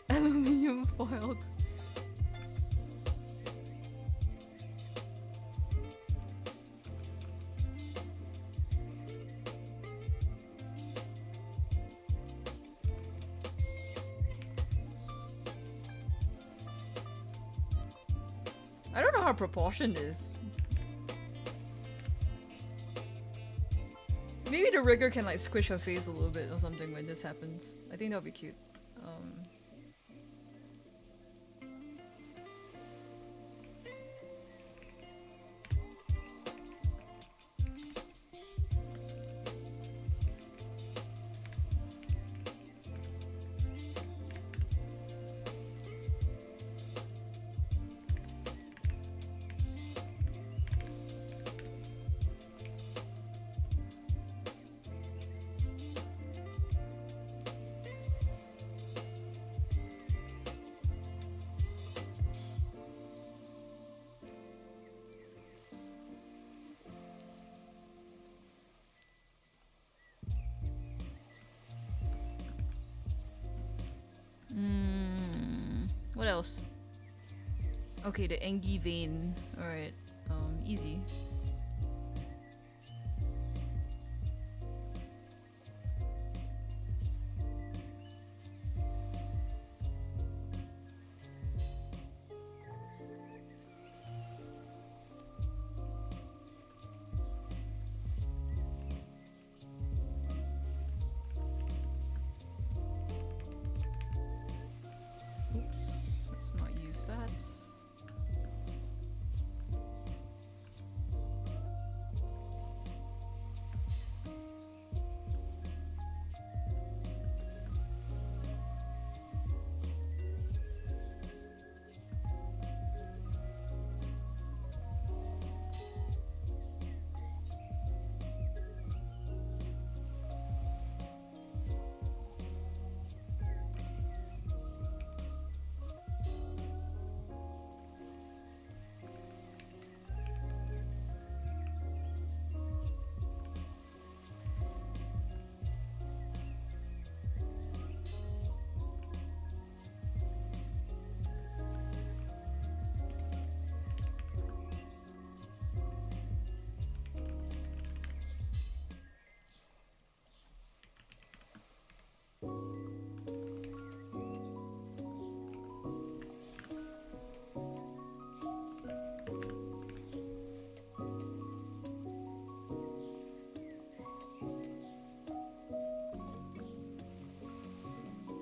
Aluminium foil. I don't know how proportioned is. Maybe the rigger can like squish her face a little bit or something when this happens. I think that would be cute. What else? Okay, the Engi vein. Alright. Easy.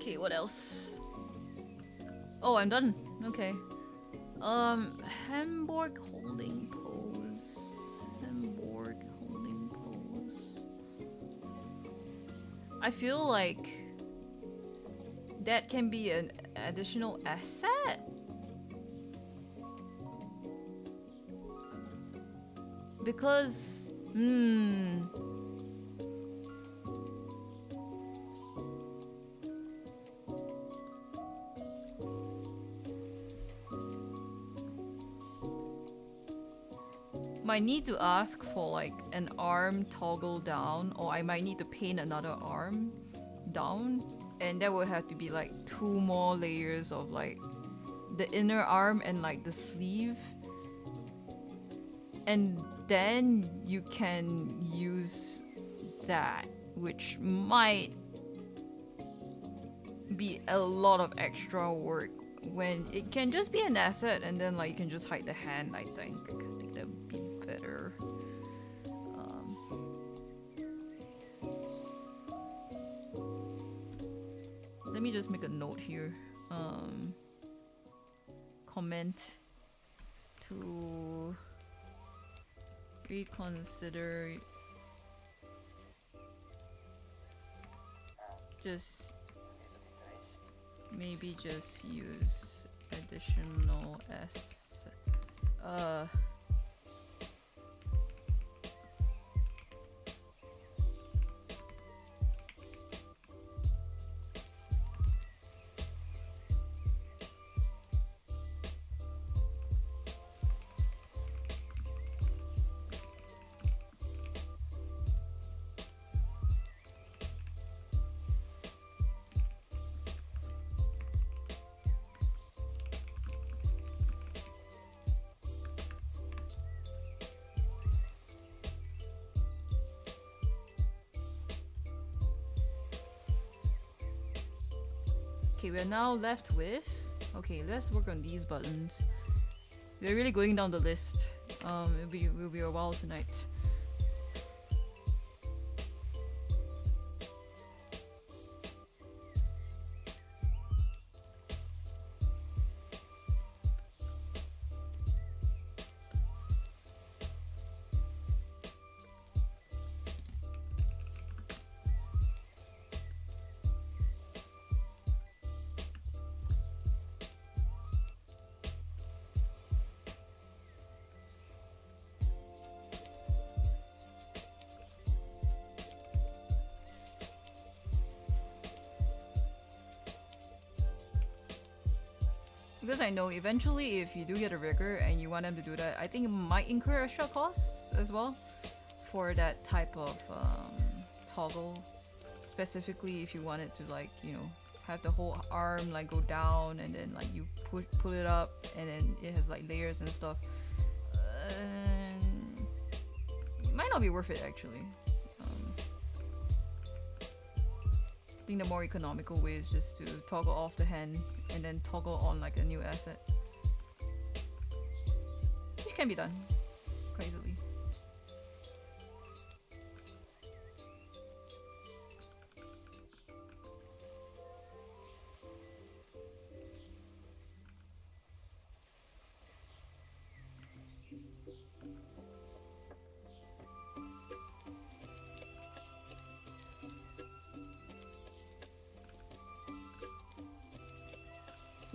Okay, what else? Oh, I'm done. Okay. Hamburg holding pose. Hamburg holding pose. I feel like that can be an additional asset. Because, might need to ask for like an arm toggle down, or I might need to paint another arm down, and that would have to be like 2 more layers of like the inner arm and like the sleeve, and then you can use that, which might be a lot of extra work when it can just be an asset, and then like you can just hide the hand. I think that would be better. Let me just make a note here. Comment to reconsider. Just maybe just use additional S. Okay, we're now left with... Okay, let's work on these buttons. We're really going down the list. It'll be a while tonight. Because I know eventually if you do get a rigger and you want them to do that, I think it might incur extra costs as well for that type of toggle. Specifically if you want it to, like, you know, have the whole arm like go down and then like you pull it up and then it has like layers and stuff. It might not be worth it actually. I think the more economical way is just to toggle off the hand and then toggle on like a new asset, which can be done quite easily.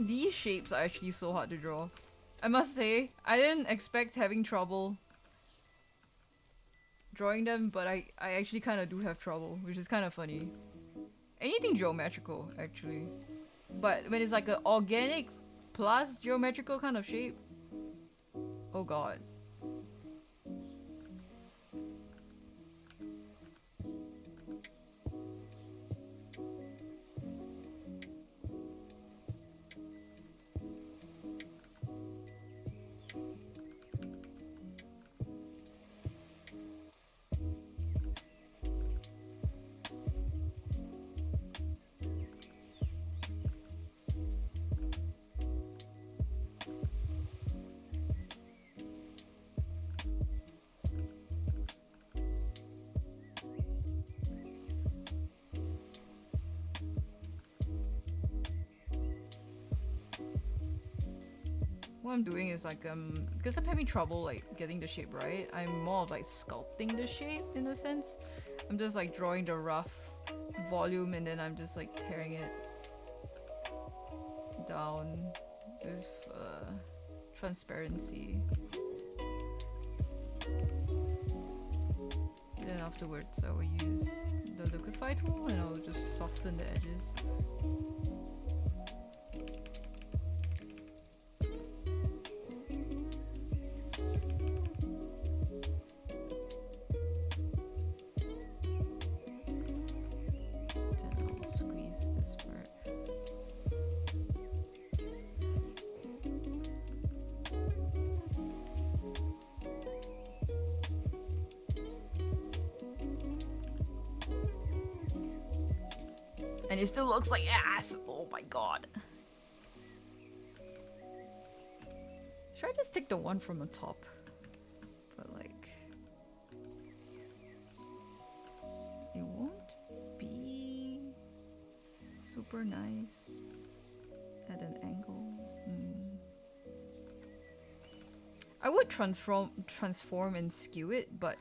These shapes are actually so hard to draw. I must say, I didn't expect having trouble drawing them, but I actually kind of do have trouble, which is kind of funny. Anything geometrical, actually. But when it's like an organic plus geometrical kind of shape, oh god. what I'm doing is like because I'm having trouble like getting the shape right, I'm more of like sculpting the shape in a sense. I'm just like drawing the rough volume and then I'm just like tearing it down with transparency. Then afterwards I will use the liquify tool and I'll just soften the edges. And it still looks like ass! Oh my god. Should I just take the one from the top? But like... it won't be super nice at an angle. I would transform and skew it, but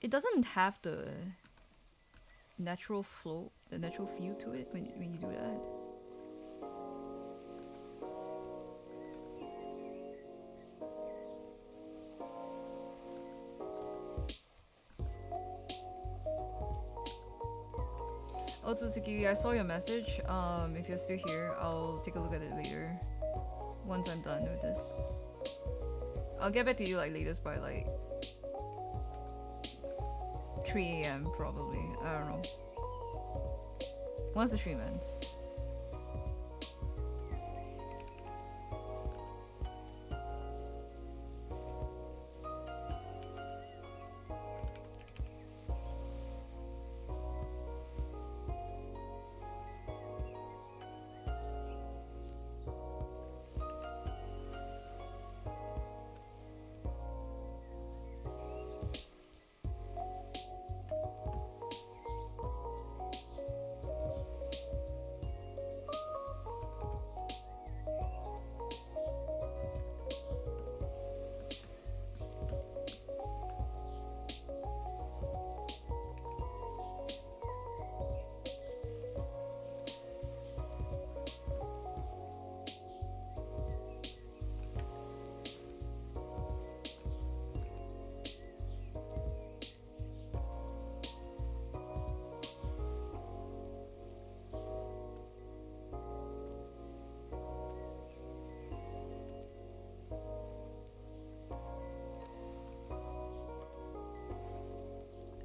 it doesn't have the natural flow, the natural feel to it when you do that. Oh, Tsuzuki, I saw your message. If you're still here, I'll take a look at it later. Once I'm done with this. I'll get back to you like latest by like 3 AM probably. I don't know. Once the stream ends.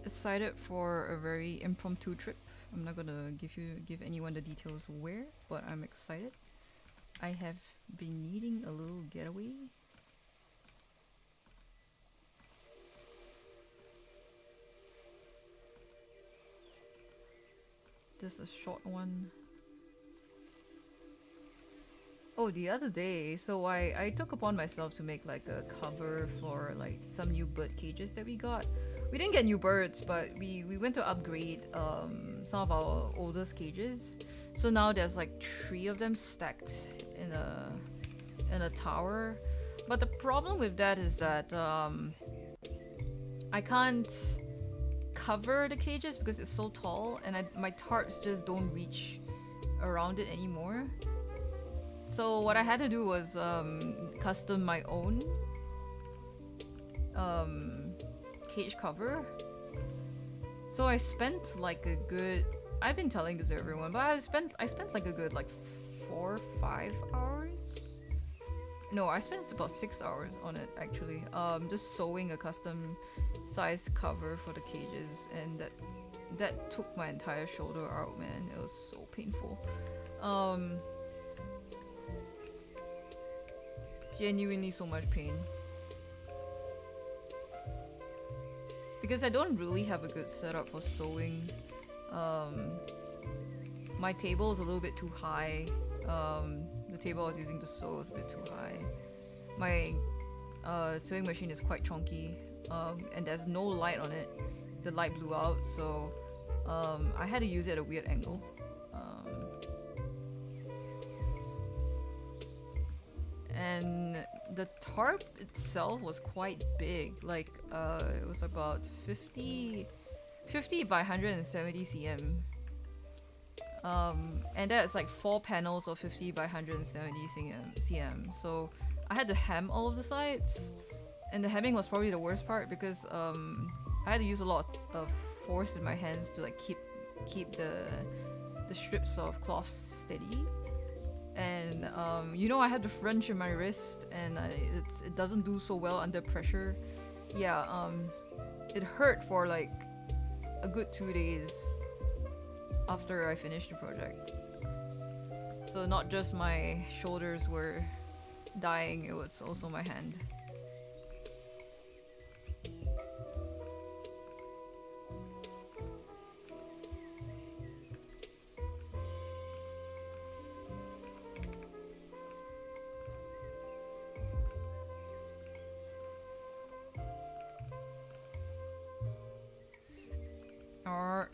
Decided for a very impromptu trip. I'm not gonna give anyone the details where, but I'm excited. I have been needing a little getaway. Just a short one. Oh, the other day, so I took upon myself to make like a cover for like some new bird cages that we got. We didn't get new birds, but we went to upgrade some of our oldest cages. So now there's like 3 of them stacked in a tower. But the problem with that is that I can't cover the cages because it's so tall, and my tarps just don't reach around it anymore. So what I had to do was custom my own cage cover. So I spent like a good, I've been telling this to everyone, but I spent like a good like 4 or 5 hours. No, I spent about 6 hours on it actually. Just sewing a custom sized cover for the cages, and that took my entire shoulder out, man. It was so painful. Genuinely so much pain. Because I don't really have a good setup for sewing. My table is a little bit too high. The table I was using to sew was a bit too high. My sewing machine is quite chunky, and there's no light on it. The light blew out, so I had to use it at a weird angle. and the tarp itself was quite big. Like it was about 50 by 170 cm. And that's like 4 panels of 50 by 170 cm. So I had to hem all of the sides, and the hemming was probably the worst part because I had to use a lot of force in my hands to like keep the strips of cloth steady. And you know, I had the French in my wrist, and it doesn't do so well under pressure. Yeah, it hurt for like a good 2 days after I finished the project. So not just my shoulders were dying, it was also my hand.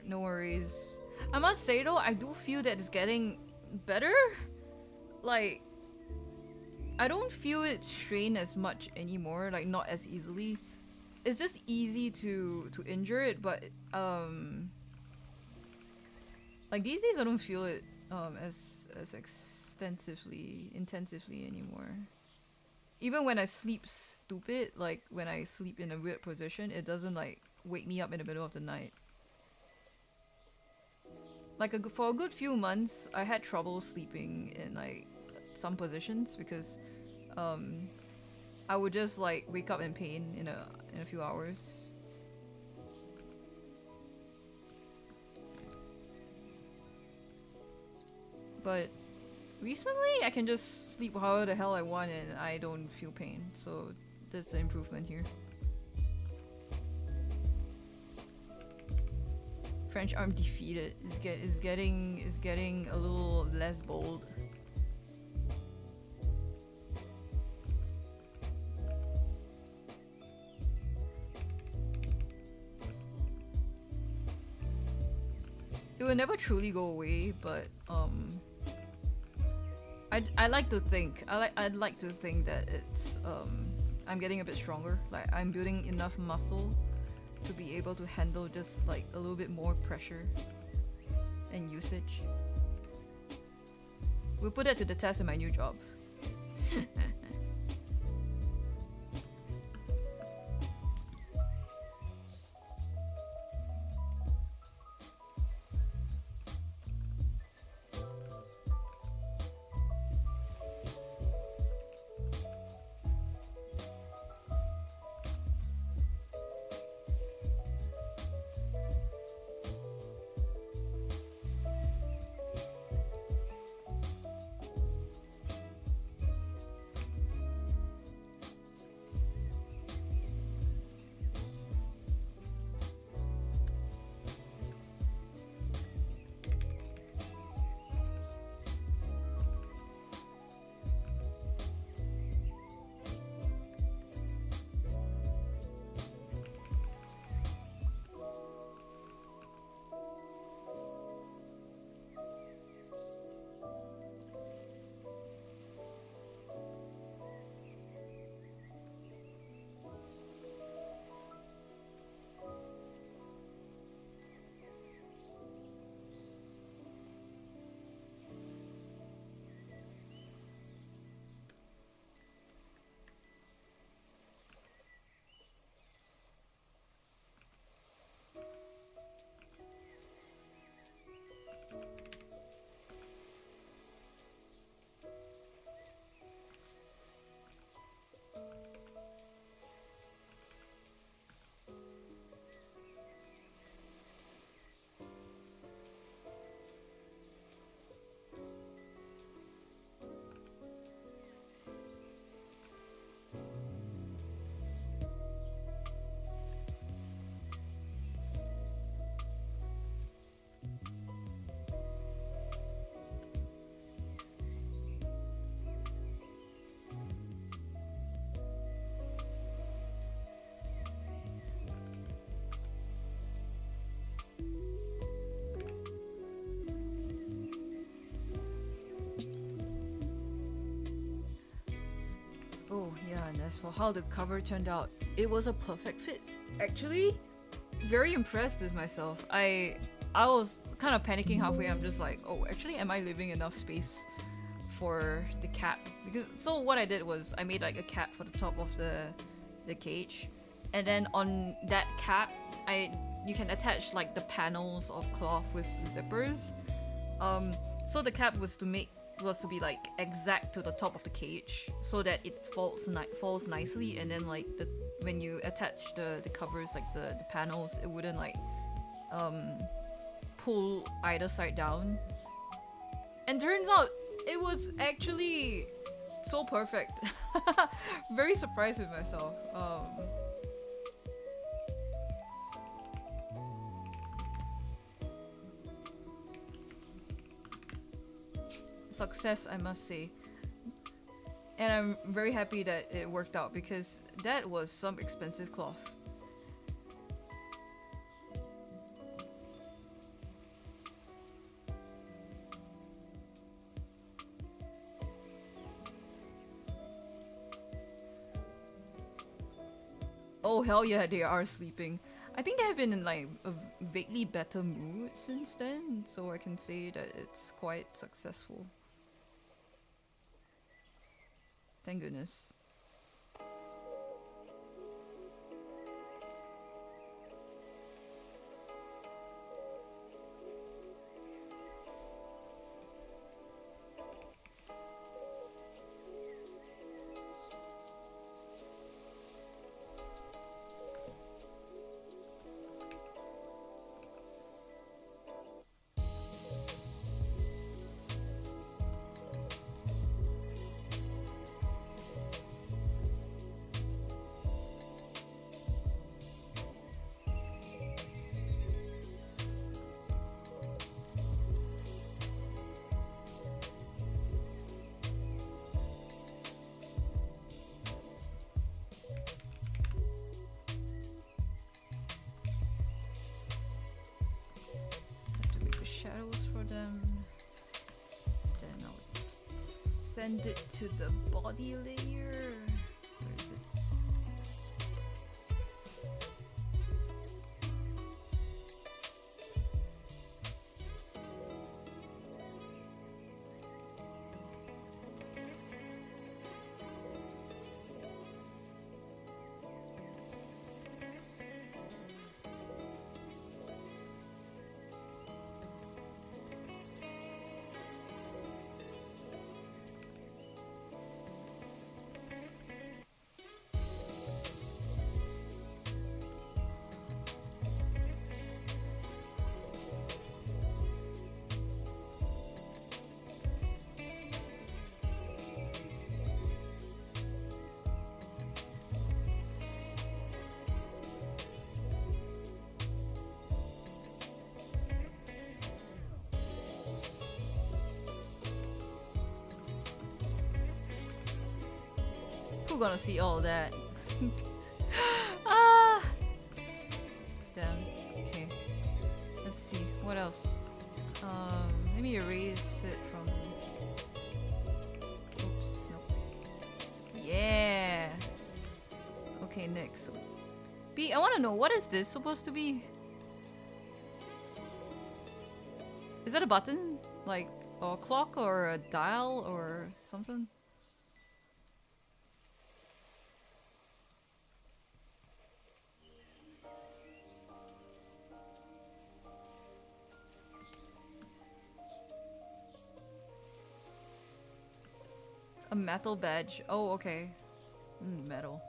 No worries. I must say though, I do feel that it's getting better. Like, I don't feel it strain as much anymore, like not as easily. It's just easy to injure it, but like these days I don't feel it as intensively anymore. Even when I sleep stupid, like when I sleep in a weird position, it doesn't like wake me up in the middle of the night. Like for a good few months, I had trouble sleeping in like some positions because I would just like wake up in pain in a few hours. But recently, I can just sleep however the hell I want and I don't feel pain. So that's an improvement here. French arm defeated is getting a little less bold. It will never truly go away, but I'd like to think I'd like to think that it's I'm getting a bit stronger. Like I'm building enough muscle to be able to handle just like a little bit more pressure and usage. We'll put that to the test in my new job. And as for how the cover turned out, it was a perfect fit. Actually, very impressed with myself. I was kind of panicking halfway. I'm just like, oh, actually, am I leaving enough space for the cap? Because so what I did was I made like a cap for the top of the cage, and then on that cap, you can attach like the panels of cloth with zippers. So the cap was to be like exact to the top of the cage, so that it falls nicely, and then like when you attach the covers, like the panels, it wouldn't like pull either side down. And turns out it was actually so perfect. Very surprised with myself. Success, I must say. And I'm very happy that it worked out, because that was some expensive cloth. Oh hell yeah, they are sleeping. I think they have been in like a vaguely better mood since then, so I can say that it's quite successful. Thank goodness. Shadows for them. Then I'll send it to the body layer. Where is it? Who gonna see all that? Ah! Damn. Okay. Let's see. What else? Let me erase it from... Oops. Nope. Yeah! Okay, next. B, I wanna know, what is this supposed to be? Is that a button? Like, or a clock or a dial or something? A metal badge. Oh, okay. Metal.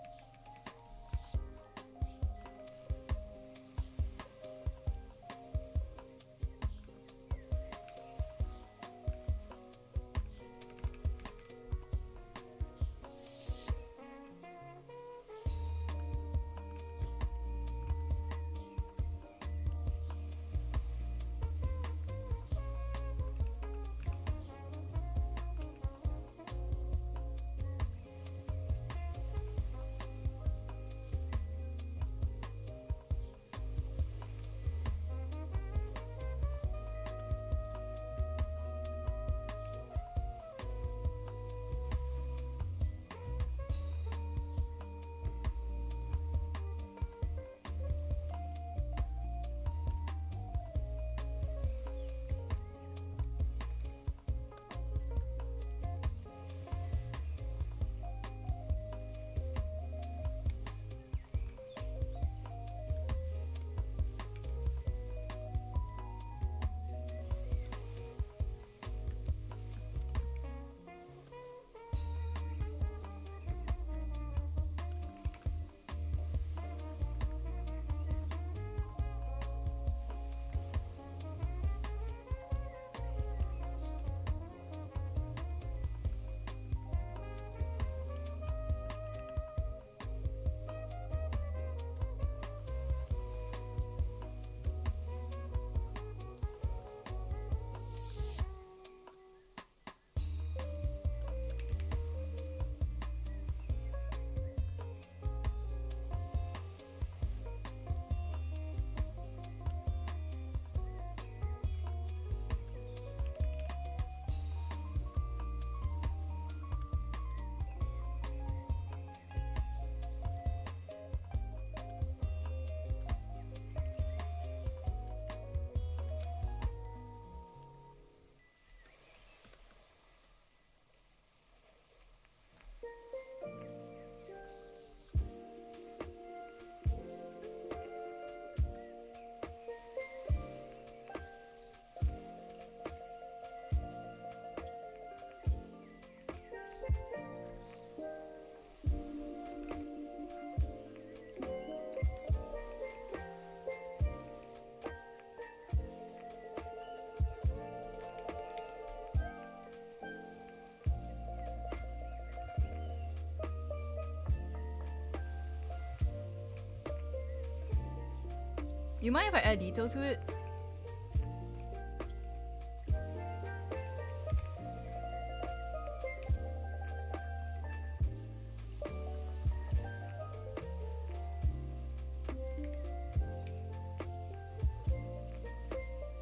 You mind if I add detail to it?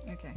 Okay.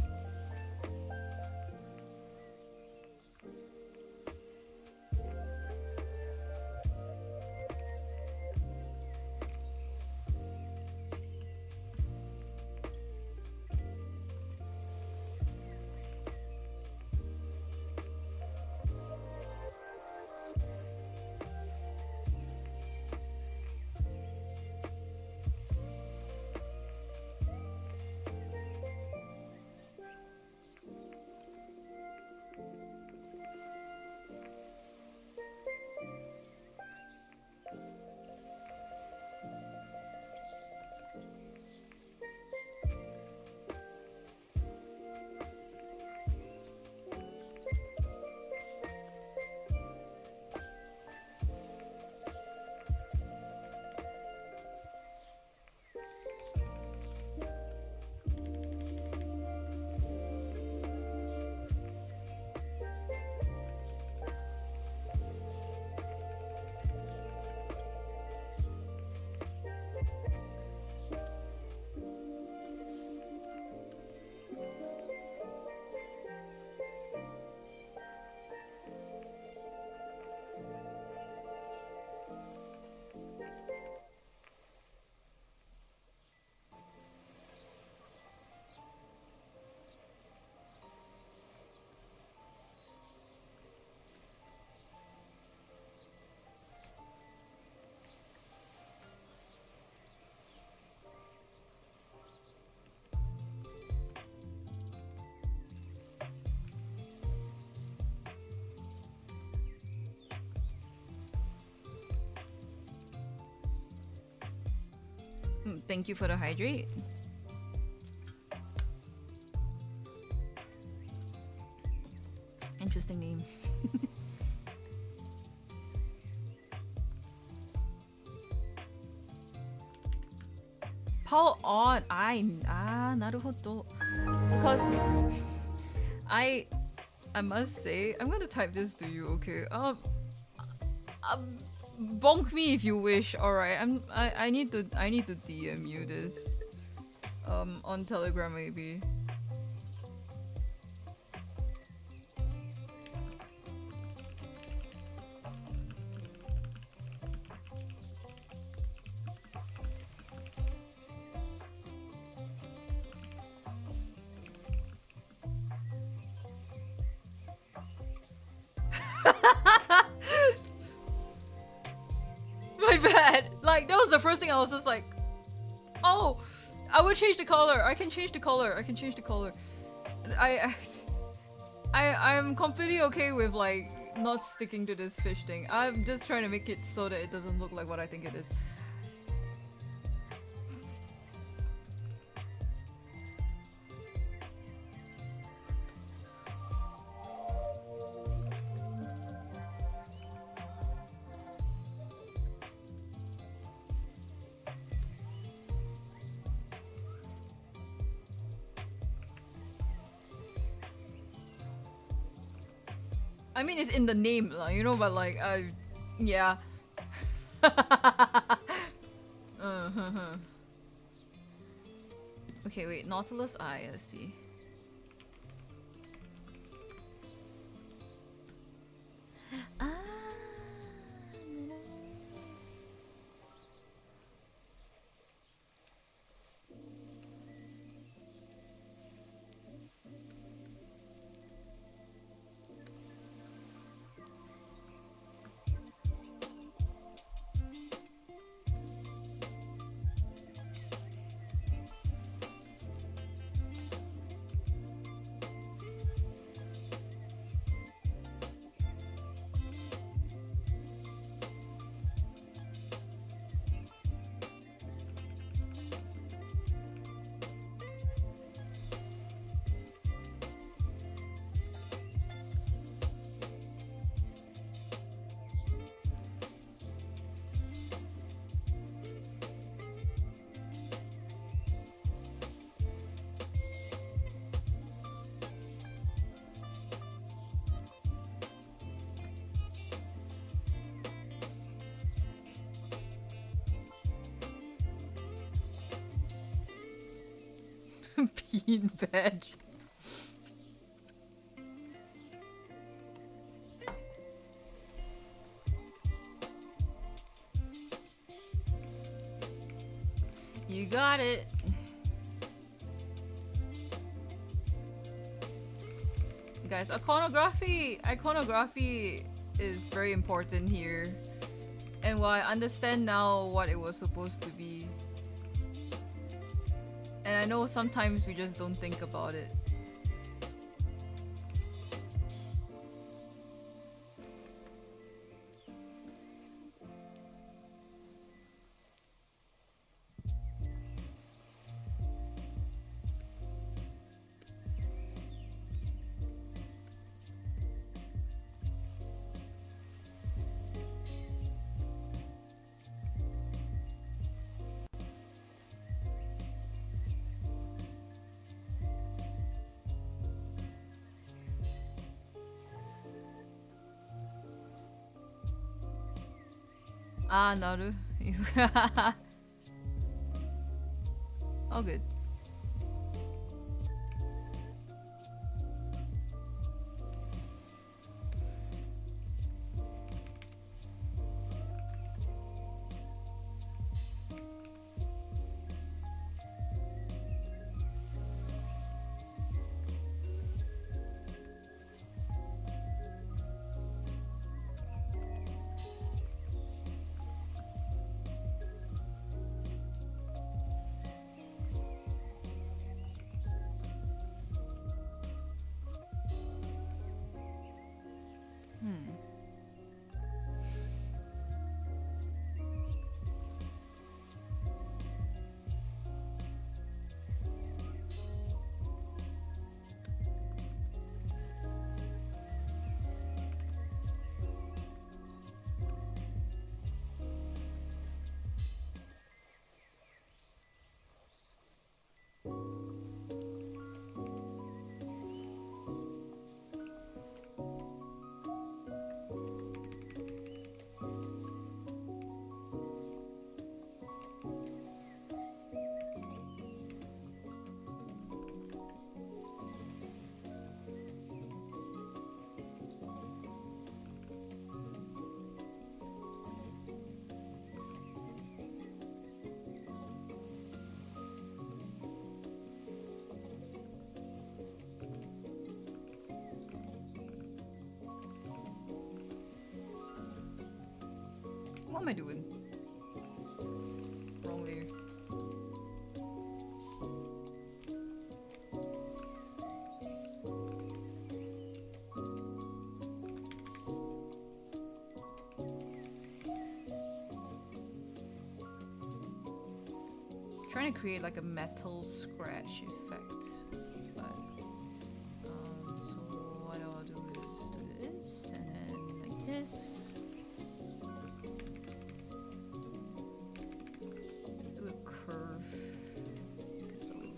Thank you for the hydrate. Interesting name. Paul on naruhodo. Because I must say, I'm gonna type this to you, okay? Bonk me if you wish. All right, I need to DM you this, on Telegram maybe. My bad. Like that was the first thing I was just like, oh, I will change the color. I can change the color. I can change the color. I'm completely okay with like not sticking to this fish thing. I'm just trying to make it so that it doesn't look like what I think it is. I mean, it's in the name, you know, but like, yeah. Okay, wait, Nautilus Eye, let's see. Bean badge. You got it. Guys, iconography is very important here. And while I understand now what it was supposed to be, and I know sometimes we just don't think about it. Ah, Naru. All good. What am I doing? Wrong layer. Trying to create like a metal scratch effect. But so what I'll do is do this and then like this.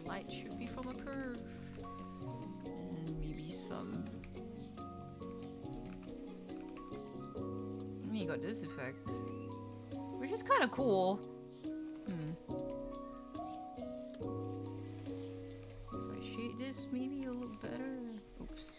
Light should be from a curve, and maybe some. You got this effect, which is kind of cool. If I shade this, maybe a little better. Oops.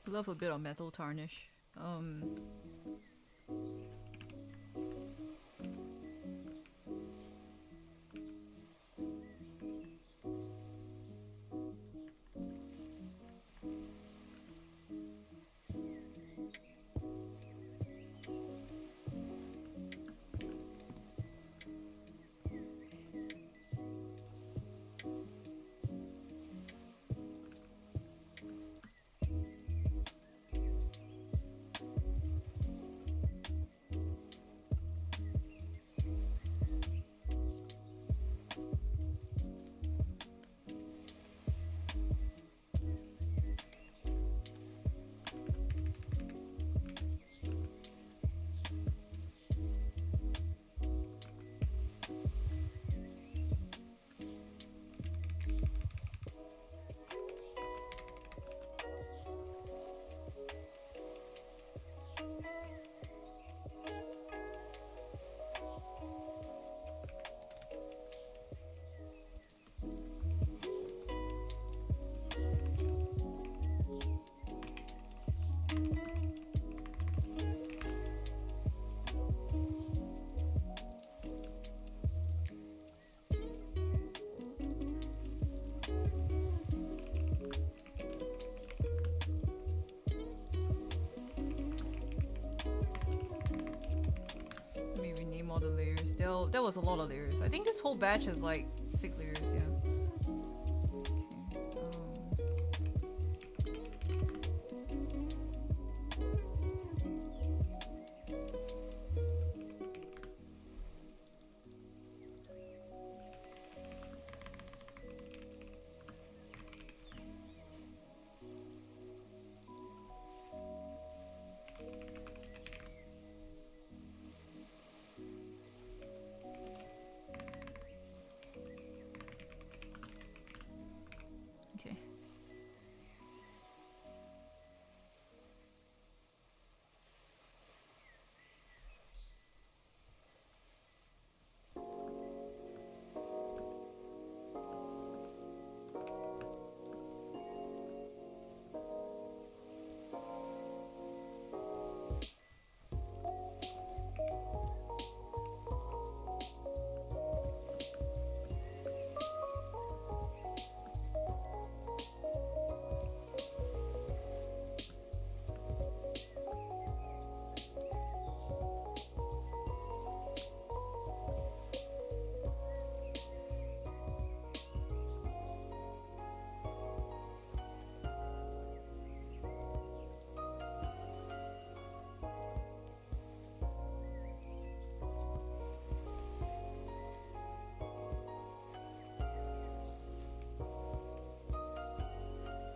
Love a bit of metal tarnish. All the layers. There was a lot of layers. I think this whole batch has like 6 layers, yeah.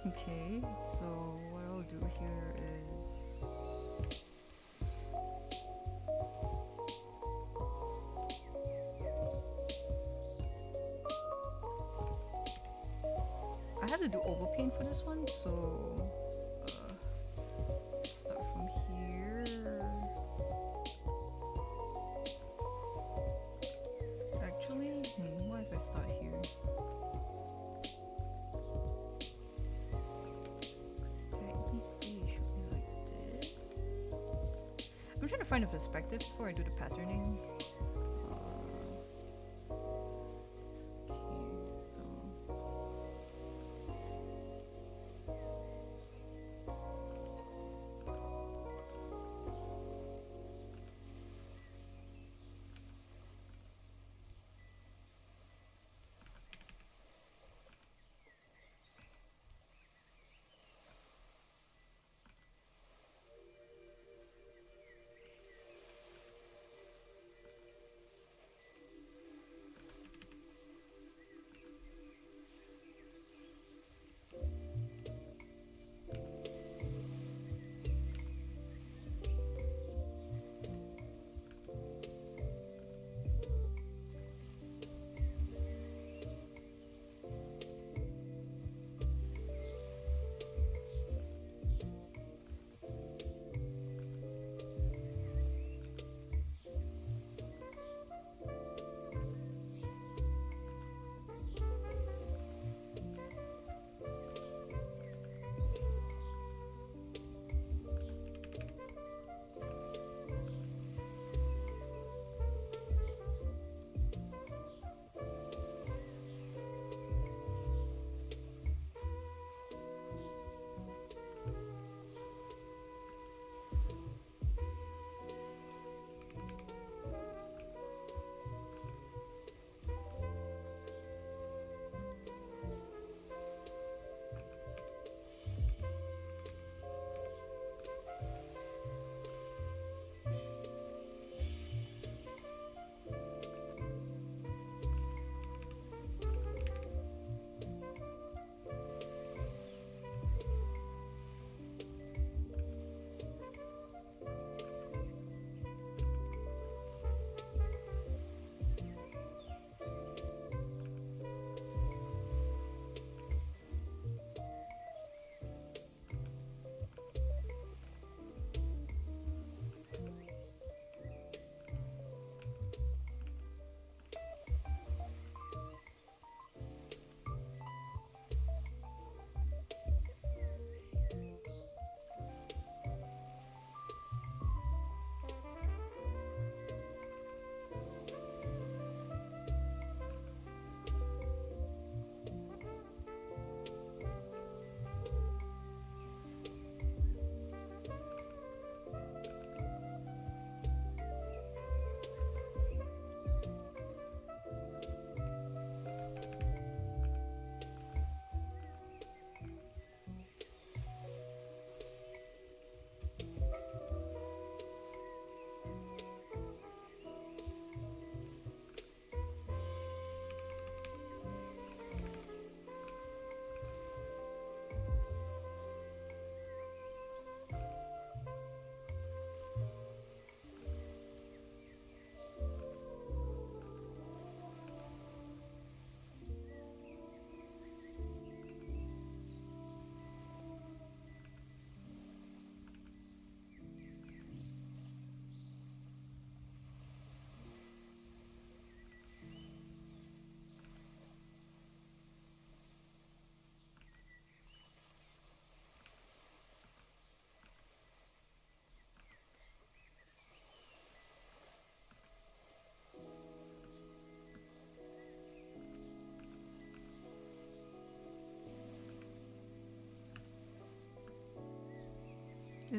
Okay, so what I'll do here is I had to do overpaint for this one, so start from here. Actually, what if I start here? I'm trying to find a perspective before I do the patterning.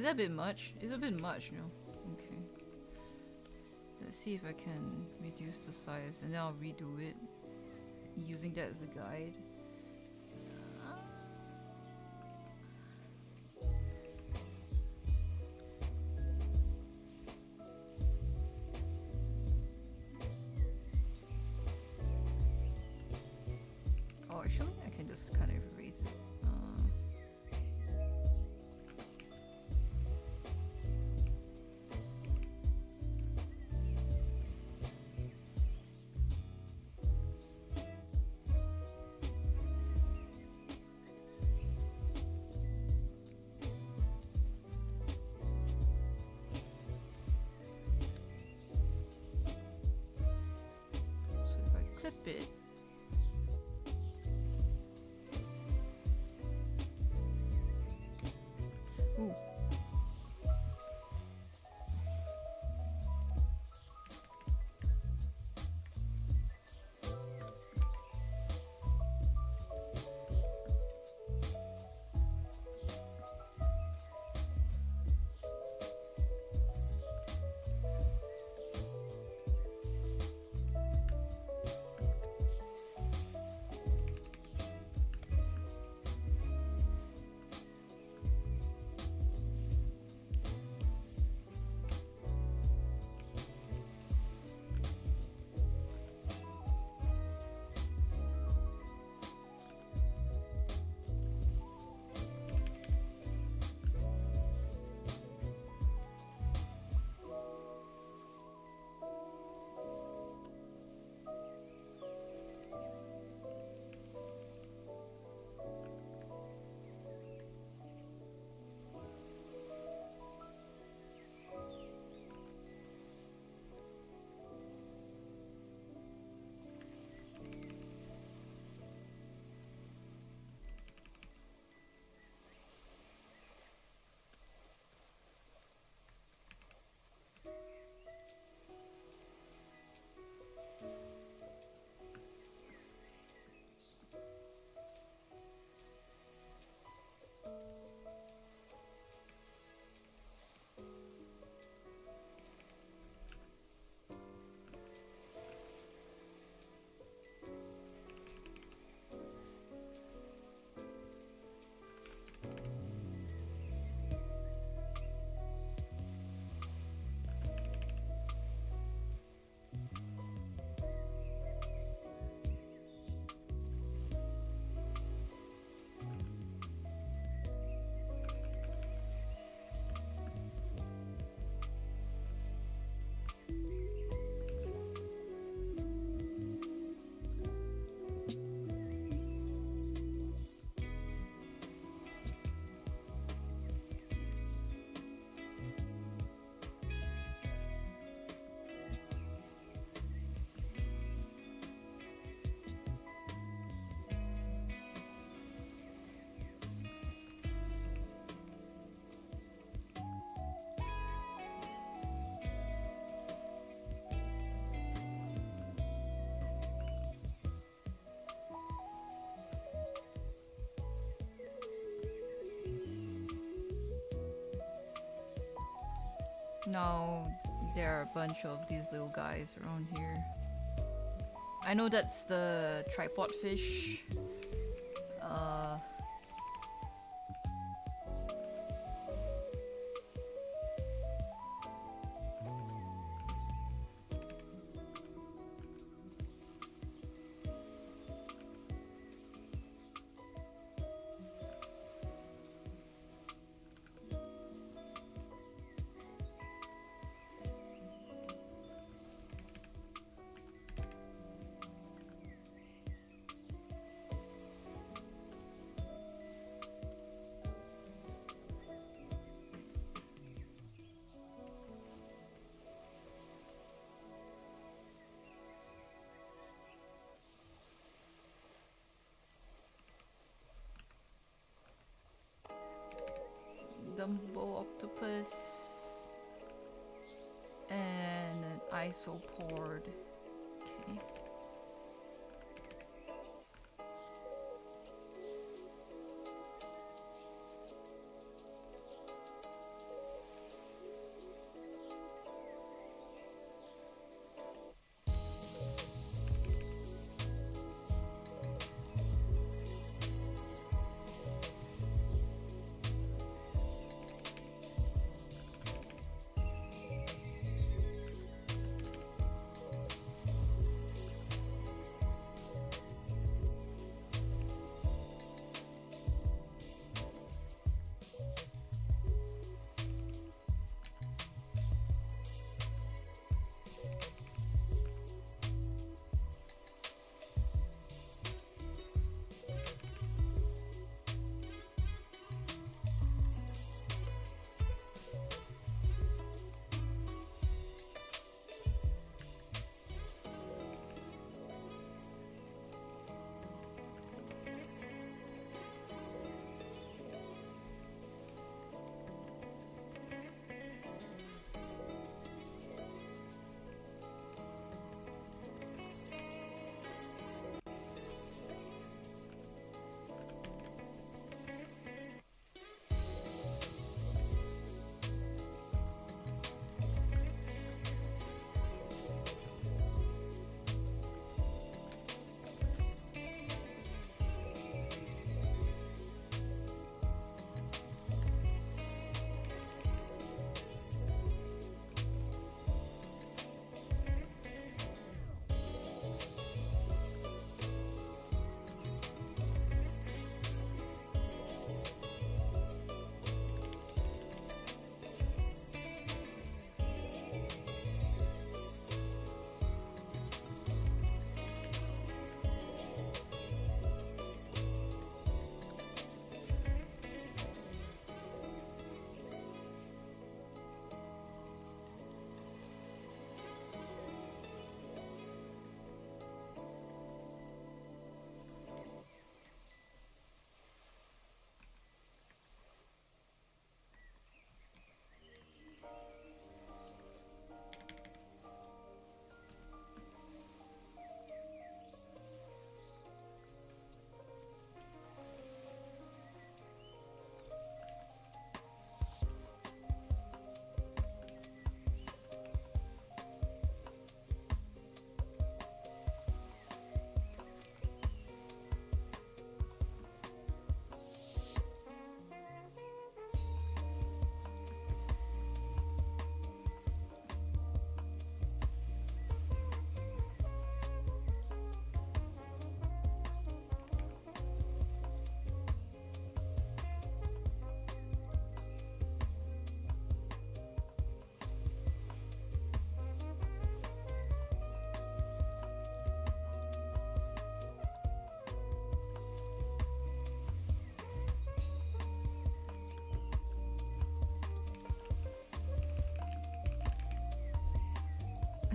Is that a bit much? It's a bit much, no? Okay. Let's see if I can reduce the size and then I'll redo it using that as a guide. Oh, actually, I can just kind of erase it. So if I clip it, ooh. Now there are a bunch of these little guys around here. I know that's the tripod fish. Dumbo octopus and an isopod. Okay.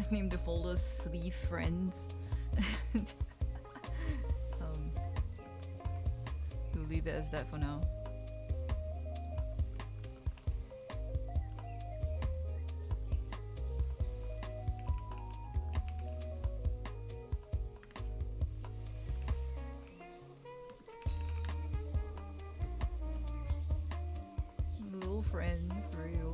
Name the folder Sleeve Friends. We'll leave it as that for now. Little friends, real.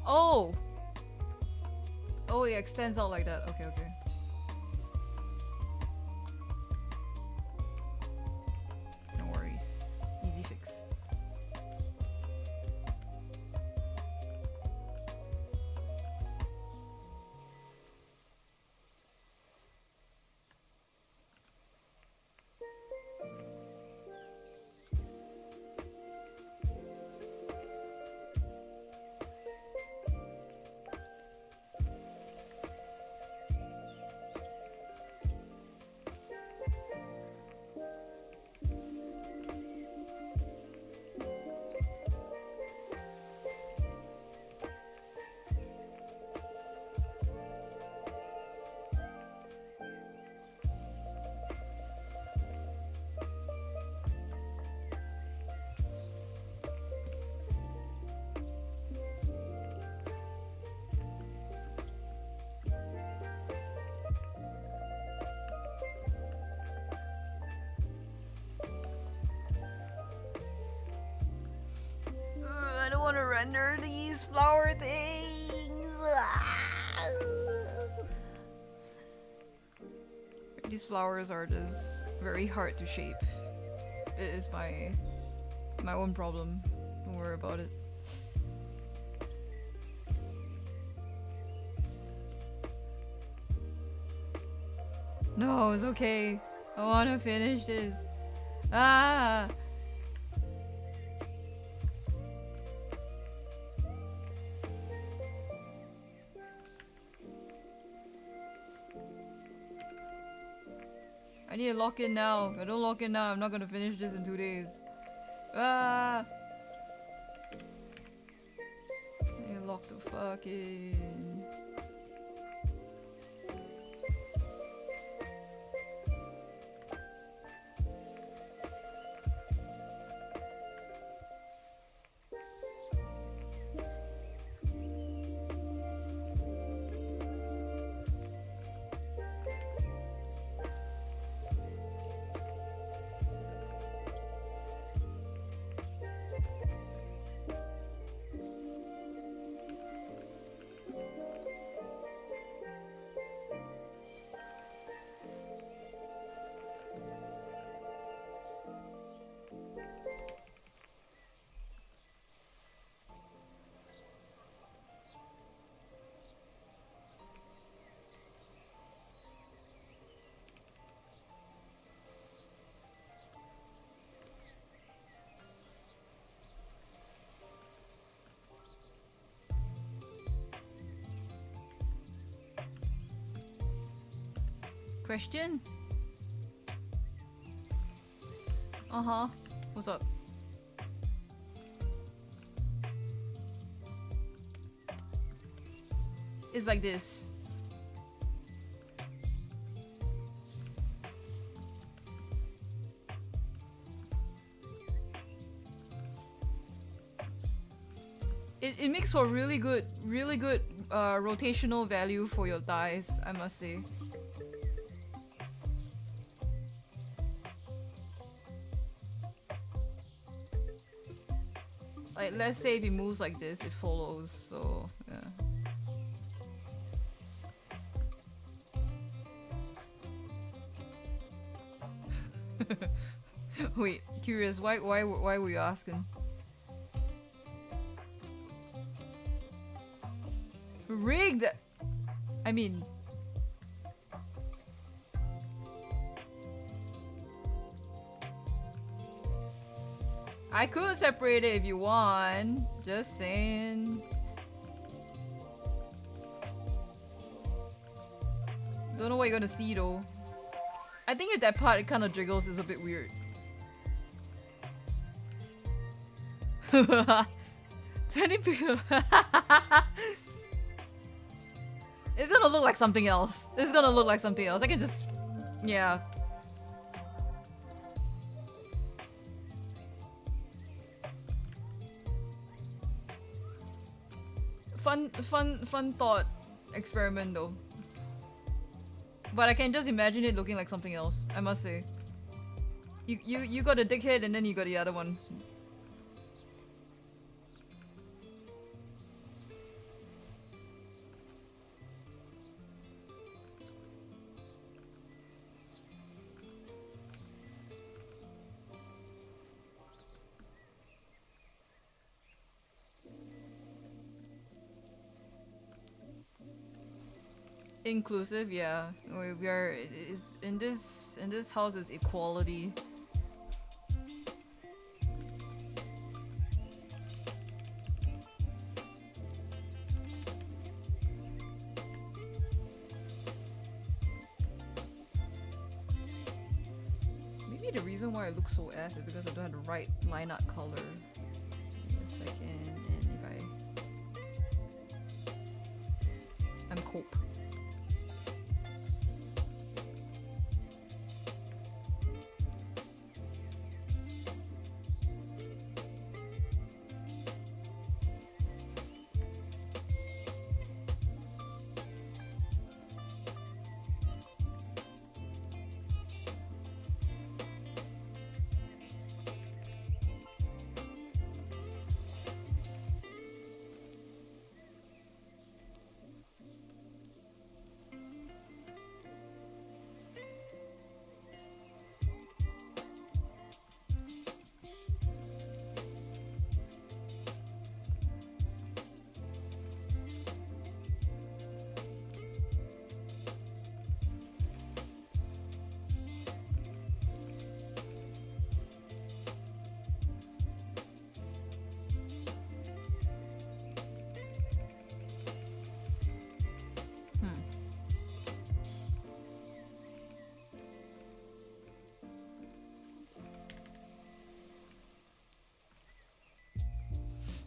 Oh! Oh, it extends out like that. Okay, okay. No worries. Easy fix. I don't want to render these flower things. These flowers are just very hard to shape. It is my own problem. Don't worry about it. No, it's okay. I want to finish this. Ah! I need to lock in now. If I don't lock in now, I'm not gonna finish this in 2 days. Ah! I need to lock the fuck in. Question? Uh-huh. What's up? It's like this. It makes for really good rotational value for your dies, I must say. Like, let's say if it moves like this, it follows, so yeah. Wait, curious, why were you asking? Rigged! I mean... I could separate it if you want. Just saying. Don't know what you're gonna see though. I think if that part it kind of jiggles is a bit weird. 20 people. It's gonna look like something else. It's gonna look like something else. I can just... Yeah. Fun thought experiment though. But I can just imagine it looking like something else, I must say. You got a dickhead and then you got the other one. Inclusive, yeah. We are in this house is equality. Maybe the reason why it looks so ass is because I don't have the right line art color. Give me a second, and if I'm cope.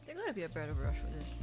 There gotta be a better brush for this.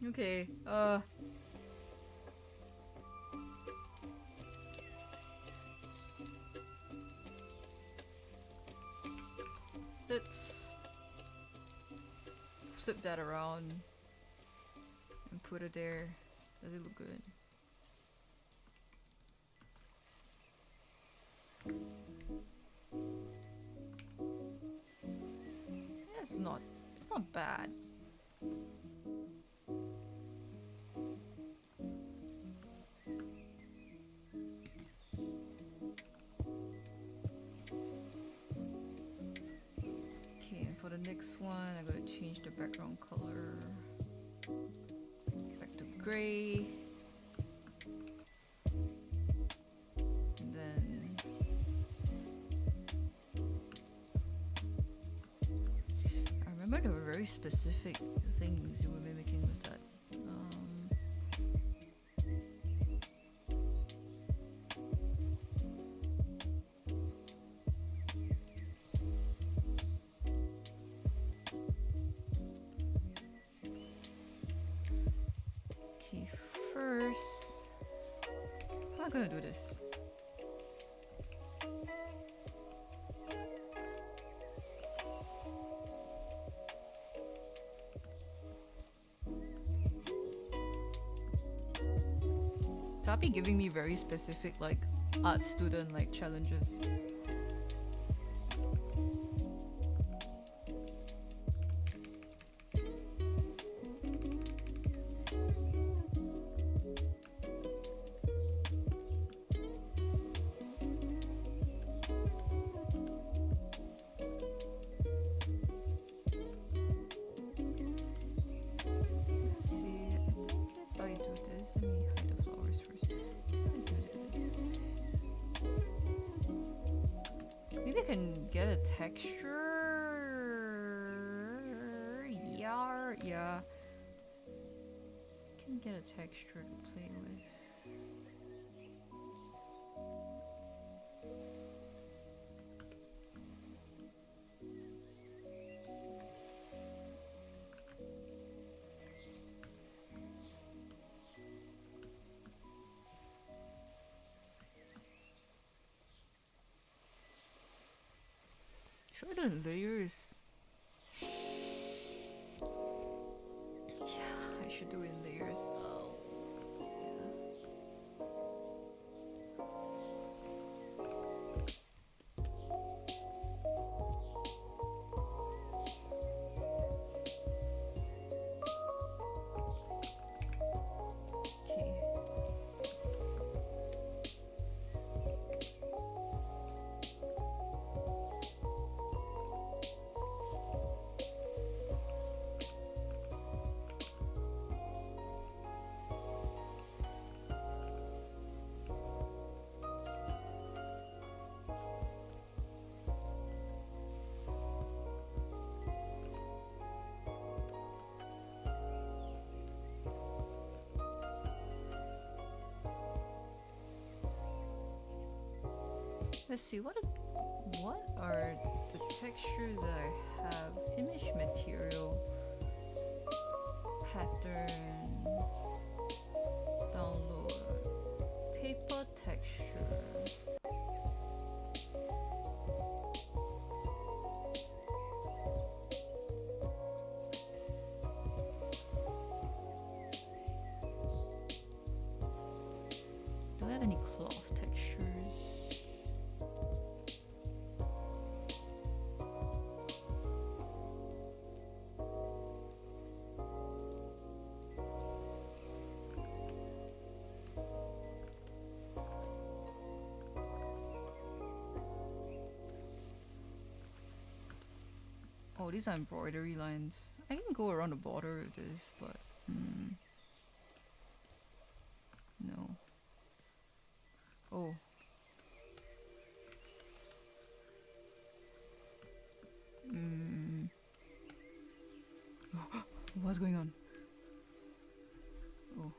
Okay. Let's flip that around and put it there. Does it look good? Yeah, it's not bad. Okay, and for the next one, I gotta change the background color back to gray. And then I remember there were very specific things you were mimicking with that. Okay, first, how am I gonna do this? Tapi giving me very specific like art student like challenges. Let's see, I think if I do this, let me hide the flowers first. If I do this, maybe I can get a texture. Yeah. Can get a texture to play with. Certain layers. Yeah, I should do it in layers. Oh, yeah. Okay. Let's see, what are the textures that I have? Image material, pattern, download, paper texture. Do I have any cloth textures? Oh, these are embroidery lines. I can go around the border of this, but no. Oh. What's going on? Oh.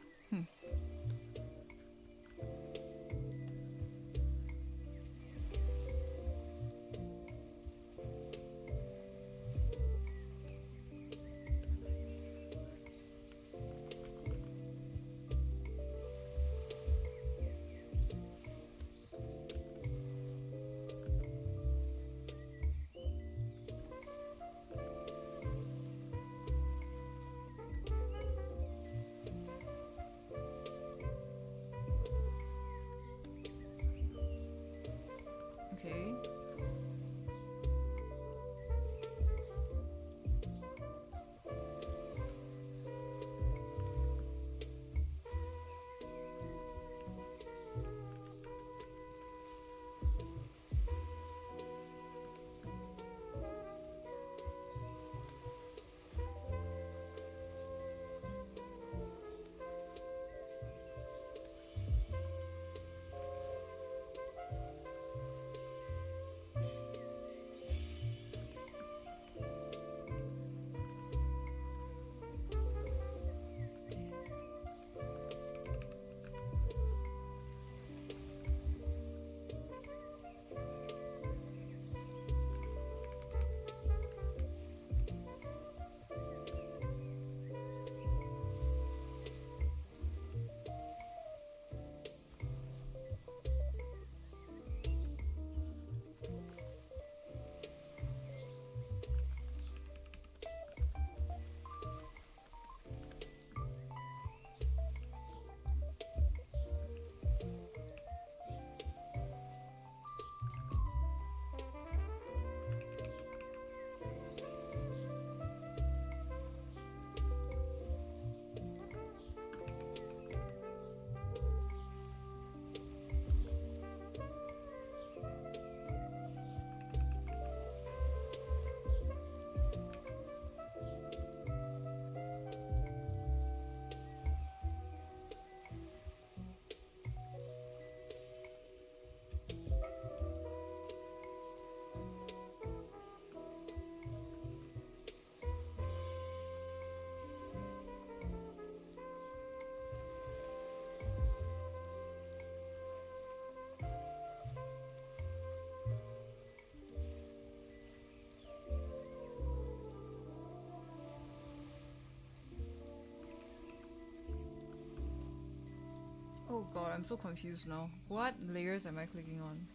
god, I'm so confused now. What layers am I clicking on?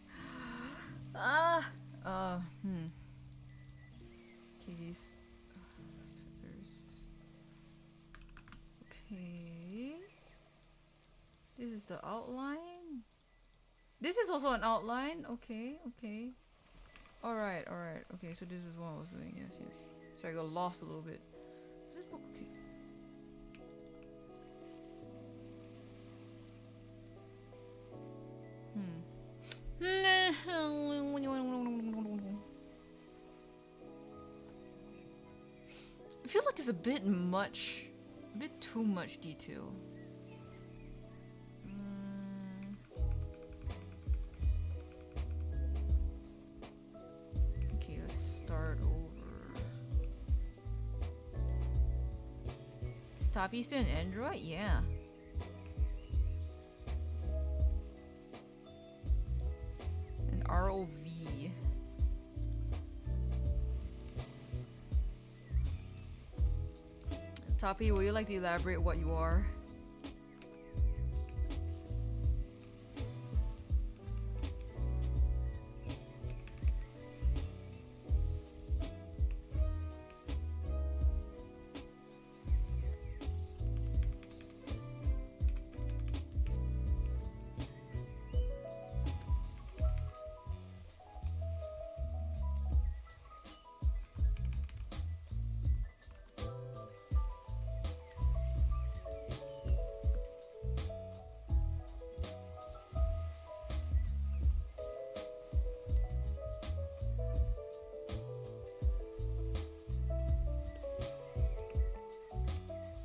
These filters. Okay. This is the outline. This is also an outline. Okay, okay. Alright, alright. Okay, so this is what I was doing. Yes, yes. So I got lost a little bit. Does this look okay? I feel like it's a bit much. A bit too much detail. Okay, let's start over. Is Tapi still an Android? Yeah. An ROV. Tapi, would you like to elaborate what you are?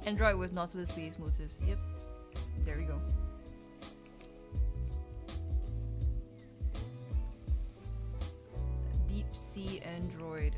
Android with Nautilus base motifs. Yep. There we go. Deep sea Android.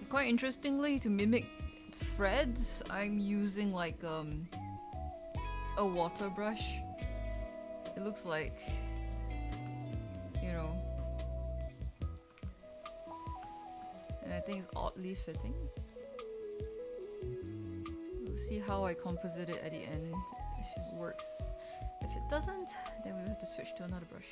Quite interestingly, to mimic threads, I'm using like a water brush. It looks like, you know, and I think it's oddly fitting. We'll see how I composite it at the end, if it works. If it doesn't, then we'll have to switch to another brush.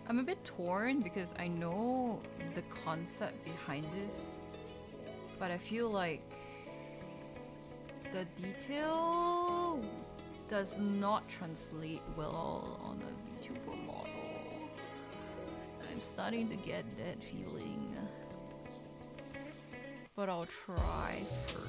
I'm a bit torn because I know the concept behind this, but I feel like the detail does not translate well on a VTuber model. I'm starting to get that feeling, but I'll try first.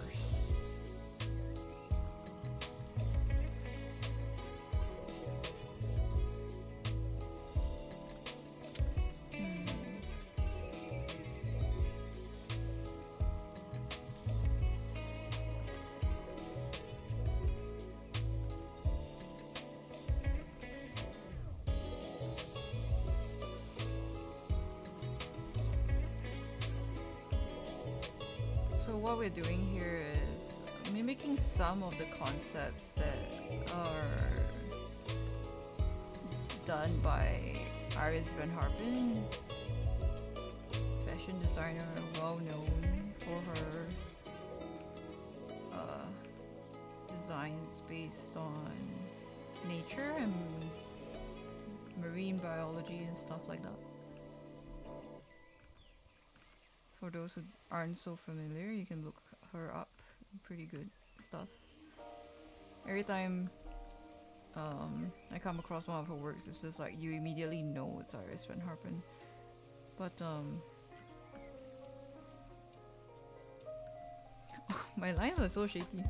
So what we're doing here is mimicking some of the concepts that are done by Iris Van Harpen. She's a fashion designer, well known for her designs based on nature and marine biology and stuff like that. For those who aren't so familiar, you can look her up. Pretty good stuff. Every time I come across one of her works, it's just like you immediately know it's Iris Van Harpen. But my lines are so shaky.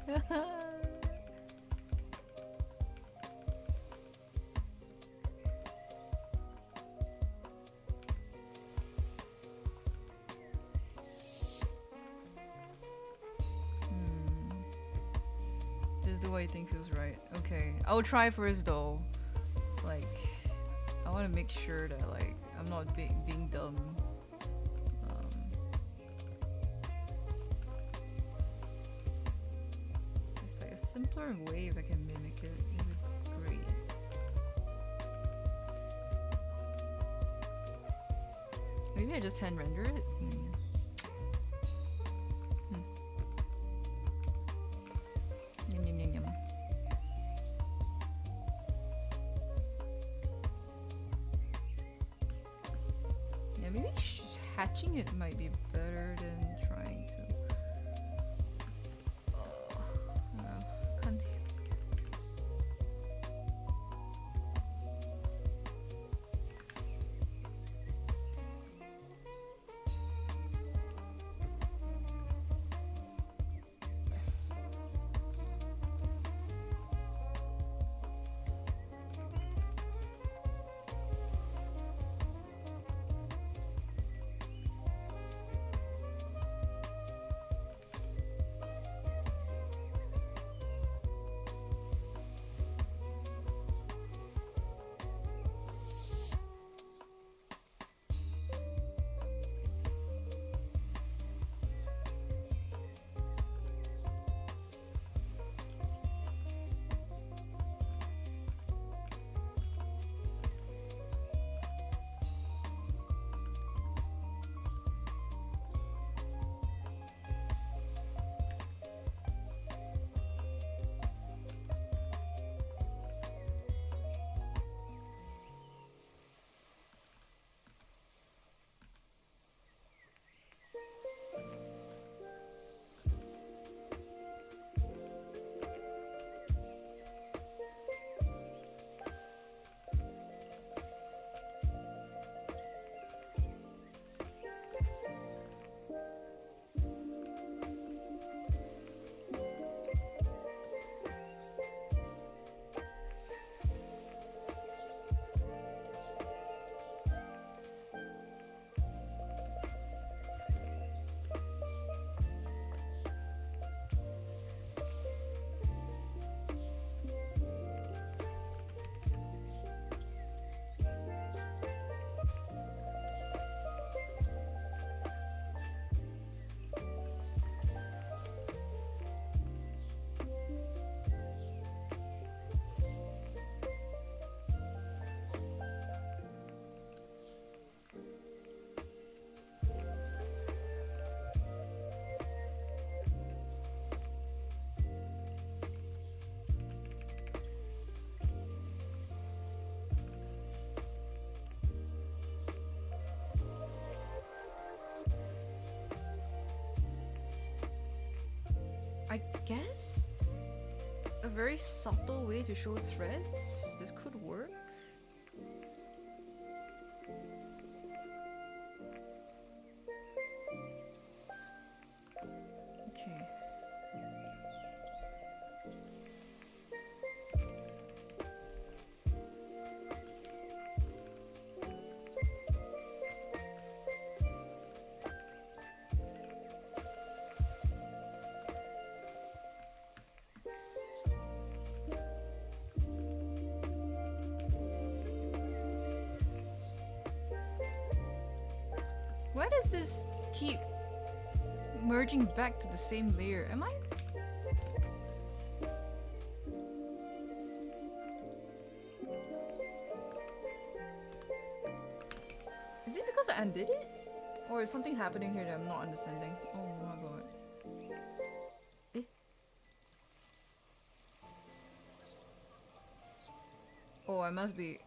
Just do what you think feels right. Okay, I'll try first though. Like, I want to make sure that like I'm not being dumb. It's like a simpler way if I can mimic it. It would be great. Maybe I just hand render it. Yum yum yum yum. Yeah, maybe hatching it might be better than trying to. Can't. guess a very subtle way to show threads. This could work. Okay. Why does this keep merging back to the same layer? Am I? Is it because I undid it? Or is something happening here that I'm not understanding? Oh my god. Eh? Oh, I must be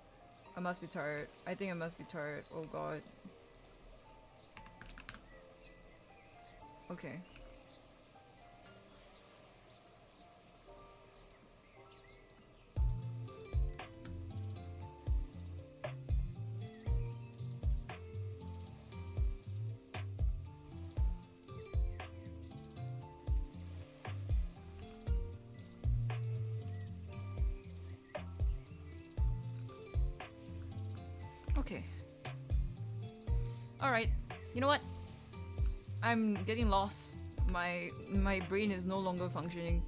tired. I think I must be tired. Oh god. Okay. Okay. Alright. You know what? I'm getting lost. My brain is no longer functioning.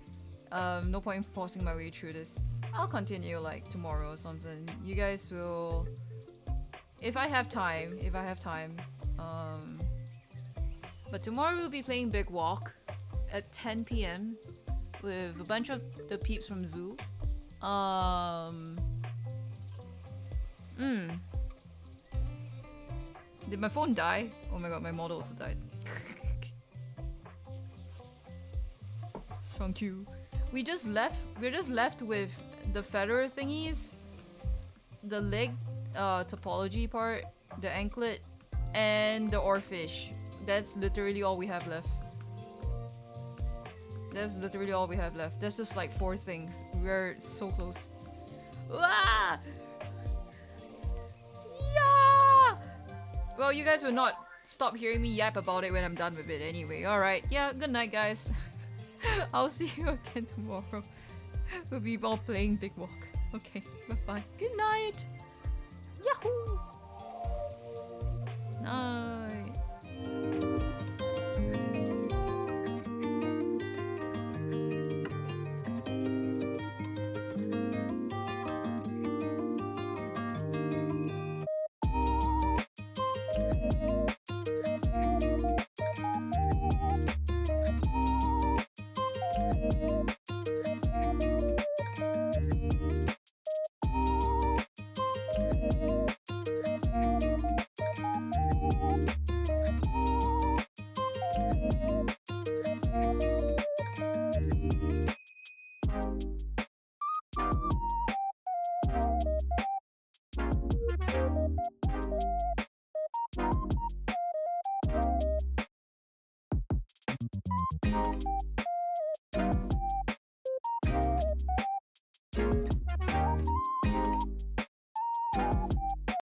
No point forcing my way through this. I'll continue like tomorrow or something. You guys will, if I have time. But tomorrow we'll be playing Big Walk at 10 p.m. with a bunch of the peeps from Zoo. Did my phone die? Oh my god, my model also died. Thank you. We're just left with the feather thingies, the leg topology part, the anklet, and the oarfish. That's literally all we have left. That's just like 4 things. We're so close. Ah! Yeah! Well, you guys will not stop hearing me yap about it when I'm done with it anyway. Alright, yeah, good night guys. I'll see you again tomorrow. We'll be all playing Big Walk. Okay, bye-bye. Good night! Yahoo! Night.